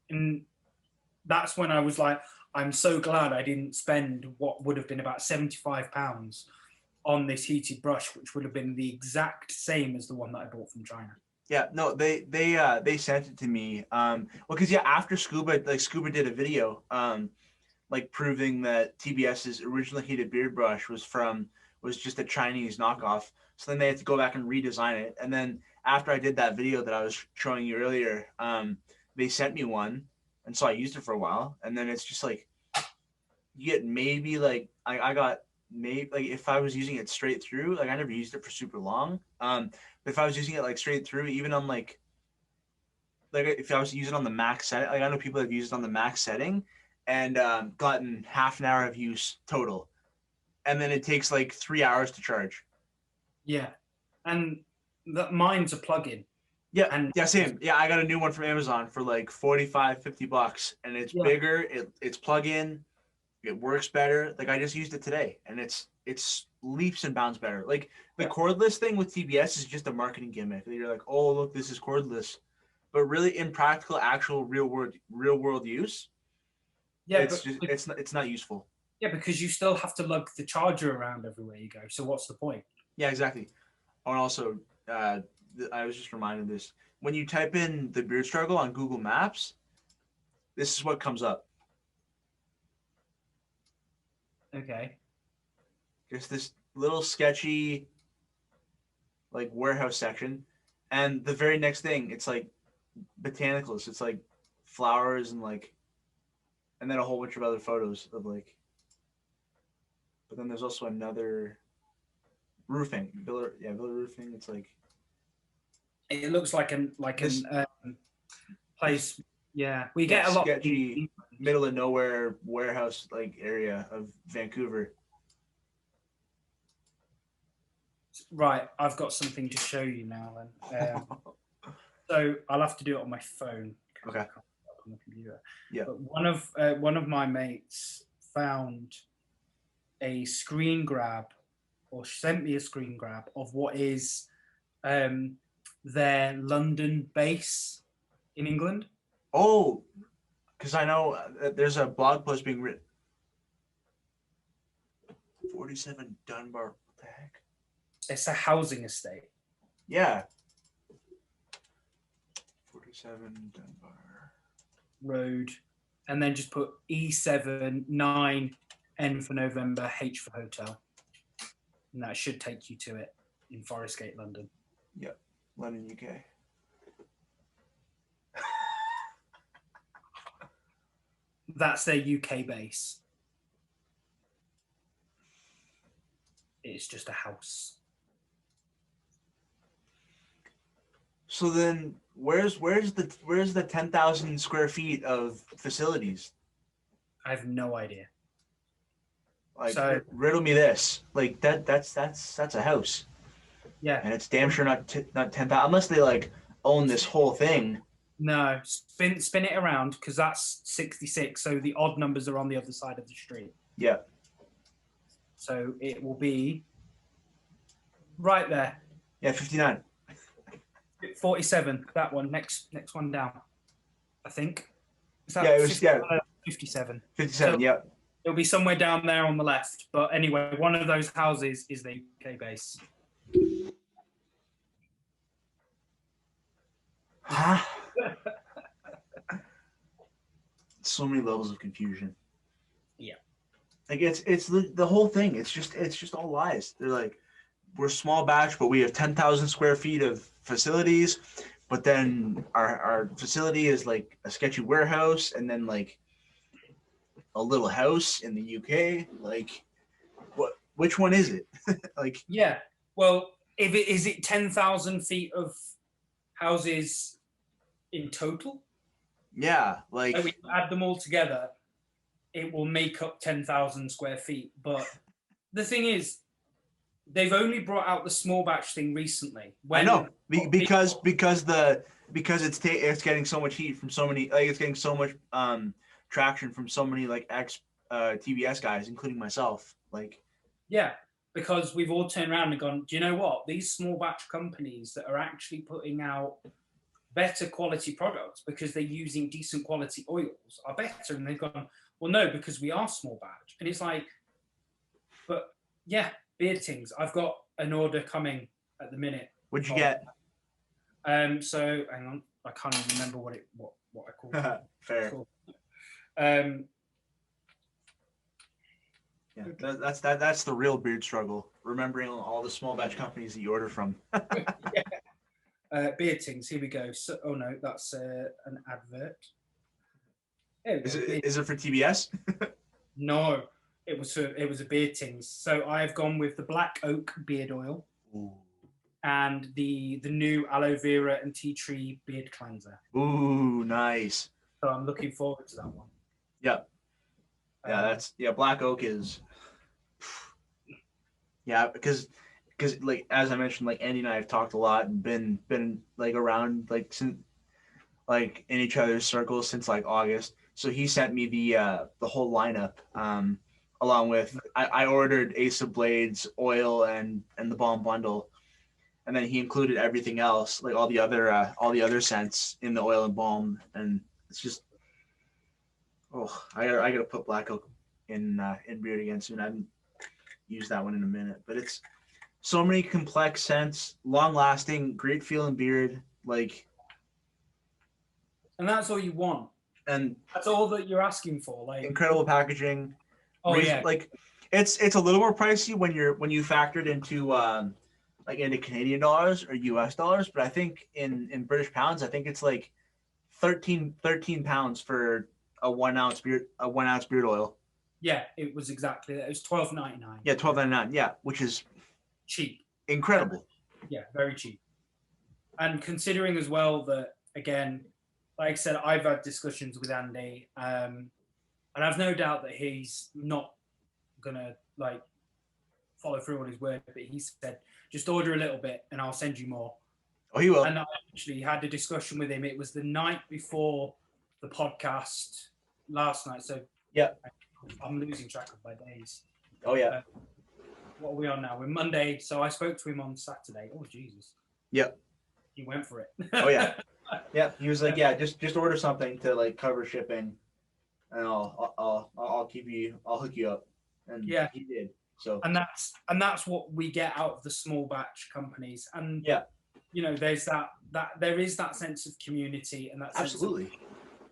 and that's when I was like, I'm so glad I didn't spend what would have been about £75 on this heated brush, which would have been the exact same as the one that I bought from China. Yeah, no, they sent it to me. Well, because after Scuba, like Scuba did a video, like proving that TBS's original heated beard brush was just a Chinese knockoff. So then they had to go back and redesign it. And then after I did that video that I was showing you earlier, they sent me one, and so I used it for a while. And then it's just like you get maybe like I got maybe like if I was using it straight through, like I never used it for super long. But if I was using it like straight through, even on like if I was using it on the max setting, like I know people have used it on the max setting and gotten half an hour of use total, and then it takes like 3 hours to charge. Yeah, and mine's a plug-in. Yeah, and same. Yeah, I got a new one from Amazon for like $45-$50, and it's bigger. It's plug-in. It works better. Like I just used it today, and it's leaps and bounds better. Like the cordless thing with TBS is just a marketing gimmick. You're like, oh look, this is cordless, but really in practical, actual real world use, it's not useful. Yeah, because you still have to lug the charger around everywhere you go. So what's the point? Yeah, exactly. And also, I was just reminded of this. When you type in the beard struggle on Google Maps, this is what comes up. Okay. Just this little sketchy, like warehouse section, and the very next thing, it's like botanicals. It's like flowers and like, and then a whole bunch of other photos of like. But then there's also another roofing, Villa roofing. It's like. It looks like an place. Yeah, we get a lot sketchy, middle of nowhere warehouse like area of Vancouver. Right, I've got something to show you now. Then, so I'll have to do it on my phone. Okay. On the computer. Yeah. But one of my mates found a screen grab, or sent me a screen grab of what is their London base in England. Oh, because I know there's a blog post being written. 47 Dunbar. What the heck? It's a housing estate. Yeah. 47 Dunbar Road, and then just put E7 9 N for November, H for hotel, and that should take you to it in Forest Gate, London. Yep, London, UK. That's their UK base. It's just a house. So then, where's the 10,000 square feet of facilities? I have no idea. Like, so, riddle me this. Like that's a house. Yeah. And it's damn sure not 10,000 unless they like own this whole thing. No, spin it around because that's 66. So the odd numbers are on the other side of the street. Yeah. So it will be right there. Yeah, 59. 47. That one. Next one down. I think. Is that it was 57. 57. So yeah. It'll be somewhere down there on the left. But anyway, one of those houses is the UK base. Huh? So many levels of confusion. Yeah. Like it's the whole thing. It's just all lies. They're like, we're small batch, but we have 10,000 square feet of facilities. But then our facility is like a sketchy warehouse, and then like a little house in the UK. Like, which one is it? Like, yeah. Well, is it 10,000 feet of houses in total? Yeah, So like we add them all together, it will make up 10,000 square feet. But the thing is, they've only brought out the small batch thing recently. I know because it's getting so much heat from so many, like it's getting so much traction from so many like ex TBS guys, including myself. Like, yeah, because we've all turned around and gone, do you know what? These small batch companies that are actually putting out better quality products because they're using decent quality oils are better. And they've gone, well, no, because we are small batch. And it's like, but yeah, beard things. I've got an order coming at the minute. what'd you get? So hang on, I can't even remember what I called it. Fair. Um, Yeah, that's the real beard struggle. Remembering all the small batch companies that you order from. yeah. Beard things. Here we go. So, oh no, that's an advert. Is it for TBS? No, it was a beard things. So I've gone with the black oak beard oil. Ooh. And the new aloe vera and tea tree beard cleanser. Ooh, nice. So I'm looking forward to that one. Yep. Yeah, black oak is. Yeah, because like as I mentioned, like Andy and I have talked a lot and been like around like since like in each other's circles since like August. So he sent me the whole lineup, along with I ordered Ace of Blades oil and the balm bundle, and then he included everything else, like all the other scents in the oil and balm, and it's just I gotta put black oak in beard again soon. I haven't used that one in a minute, but it's so many complex scents, long lasting, great feeling beard, like. And that's all you want. And that's all that you're asking for. Like incredible packaging. Yeah. Like it's a little more pricey when you factor it into like into Canadian dollars or US dollars, but I think in British pounds, I think it's like 13 pounds for a 1 ounce beard oil. Yeah, it was exactly that. It was $12.99. Yeah, $12.99. Yeah, which is cheap. Incredible. Yeah, very cheap. And considering as well that, again, like I said, I've had discussions with Andy, and I've no doubt that he's not gonna like follow through on his word, but he said, just order a little bit and I'll send you more. Oh, he will. And I actually had a discussion with him. It was the night before the podcast last night. So yeah, I'm losing track of my days. Oh yeah. What are we on now? We're Monday. So I spoke to him on Saturday. Oh Jesus. Yep. He went for it. Oh yeah. Yeah. He was like, yeah, just order something to like cover shipping, and I'll hook you up. And yeah, he did. So and that's what we get out of the small batch companies. And yeah, you know, there is that sense of community, and that absolutely.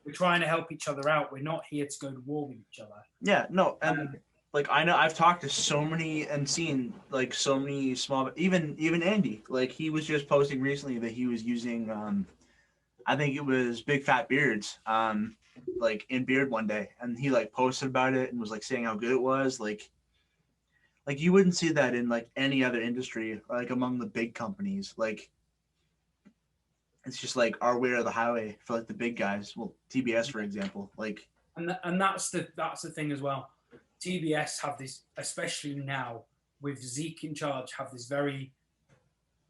We're trying to help each other out. We're not here to go to war with each other. Yeah, no, and like I know I've talked to so many and seen like so many small, even Andy, like he was just posting recently that he was using I think it was Big Fat Beards like in Beard one day, and he like posted about it and was like saying how good it was. Like you wouldn't see that in like any other industry, like among the big companies. Like it's just like our way or the highway for like the big guys. Well, TBS for example, like and that's the thing as well. TBS have this, especially now with Zeke in charge, have this very.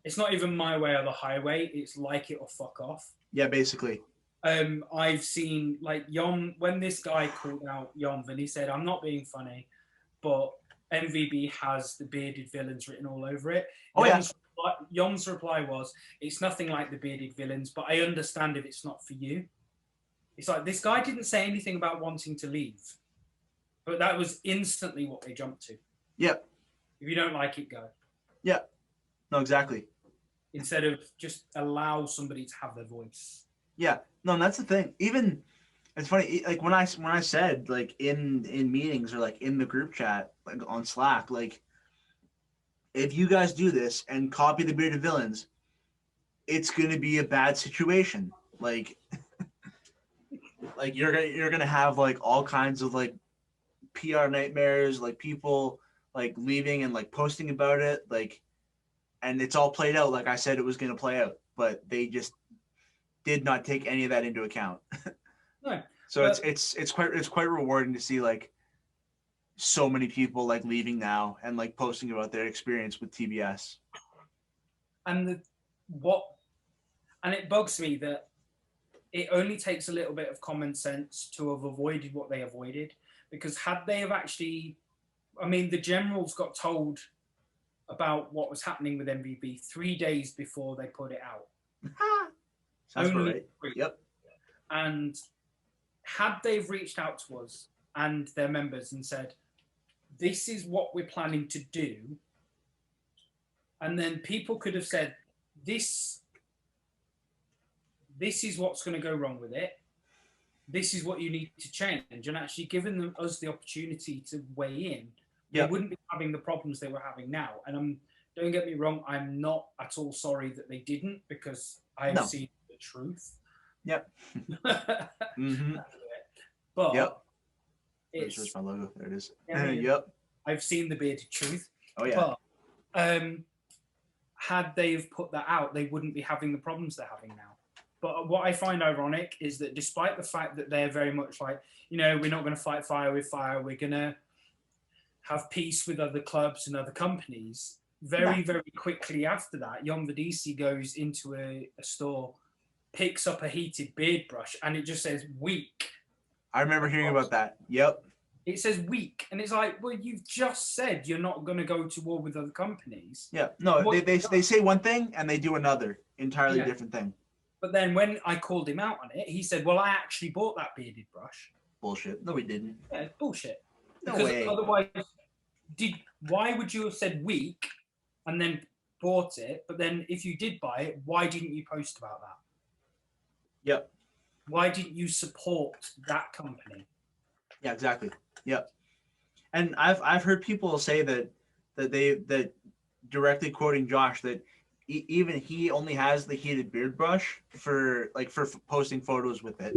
It's not even my way or the highway. It's like it or fuck off. Yeah, basically. I've seen like Yom when this guy called out Yom and he said, "I'm not being funny, but MVB has the bearded villains written all over it." Oh Yom's reply was, "It's nothing like the bearded villains, but I understand if it's not for you." It's like this guy didn't say anything about wanting to leave, but that was instantly what they jumped to. Yep. If you don't like it, go. Yeah. No, exactly. Instead of just allow somebody to have their voice. Yeah. No, and that's the thing. Even it's funny, like when I said like in meetings or like in the group chat, like on Slack, like if you guys do this and copy the bearded villains, it's gonna be a bad situation. Like like you're gonna have like all kinds of like PR nightmares, like people like leaving and like posting about it, like, and it's all played out like I said it was gonna play out, but they just did not take any of that into account. No, So but, it's quite rewarding to see like so many people like leaving now and like posting about their experience with TBS. and it bugs me that it only takes a little bit of common sense to have avoided what they avoided, because had they have actually, I mean, the generals got told about what was happening with MVP 3 days before they put it out. Sounds Only right. 3. Yep. And had they've reached out to us and their members and said, this is what we're planning to do, and then people could have said, this is what's going to go wrong with it, this is what you need to change, and actually given us the opportunity to weigh in, they wouldn't be having the problems they were having now. And don't get me wrong, I'm not at all sorry that they didn't, because I have seen the truth. Yep. Mm-hmm. But Where's my logo? There it is. Yep. I've seen the bearded truth. Oh yeah. But had they have put that out, they wouldn't be having the problems they're having now. But what I find ironic is that despite the fact that they're very much like, we're not going to fight fire with fire, we're going to have peace with other clubs and other companies, very quickly after that, Jon Vidisi goes into a store, picks up a heated beard brush, and it just says weak. I remember hearing about that. Yep. It says weak, and it's like, well, you've just said you're not going to go to war with other companies. Yeah. No, they say one thing and they do another entirely different thing. But then when I called him out on it, he said, well, I actually bought that bearded brush. Bullshit. No, we didn't. Yeah, it's bullshit. No because way. Otherwise, why would you have said weak and then bought it? But then if you did buy it, why didn't you post about that? Yep. Why didn't you support that company? Yeah, exactly. Yep. And I've heard people say that directly quoting Josh, that even he only has the heated beard brush for posting photos with it.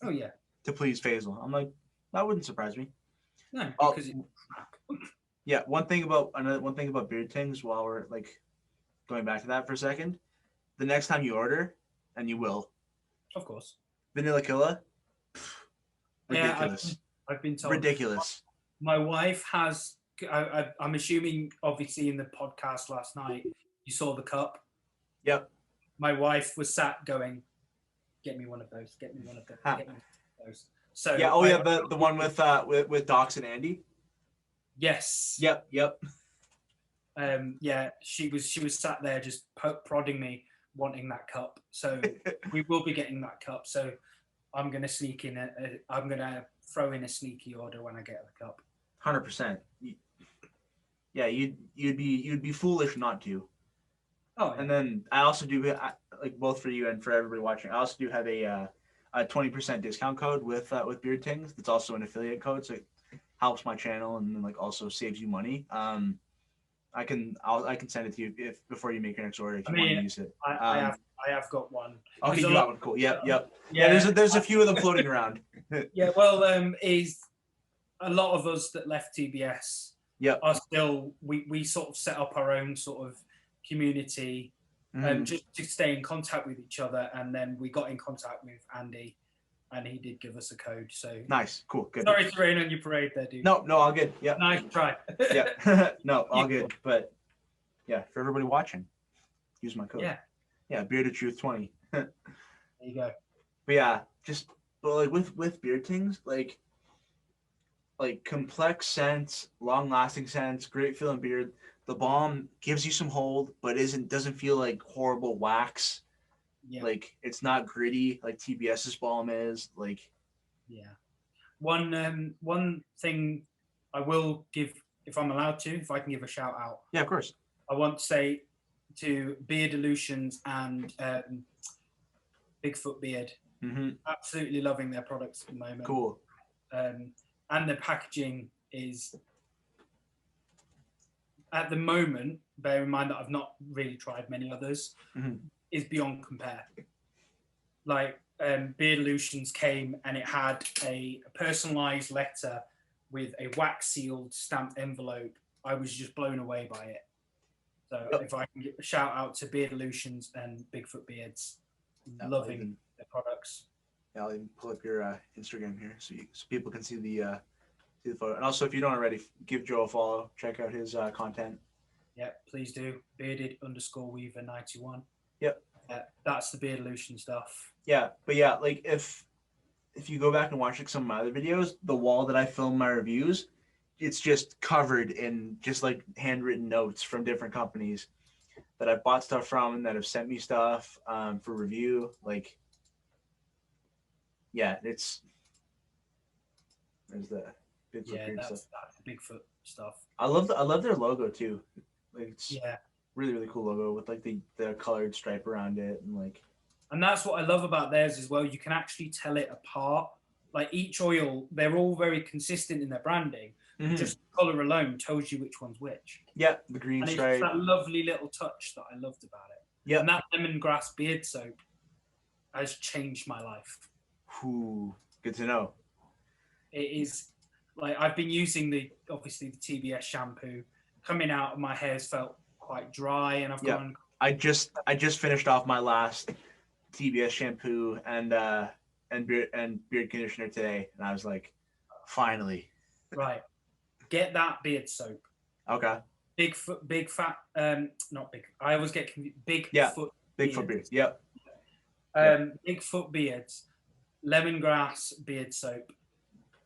Oh yeah. To please Faisal. I'm like, that wouldn't surprise me. No, because it's crap. Yeah, one thing about beard things, while we're like going back to that for a second, the next time you order, and you will, of course, Vanilla Killa, ridiculous. Yeah, I've been told. Ridiculous. My wife has. I'm assuming, obviously, in the podcast last night, you saw the cup. Yep. My wife was sat going, "Get me one of those. Get me one of those. Get me one of those." So yeah. Oh yeah, the one with Docs and Andy. Yes. Yep. Yeah, she was sat there just prodding me, wanting that cup. So we will be getting that cup. So I'm gonna sneak in I'm gonna throw in a sneaky order when I get the cup. 100%. Yeah, you'd be foolish not to. Oh. Yeah. And then I also do, like, both for you and for everybody watching, I also do have a 20% discount code with Beard Things. That's also an affiliate code, so it helps my channel and then, like, also saves you money. I can send it to you before you make your next order if you want to use it. I have got one. Okay, you got one. Cool. Yep. Yeah. There's a few of them floating around. Yeah. Well, is a lot of us that left TBS. Yep. Are still we sort of set up our own sort of community, just to stay in contact with each other, and then we got in contact with Andy, and he did give us a code. So nice, cool, good. Sorry to rain on your parade there, dude. No, all good. Yeah. Nice try. Yeah. No, all good. But yeah, for everybody watching, use my code. Yeah, Bearded Truth 20. There you go. But yeah, like with Beard Things, like complex scents, long lasting scents, great feeling beard. The balm gives you some hold, but doesn't feel like horrible wax. Yeah. Like, it's not gritty like TBS's balm is. Like, yeah. One thing I will give, if I'm allowed to, if I can give a shout out. Yeah, of course. I want to say to Beard Illusions and Bigfoot Beard, absolutely loving their products at the moment. Cool. And the packaging is, at the moment, bear in mind that I've not really tried many others, is beyond compare. Like, Beard Illusions came and it had a personalized letter with a wax sealed stamped envelope. I was just blown away by it. So if I can give a shout out to Beard Illusions and Bigfoot Beards, loving their products. Yeah, I'll even pull up your Instagram here so people can see the photo. And also, if you don't already, give Joe a follow. Check out his content. Yeah, please do. Bearded_Weaver91. Yep. That's the Beardolution stuff. Yeah, but yeah, like if you go back and watch like some of my other videos, the wall that I film my reviews, it's just covered in just like handwritten notes from different companies that I've bought stuff from and that have sent me stuff for review. Like, yeah, there's the Bigfoot That's stuff. the Bigfoot stuff. I love their logo too. Like, it's Yeah, really cool logo with like the colored stripe around it and like. and that's what I love about theirs as well. You can actually tell it apart. Like each oil, they're all very consistent in their branding. Mm-hmm. Just color alone tells you which one's which. Yeah, the green and stripe. It's that lovely little touch that I loved about it. Yeah, and that lemongrass beard soap has changed my life. Ooh, good to know. It is like I've been using obviously the TBS shampoo. Coming out, my hair's felt quite dry, and I've gone. I just finished off my last TBS shampoo and beard conditioner today, and I was like, finally. Right, get that beard soap. Okay. Big fat, not big. I always get big foot. Bigfoot beard. Yep. Bigfoot beards, lemongrass beard soap.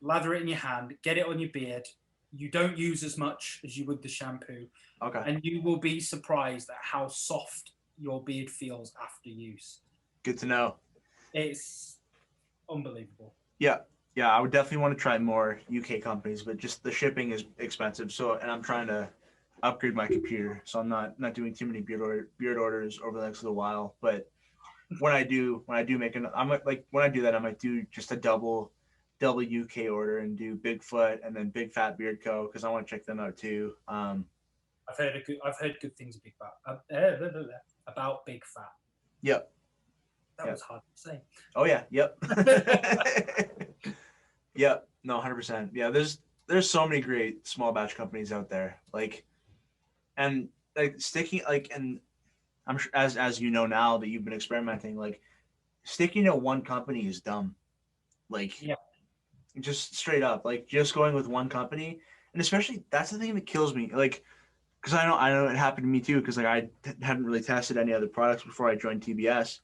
Lather it in your hand. Get it on your beard. You don't use as much as you would the shampoo. Okay. And you will be surprised at how soft your beard feels after use. Good to know. It's unbelievable. Yeah. Yeah, I would definitely want to try more UK companies, but just the shipping is expensive. So, and I'm trying to upgrade my computer, so I'm not doing too many beard orders over the next little while. But when I do make I might do just a double UK order and do Bigfoot and then Big Fat Beard Co. because I want to check them out too. I've heard good things about Big Fat. Yep. That was hard to say. Oh yeah. Yep. Yep. No, 100%. Yeah. There's so many great small batch companies out there. Like, and like sticking like, and I'm sure as you know now that you've been experimenting, like sticking to one company is dumb. Like, yeah. Just straight up, like just going with one company, and especially that's the thing that kills me. Like, because I know it happened to me too. Because like I hadn't really tested any other products before I joined TBS,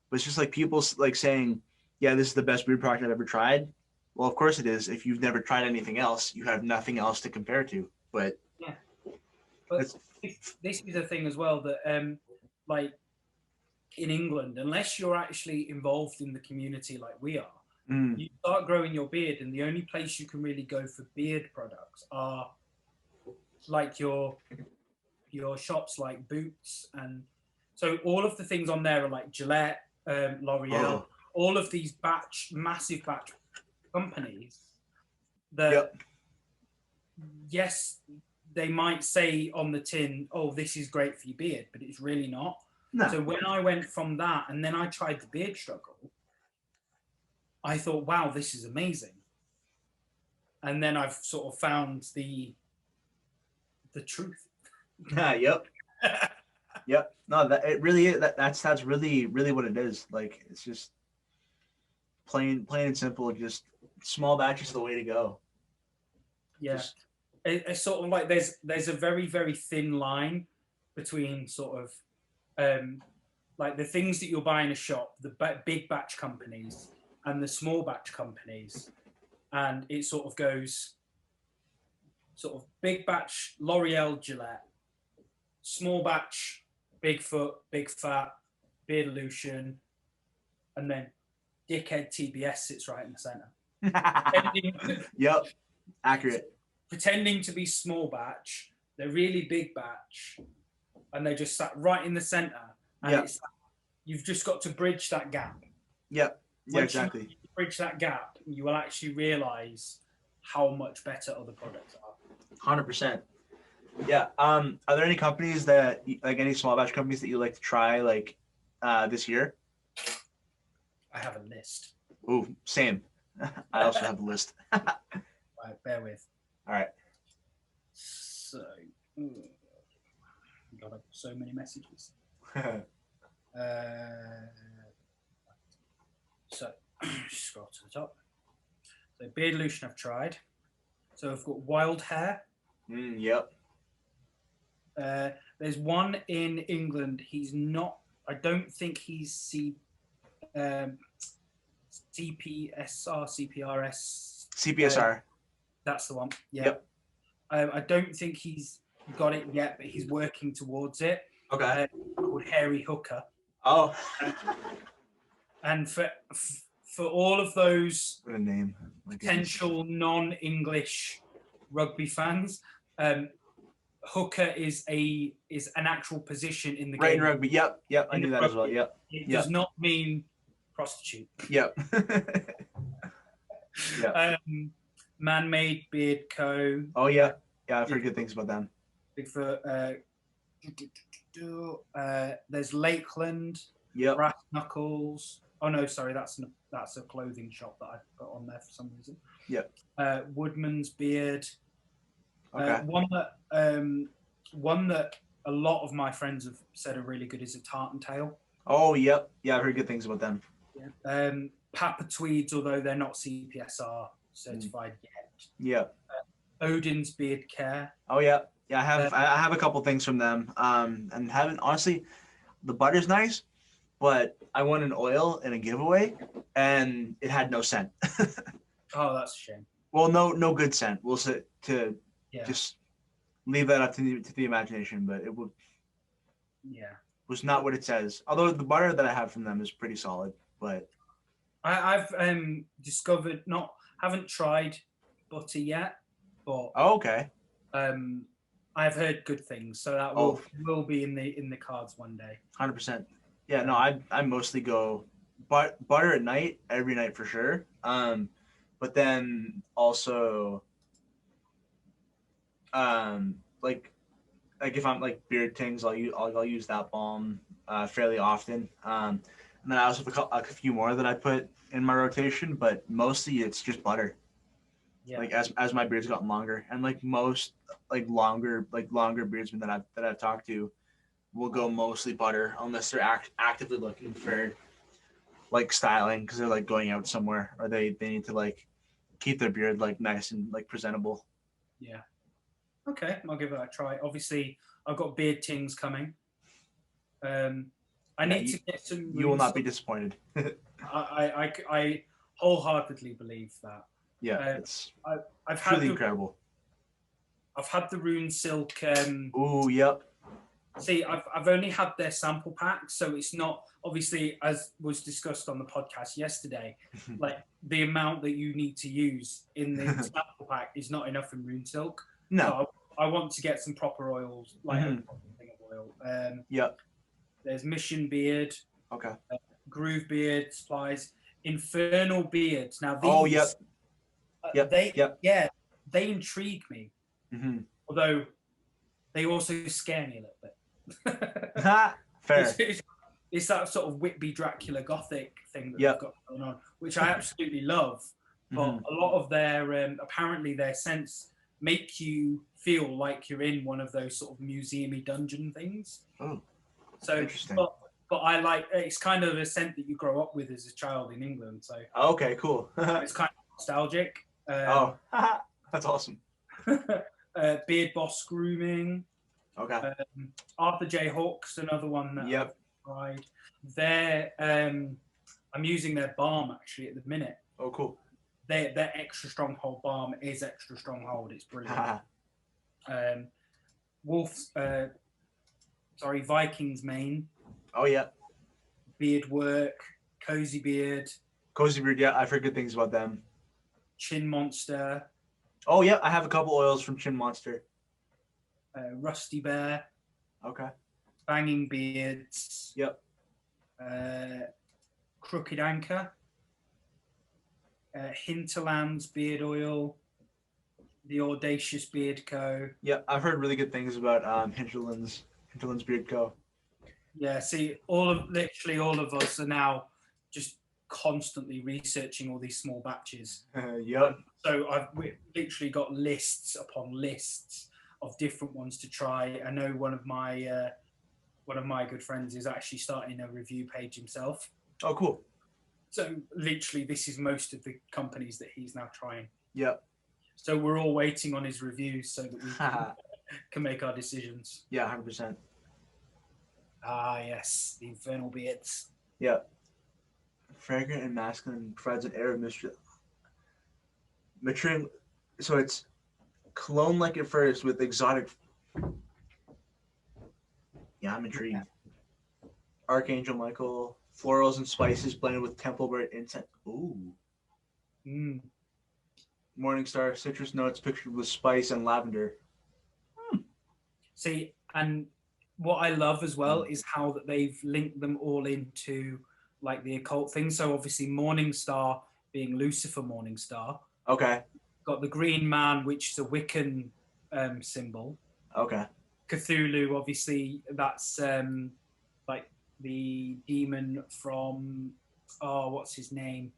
but it's just like people like saying, "Yeah, this is the best beard product I've ever tried." Well, of course it is. If you've never tried anything else, you have nothing else to compare to. But yeah, but this is the thing as well that like in England, unless you're actually involved in the community like we are. You start growing your beard, and the only place you can really go for beard products are like your shops like Boots, and so all of the things on there are like Gillette, L'Oreal, all of these massive batch companies that yes, they might say on the tin, "Oh, this is great for your beard," but it's really not. No. So when I went from that, and then I tried the Beard Struggle. I thought, wow, this is amazing. And then I've sort of found the truth. Yep. Yep. No, that it really is. That's really what it is. Like it's just plain and simple. Just small batches is the way to go. Yeah. It's sort of like there's a very thin line between sort of like the things that you'll buy in a shop, the big batch companies. And the small batch companies, and it sort of goes sort of big batch L'Oreal, Gillette, small batch Bigfoot, Big Fat, Beardolution, and then dickhead TBS sits right in the center. Yep, accurate. Pretending to be small batch, they're really big batch, and they just sat right in the center. And you've just got to bridge that gap. Yep. Yeah, exactly. Once you bridge that gap, you will actually realize how much better other products are. 100%. Yeah. Are there any companies that, like any small batch companies that you like to try, like this year? I have a list. Ooh, same. I also have a list. Right, bear with. All right. So, God, I've so many messages. So scroll to the top. So Beardlution I've tried. So I've got Wild Hair. Yep. There's one in England. He's not. I don't think he's CPRS. CPSR. That's the one. Yeah. Yep. I don't think he's got it yet, but he's working towards it. Okay. Called Hairy Hooker. Oh. And for all of those What a name. potential non-English rugby fans, hooker is an actual position in the game. Right in rugby. Yep. I knew that as well. Yep. It does not mean prostitute. Yep. Yep. Man-Made Beard Co. Oh yeah. Yeah, I've heard good things about them. Bigfoot. There's Lakeland. Yep. Brass Knuckles. Oh no, sorry, that's a clothing shop that I put on there for some reason. Yep. Woodman's Beard. Okay. One that a lot of my friends have said are really good is a Tartan Tail. Oh yep. Yeah, I've heard good things about them. Yeah. Papa Tweeds, although they're not CPSR certified yet. Yeah. Odin's Beard Care. Oh yeah. Yeah, I have a couple things from them. And haven't honestly, the butter's nice, but I won an oil in a giveaway, and it had no scent. Oh, that's a shame. Well, no good scent. We'll say just leave that up to the imagination, but it would. Yeah. Was not what it says. Although the butter that I have from them is pretty solid, but I've discovered haven't tried butter yet, but okay. I've heard good things, so that will be in the cards one day. 100%. Yeah, no, I mostly go butter at night, every night for sure. But then also like if I'm like beard tings, I'll use that balm fairly often. And then I also have a few more that I put in my rotation, but mostly it's just butter. Yeah. Like as my beard's gotten longer, and like most longer beardsmen that I've talked to will go mostly butter unless they're actively looking for like styling because they're like going out somewhere or they need to like keep their beard like nice and like presentable. Yeah. Okay, I'll give that a try. Obviously, I've got beard tings coming. I need to get some. You will not be disappointed. I wholeheartedly believe that. Yeah, it's I've truly incredible. I've had the Rune Silk. Oh, yep. See, I've only had their sample pack, so it's not obviously, as was discussed on the podcast yesterday, like the amount that you need to use in the sample pack is not enough in Rune Silk. No, so I want to get some proper oils, like a proper thing of oil. Yep. There's Mission Beard. Okay. Groove Beard supplies. Infernal Beards. Now these. Oh yep. They intrigue me. Mm-hmm. Although they also scare me a little bit. Fair. It's that sort of Whitby Dracula Gothic thing that they've got going on, which I absolutely love. But a lot of their apparently their scents make you feel like you're in one of those sort of museum-y dungeon things. Oh, so interesting. But I like it's kind of a scent that you grow up with as a child in England. So okay, cool. It's kind of nostalgic. That's awesome. Beard Boss Grooming. Okay. Arthur J. Hawk's another one that I've tried. I'm using their balm actually at the minute. Oh, cool. Their extra stronghold balm is extra stronghold. It's brilliant. Viking's Mane. Oh yeah. Beard Work, Cozy Beard. Cozy Beard, yeah, I've heard good things about them. Chin Monster. Oh yeah, I have a couple oils from Chin Monster. Rusty Bear. Okay. Banging Beards. Yep. Crooked Anchor. Hinterland's Beard Oil. The Audacious Beard Co. Yeah, I've heard really good things about Hinterland's Beard Co. Yeah, see, literally all of us are now just constantly researching all these small batches. Yep. So we've literally got lists upon lists of different ones to try. I know one of my good friends is actually starting a review page himself. Oh, cool. So literally, this is most of the companies that he's now trying. Yep. So we're all waiting on his reviews so that we can make our decisions. Yeah, 100%. Ah, yes, the infernal beards. Yep. Fragrant and masculine, provides an air of mystery. Maturing, so it's cologne-like at first with exotic. Yeah, I'm intrigued. Yeah. Archangel Michael, florals and spices blended with temple bird incense. Ooh. Morningstar, citrus notes pictured with spice and lavender. See, and what I love as well is how that they've linked them all into like the occult thing. So obviously Morningstar being Lucifer Morningstar. Okay. Got the Green Man, which is a Wiccan symbol. Okay. Cthulhu, obviously, that's like the demon from, what's his name?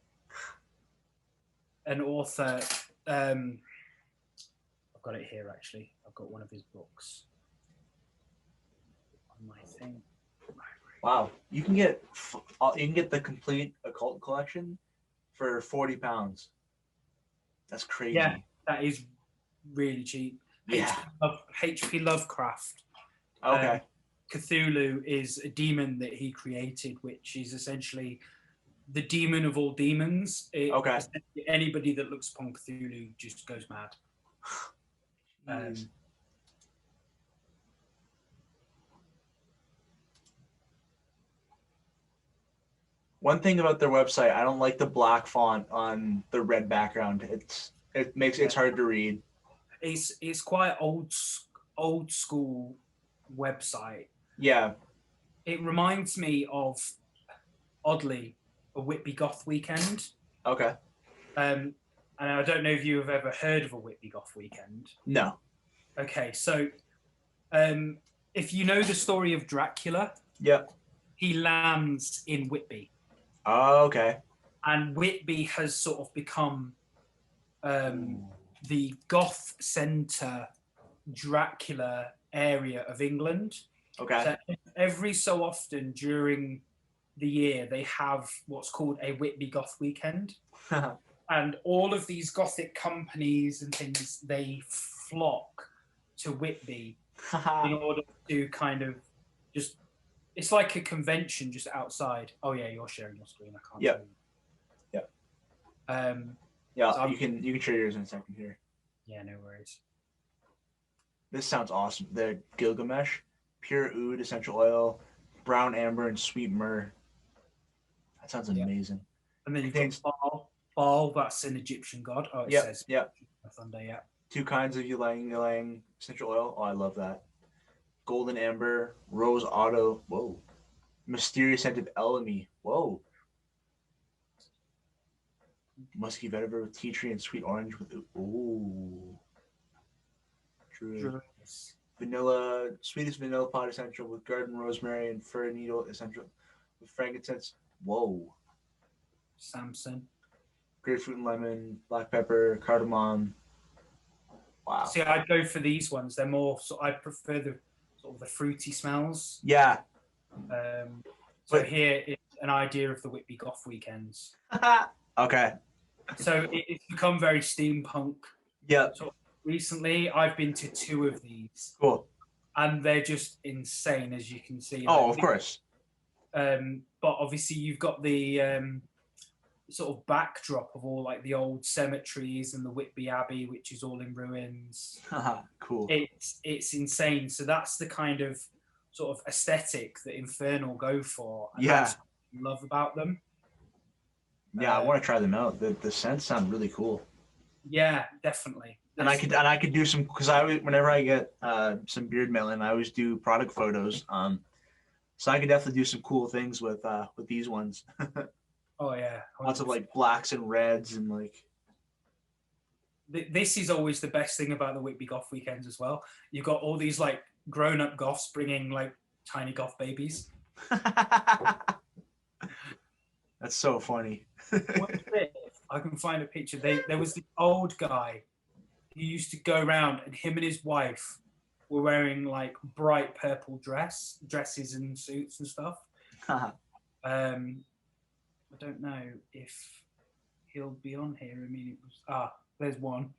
An author. I've got it here, actually. I've got one of his books on my thing. Wow, you can get the complete occult collection for £40. That's crazy. Yeah, that is really cheap. Yeah. H.P. Lovecraft. Okay. Cthulhu is a demon that he created, which is essentially the demon of all demons. Okay. Anybody that looks upon Cthulhu just goes mad. One thing about their website, I don't like the black font on the red background. It makes it's hard to read. It's quite old school website. Yeah. It reminds me of, oddly, a Whitby Goth Weekend. Okay. And I don't know if you have ever heard of a Whitby Goth Weekend. No. Okay, so if you know the story of Dracula, yep, he lands in Whitby. Oh, okay. And Whitby has sort of become the goth centre Dracula area of England. Okay. So every so often during the year, they have what's called a Whitby Goth Weekend. And all of these gothic companies and things, they flock to Whitby in order to kind of just, it's like a convention just outside. Oh yeah, you're sharing your screen. I can't. Yep. Yep. Yeah, so you can share yours in a second here. Yeah, no worries. This sounds awesome. The Gilgamesh, pure oud, essential oil, brown amber, and sweet myrrh. That sounds amazing. And then you've got Baal, that's an Egyptian god. Oh, it says. Yeah. Thunder, yeah. 2 kinds of ylang-ylang essential oil. Oh, I love that. Golden amber, rose otto. Whoa. Mysterious scented elemi. Whoa. Musky vetiver with tea tree and sweet orange with ooh. True. Vanilla, sweetest vanilla pod essential with garden rosemary and fir needle essential with frankincense. Whoa. Samson. Grapefruit and lemon, black pepper, cardamom. Wow. See, I'd go for these ones. They're more. So I prefer the sort of the fruity smells. Yeah. So here is an idea of the Whitby Goth Weekends. Okay. So it's become very steampunk. Yeah. So recently, I've been to 2 of these. Cool. And they're just insane, as you can see. Oh, of course. But obviously, you've got the sort of backdrop of all like the old cemeteries and the Whitby Abbey, which is all in ruins. Cool. It's insane. So that's the kind of sort of aesthetic that Infernal go for. And yeah. That's what I love about them. Yeah, I want to try them out. The scents sound really cool. Yeah, definitely. And I could do some, because whenever I get some beard mail in, I always do product photos. So I could definitely do some cool things with these ones. Oh yeah, 100%. Lots of like blacks and reds and like. This is always the best thing about the Whitby Goth Weekends as well. You've got all these like grown-up goths bringing like tiny goth babies. That's so funny. I can find a picture. There was the old guy who used to go around, and him and his wife were wearing like bright purple dresses and suits and stuff. I don't know if he'll be on here. I mean, it was there's one.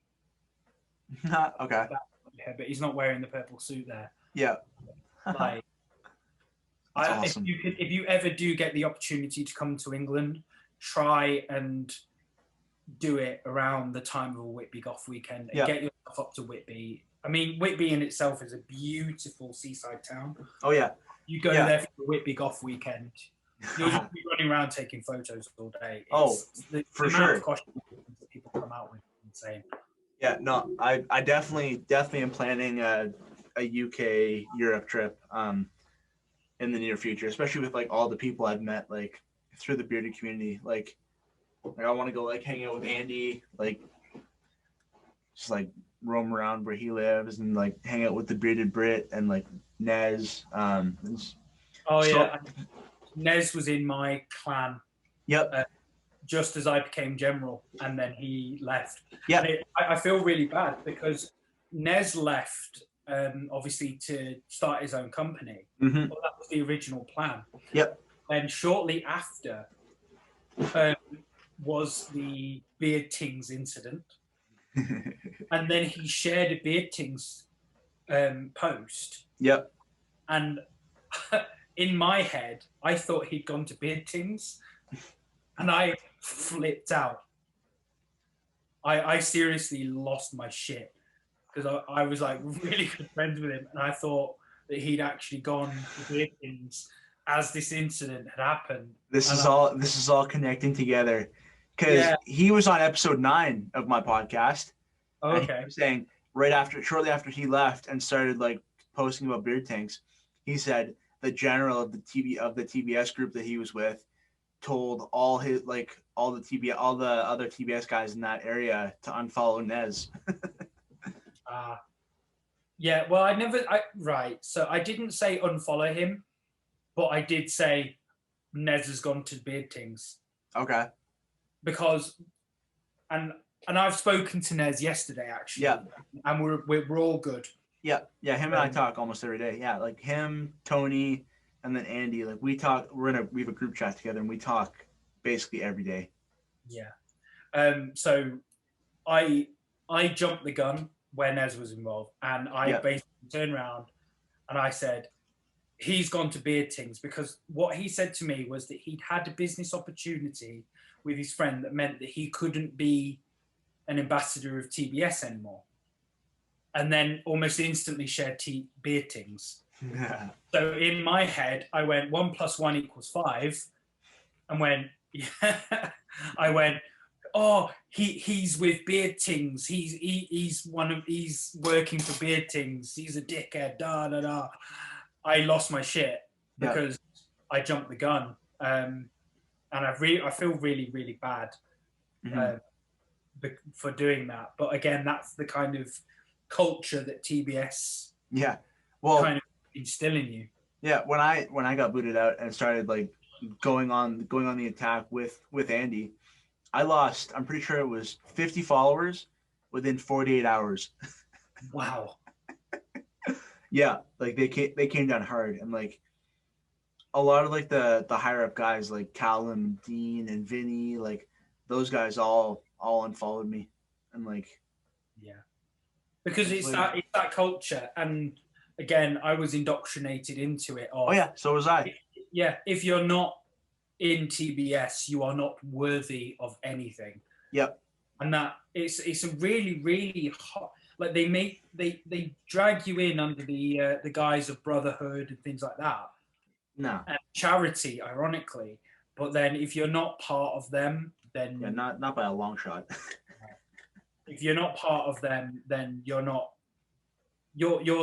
Okay. Yeah, but he's not wearing the purple suit there. Yeah. Like, That's awesome. If you ever do get the opportunity to come to England, try and do it around the time of a Whitby Goth weekend and get yourself up to Whitby. I mean, Whitby in itself is a beautiful seaside town. Oh yeah. You go there for the Whitby Goth weekend, you'll just be running around taking photos all day. For sure. Of costumes that people come out with insane. Yeah, no, I definitely am planning a UK Europe trip in the near future, especially with like all the people I've met like through the bearded community. Like I want to go like hang out with Andy, like just like roam around where he lives and like hang out with the bearded Brit and like Nez. Nez was in my clan. Yep. Just as I became general, and then he left. Yeah. I feel really bad because Nez left, obviously, to start his own company. Mm-hmm. Well, that was the original plan. Yep. And shortly after was the Beard Tings incident. And then he shared a Beard Tings post. Yep. And in my head, I thought he'd gone to Beard Tings. And I flipped out. I seriously lost my shit because I was like really good friends with him, and I thought that he'd actually gone to Beard Tings as this incident had happened. This is all connecting together because he was on episode 9 of my podcast. Oh, okay. He was saying shortly after he left and started like posting about beard tanks, he said the general of the TBS group that he was with told all the other TBS guys in that area to unfollow Nez. Yeah, well, so I didn't say unfollow him, but I did say Nez has gone to Beard Tings. Okay. Because, and I've spoken to Nez yesterday actually. Yeah. And we're all good. Yeah, him and I talk almost every day. Yeah, like him, Tony, and then Andy, like we talk. We have a group chat together, and we talk basically every day. Yeah. So I jumped the gun when Nez was involved, and I basically turned around and I said, he's gone to Beard Tings, because what he said to me was that he'd had a business opportunity with his friend that meant that he couldn't be an ambassador of TBS anymore, and then almost instantly shared Beard Tings. So in my head, I went 1 + 1 = 5, and I went, oh, he's with Beard Tings. He's working for Beard Tings. He's a dickhead. Da da da. I lost my shit because I jumped the gun, and I feel really really bad for doing that. But again, that's the kind of culture that TBS kind of instill in you. Yeah, when I got booted out and started like going on the attack with Andy, I lost, I'm pretty sure it was 50 followers within 48 hours. Wow. Yeah, like they came down hard, and like a lot of like the higher up guys like Callum, Dean, and Vinny, like those guys all unfollowed me, and like because it's that culture, and again, I was indoctrinated into it. So was I. If you're not in TBS, you are not worthy of anything. Yep. And that it's a really really hot. Like they drag you in under the guise of brotherhood and things like that. No. And charity, ironically, but then if you're not part of them, then not by a long shot. If you're not part of them, then you're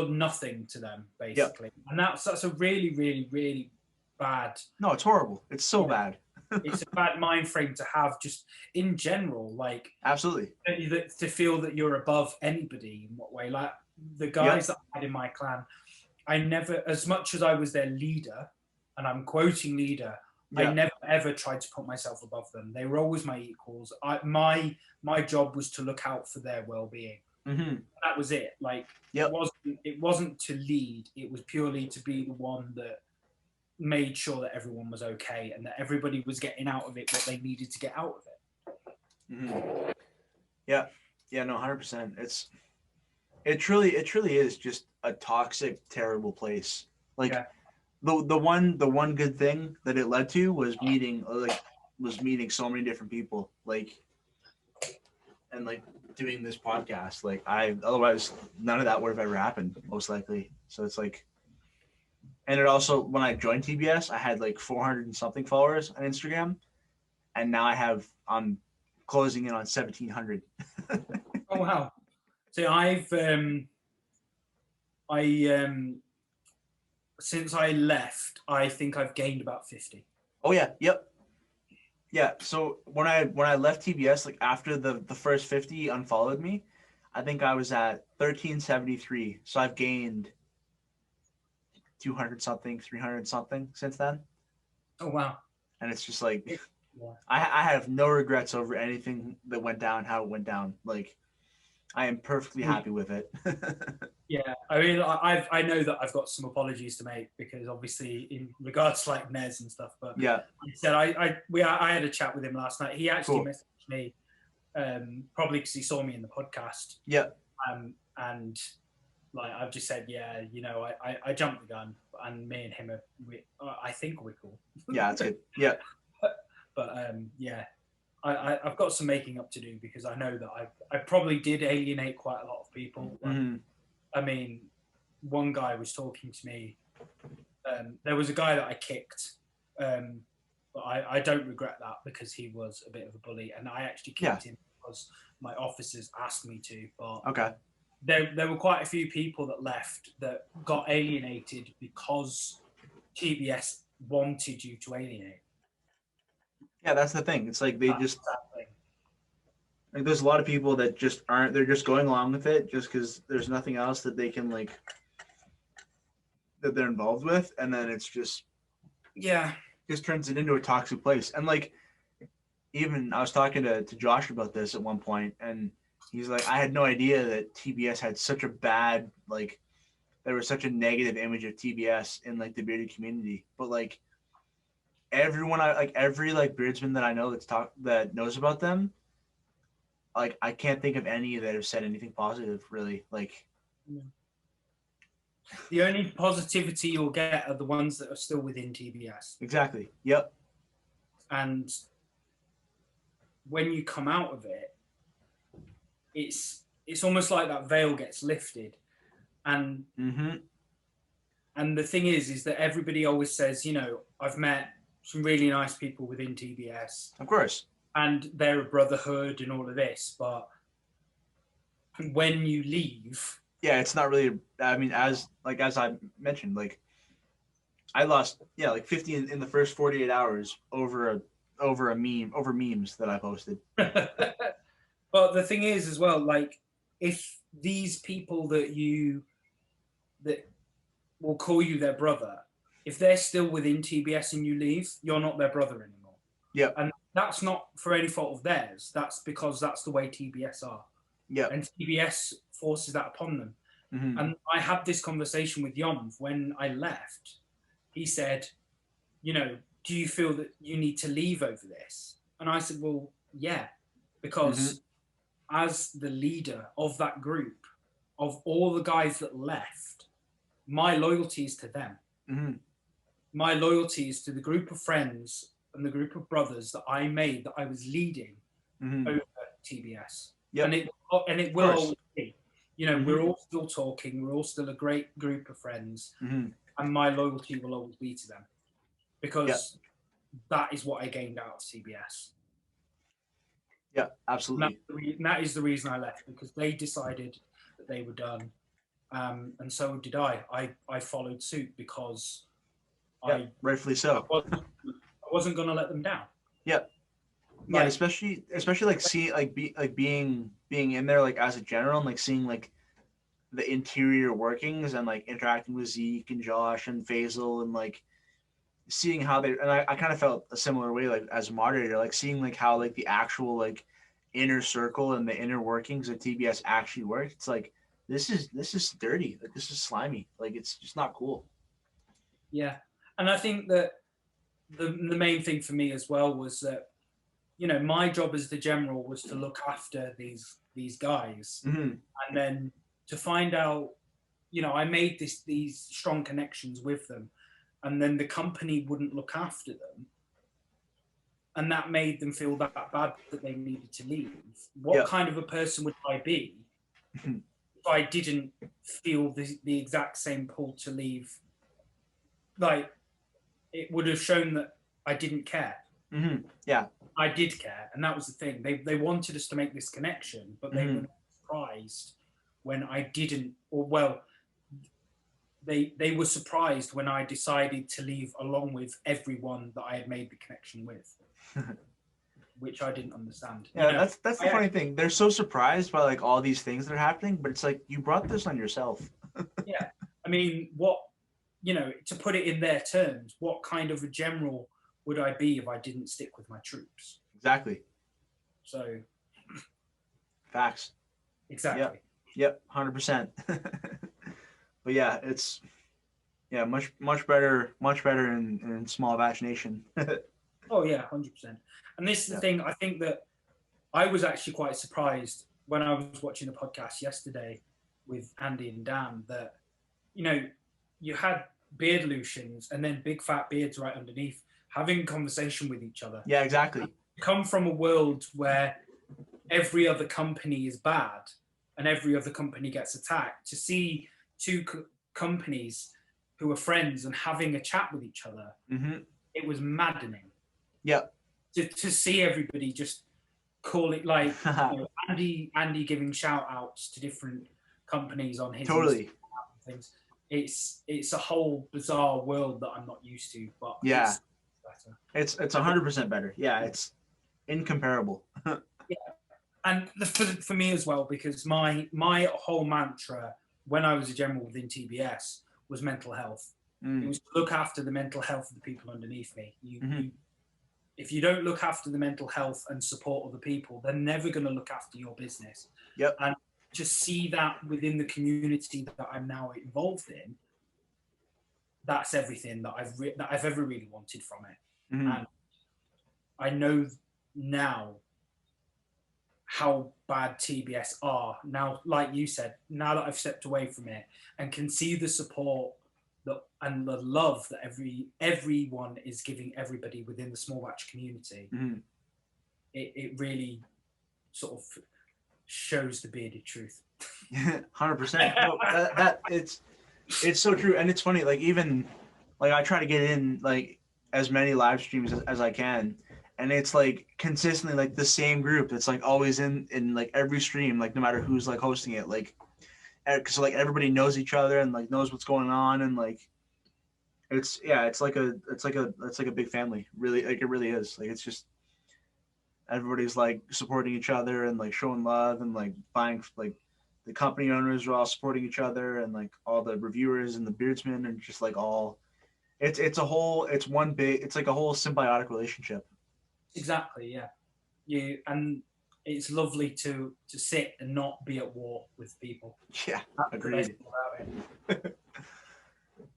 nothing to them, basically. Yep. And that's a really really really bad. No, it's horrible. It's so bad. It's a bad mind frame to have, just in general. Like, absolutely, to feel that you're above anybody in what way? Like the guys that I had in my clan, I never, as much as I was their leader, and I'm quoting leader, I never ever tried to put myself above them. They were always my equals. My job was to look out for their well-being. Mm-hmm. That was it. Like, it wasn't to lead. It was purely to be the one that made sure that everyone was okay and that everybody was getting out of it what they needed to get out of it. Mm-hmm. Yeah, no, 100%. It truly is just a toxic, terrible place. Like Yeah. the one good thing that it led to was meeting so many different people, like, and like doing this podcast. Like, otherwise none of that would have ever happened, most likely. So it's like, and it also, when I joined TBS, I had like 400 and something followers on Instagram, and now I'm closing in on 1,700. Oh wow! So I've since I left, I think I've gained about 50. Oh yeah, yep, yeah. So when I left TBS, like after the first 50 unfollowed me, I think I was at 1373. So I've gained 200 something, 300 something since then. Oh wow! And it's just like, Yeah. I have no regrets over anything that went down, how it went down. Like, I am perfectly happy with it. Yeah, I mean, I know that I've got some apologies to make because obviously in regards to like Nez and stuff, but Yeah, I said I had a chat with him last night. He actually cool. messaged me, probably because he saw me in the podcast. Yeah, and like I've just said, yeah, you know, I jumped the gun, and me and him I think we're cool. yeah, that's good. Yeah, but yeah. I've got some making up to do because I know that I probably did alienate quite a lot of people. Like, mm-hmm. I mean, one guy was talking to me. There was a guy that I kicked, but I don't regret that because he was a bit of a bully, and I actually kicked him because my officers asked me to. But Okay. There were quite a few people that left that got alienated because TBS wanted you to alienate. Yeah, that's the thing. It's like they just, like, there's a lot of people that just aren't. They're just going along with it just because there's nothing else that they can, like, that they're involved with, and then it's just just turns it into a toxic place. And like, even I was talking to Josh about this at one point, and he's like, I had no idea that TBS had such a bad, like, there was such a negative image of TBS in like the bearded community, but like everyone, every like beardsman that I know that knows about them, like I can't think of any that have said anything positive, really. Like, the only positivity you'll get are the ones that are still within TBS. Exactly. Yep. And when you come out of it, it's almost like that veil gets lifted, and and the thing is that everybody always says, you know, I've met some really nice people within TBS, of course, and they're a brotherhood and all of this, but when you leave, yeah, it's not really. I mean, as I mentioned, like I lost, like 50 in the first 48 hours over memes that I posted. But the thing is as well, like, if these people that will call you their brother, if they're still within TBS and you leave, you're not their brother anymore. Yeah. And that's not for any fault of theirs. That's because that's the way TBS are. Yeah. And TBS forces that upon them. Mm-hmm. And I had this conversation with Yomv when I left. He said, you know, do you feel that you need to leave over this? And I said, well, yeah, because as the leader of that group, of all the guys that left, my loyalty is to them. Mm-hmm. My loyalty is to the group of friends and the group of brothers that I made, that I was leading over TBS. Yep. And it will always be. You know, we're all still talking. We're all still a great group of friends. And my loyalty will always be to them. Because that is what I gained out of TBS. Yeah, absolutely. And that is the reason I left, because they decided that they were done. And so did I. I followed suit because rightfully so. I wasn't going to let them down. Yeah. Yeah, especially like seeing being in there like as a general, and like seeing like the interior workings and like interacting with Zeke and Josh and Faisal, and like seeing how they, and I kind of felt a similar way, like as a moderator, like seeing like how like the actual like inner circle and the inner workings of TBS actually work. It's like, this is dirty, like this is slimy, like it's just not cool. Yeah. And I think that the main thing for me as well was that, you know, my job as the general was to look after these guys, and then to find out, you know, I made these strong connections with them, and then the company wouldn't look after them, and that made them feel that bad that they needed to leave. What kind of a person would I be if I didn't feel the exact same pull to leave? Like, it would have shown that I didn't care. Yeah, I did care, and that was the thing. They wanted us to make this connection, but they were surprised when I didn't, or well, they were surprised when I decided to leave along with everyone that I had made the connection with, which I didn't understand. Yeah, you know, that's the funny thing. They're so surprised by like all these things that are happening, but it's like you brought this on yourself. Yeah, I mean, what, you know, to put it in their terms, what kind of a general would I be if I didn't stick with my troops? Exactly. So. Facts. Exactly. Yep. 100%. But yeah, it's much better in small batch nation. Oh yeah, 100%. And this is the thing. I think that I was actually quite surprised when I was watching the podcast yesterday with Andy and Dan that, you know, you had beard Lucians and then big fat beards right underneath having conversation with each other. Yeah, exactly. I come from a world where every other company is bad and every other company gets attacked. To see two companies who are friends and having a chat with each other, it was maddening. Yeah. To see everybody just call it like, you know, Andy giving shout outs to different companies on his things. It's a whole bizarre world that I'm not used to, but yeah, it's better. It's 100% better. Yeah, it's incomparable. Yeah. And for me as well, because my whole mantra when I was a general within TBS was mental health. It was to look after the mental health of the people underneath me. If you don't look after the mental health and support other people, they're never going to look after your business. Yep. And to see that within the community that I'm now involved in, that's everything that I've ever really wanted from it. And I know now how bad TBS are now. Like you said, now that I've stepped away from it and can see the support and the love that everyone is giving everybody within the small batch community, it really sort of shows the bearded truth. 100%. No, that it's so true, and it's funny. Like even like I try to get in like as many live streams as I can, and it's like consistently like the same group. It's like always in like every stream, like no matter who's like hosting it, like because like everybody knows each other and like knows what's going on, and like it's like a big family. Really, like it really is. Like it's just everybody's like supporting each other and like showing love, and like buying, like the company owners are all supporting each other, and like all the reviewers and the beardsmen and just like all it's like a whole symbiotic relationship. Exactly. Yeah. And it's lovely to sit and not be at war with people. Yeah, that's agreed. About it.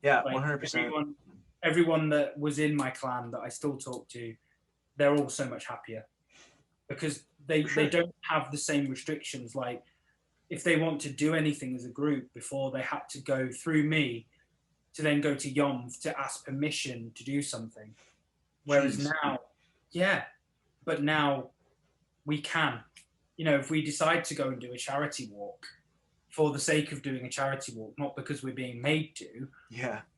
Yeah, like 100%. Everyone that was in my clan that I still talk to, they're all so much happier because they don't have the same restrictions. Like if they want to do anything as a group, before they had to go through me to then go to Yomv to ask permission to do something. Whereas now we can, you know, if we decide to go and do a charity walk for the sake of doing a charity walk, not because we're being made to,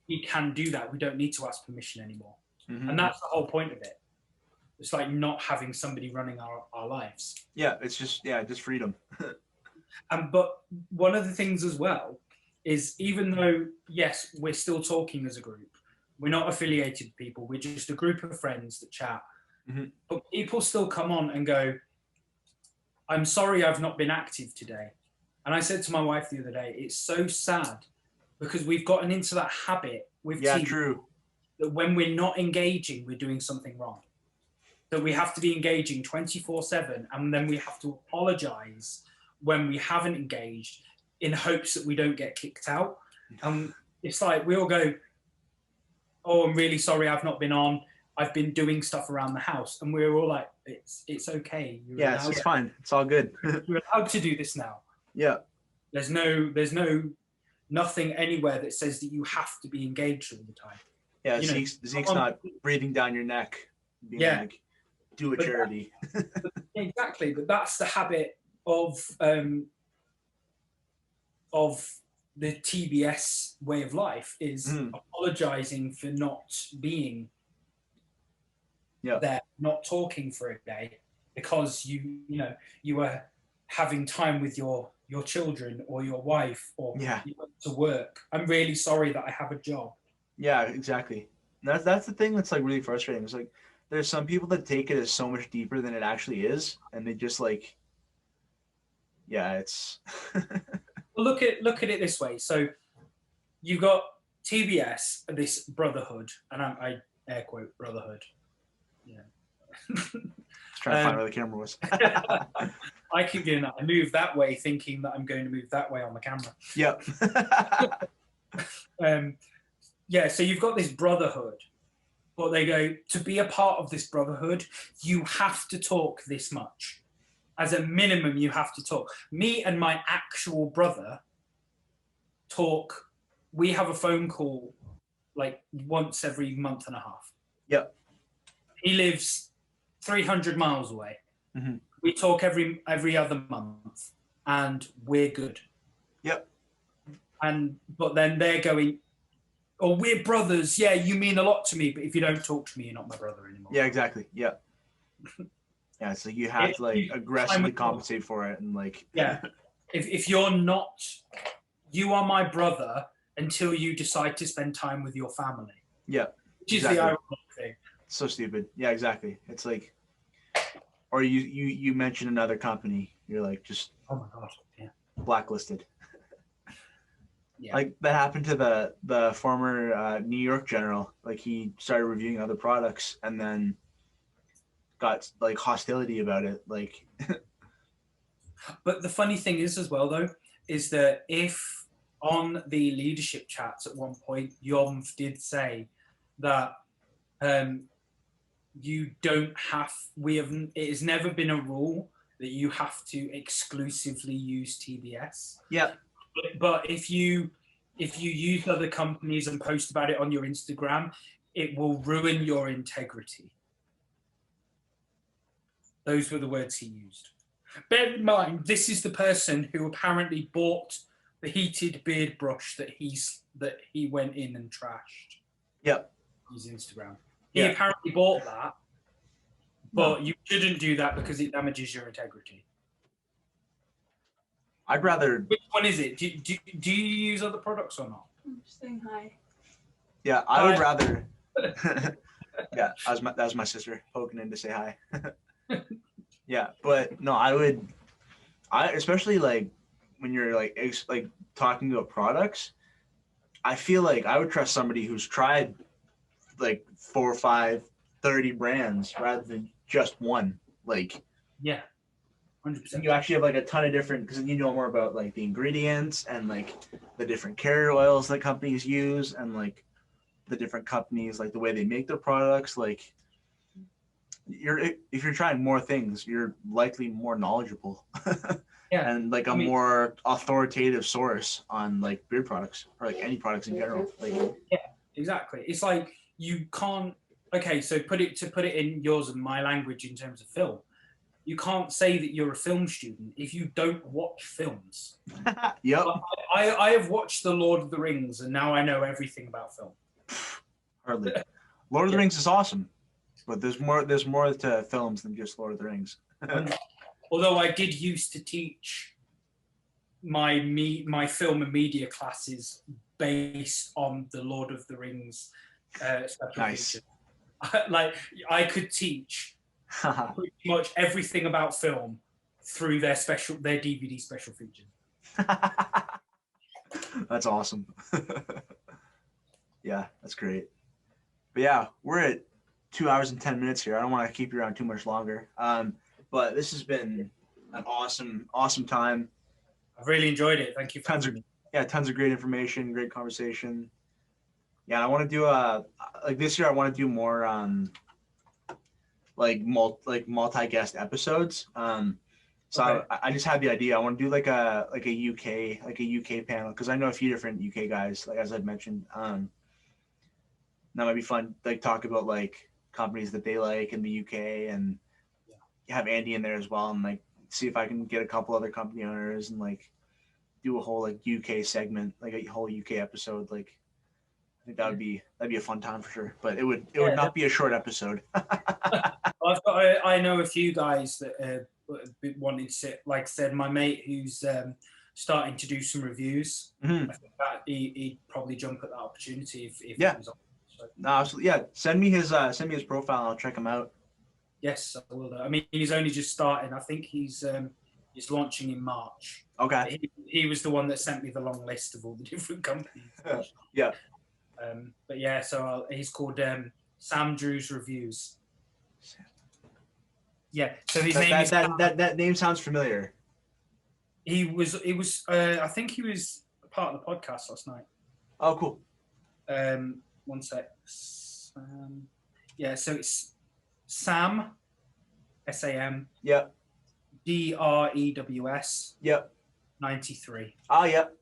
we can do that. We don't need to ask permission anymore. And that's the whole point of it. It's like not having somebody running our lives. Yeah, it's just freedom. But one of the things as well is, even though, yes, we're still talking as a group, we're not affiliated people, we're just a group of friends that chat, but people still come on and go, I'm sorry I've not been active today. And I said to my wife the other day, it's so sad because we've gotten into that habit with TV true. that when we're not engaging, we're doing something wrong. That we have to be engaging 24/7, and then we have to apologize when we haven't engaged in hopes that we don't get kicked out. It's like we all go, oh, I'm really sorry I've not been on. I've been doing stuff around the house. And we were all like, it's okay. Yeah, it's fine. It's all good. You're allowed to do this now. Yeah. There's nothing anywhere that says that you have to be engaged all the time. Yeah, Zeke's not breathing down your neck, being like, do a charity. Exactly, but that's the habit of the TBS way of life, is apologizing for not being there, not talking for a day because you were having time with your children or your wife, or you went to work. I'm really sorry that I have a job. Yeah, exactly. That's the thing that's like really frustrating. It's like there's some people that take it as so much deeper than it actually is, and they just like, it's. Look at it this way. So you got TBS, this brotherhood, and I air quote brotherhood. Yeah. Trying to find where the camera was. I keep doing that. I move that way, thinking that I'm going to move that way on the camera. Yep. So you've got this brotherhood, but they go, to be a part of this brotherhood, you have to talk this much. As a minimum, you have to talk. Me and my actual brother talk. We have a phone call like once every month and a half. Yep. He lives 300 miles away. Mm-hmm. We talk every other month, and we're good. Yep. But then they're going, oh, we're brothers. Yeah, you mean a lot to me, but if you don't talk to me, you're not my brother anymore. Yeah, exactly. Yeah. Yeah, so you have to like aggressively compensate for it, and like. Yeah. If you're not, you are my brother until you decide to spend time with your family. Yeah. Which is the ironic thing. So stupid. Yeah, exactly. It's like, or you mention another company, you're like just. Oh my god. Yeah. Blacklisted. Yeah. Like that happened to the former New York general. Like he started reviewing other products and then got like hostility about it. Like. But the funny thing is as well though, is that if on the leadership chats at one point, Yomv did say that you don't have, it has never been a rule that you have to exclusively use TBS. Yeah. But if you use other companies and post about it on your Instagram, it will ruin your integrity. Those were the words he used. Bear in mind, this is the person who apparently bought the heated beard brush that he went in and trashed. Yep. His Instagram. He apparently bought that, but you shouldn't do that because it damages your integrity. I'd rather. Which one is it? Do you use other products or not? I'm just saying hi. Yeah, I would rather. Yeah, that was my sister poking in to say hi. Yeah, but no, I especially like when you're like talking about products, I feel like I would trust somebody who's tried like 4, 5, 30 brands rather than just one. Like, yeah, 100%. You actually have like a ton of different, because you know more about like the ingredients and like the different carrier oils that companies use and like the different companies, like the way they make their products. Like, if you're trying more things, you're likely more knowledgeable. Yeah. And like more authoritative source on like beard products or like any products in general. Like, yeah, exactly. It's like you can't. Okay, so put it in yours and my language in terms of film. You can't say that you're a film student if you don't watch films. Yep. I have watched The Lord of the Rings and now I know everything about film. Hardly. Lord of the Rings is awesome, but there's more to films than just Lord of the Rings. Although I did used to teach my film and media classes based on the Lord of the Rings special nice. feature. Like I could teach pretty much everything about film through their DVD special features. That's awesome. Yeah, that's great. But yeah, we're at 2 hours and 10 minutes here. I don't want to keep you around too much longer. But this has been an awesome time. I've really enjoyed it. Thank you for having me. Yeah, tons of great information, great conversation. Yeah, I want to do like this year. I want to do more like multi guest episodes. So Okay. I just had the idea. I want to do like a UK panel because I know a few different UK guys. Like as I've mentioned, that might be fun. Like talk about like companies that they like in the UK and have Andy in there as well, and like see if I can get a couple other company owners and like do a whole like UK segment, like a whole UK episode. Like I think that'd be a fun time for sure. But it would Yeah, not be a short episode. I know a few guys that wanted to sit. Like I said, my mate who's starting to do some reviews. Mhm. I think that he'd probably jump at that opportunity if Yeah. it was on. So, No, absolutely. Yeah, send me his profile. I'll check him out. yes, I will. I mean, he's only just starting. I think he's launching in March. Okay. He was the one that sent me the long list of all the different companies. Yeah. But yeah, so he's called Sam Drew's Reviews. Yeah, so his name is. That name sounds familiar. He was. I think he was part of the podcast last night. Oh, cool. One sec. Yeah, so it's Sam, SAM. Yep. DREWS. Yep. 93. Oh, yep.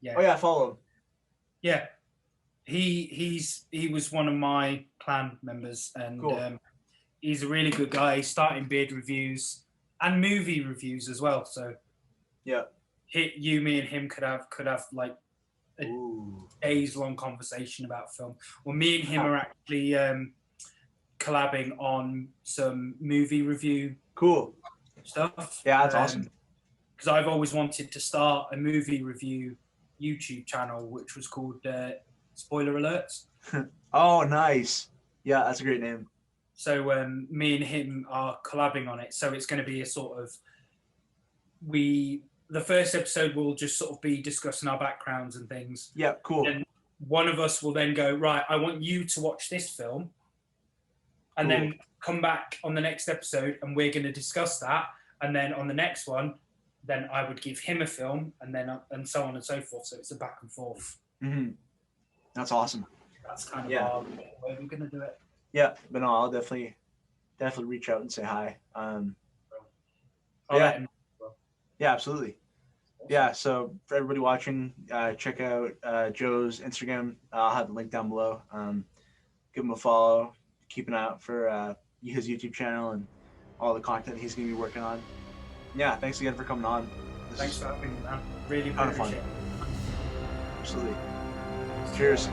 Yeah. Oh, yeah. I follow him. Yeah. He was one of my clan members, and Cool. He's a really good guy. He's starting beard reviews and movie reviews as well. So yeah, me and him could have like a days long conversation about film. Well, me and him are actually collabing on some movie review stuff. Yeah, that's awesome. Because I've always wanted to start a movie review YouTube channel, which was called Spoiler Alerts. Oh, nice. Yeah, that's a great name. So me and him are collabing on it. So it's going to be a sort of the first episode will just sort of be discussing our backgrounds and things. Yeah, cool. And one of us will then go, right, I want you to watch this film, and then come back on the next episode, and we're going to discuss that. And then on the next one, then I would give him a film, and then and so on and so forth. So it's a back and forth. Mm-hmm. That's awesome. That's kind of our way we're going to do it. Yeah, but no, I'll definitely reach out and say hi. Yeah, absolutely. Yeah, so for everybody watching, check out Joe's Instagram. I'll have the link down below. Give him a follow. Keep an eye out for his YouTube channel and all the content he's going to be working on. Yeah, thanks again for coming on. Thanks for having me, man. Really kind of fun. appreciate it. Absolutely. Cheers.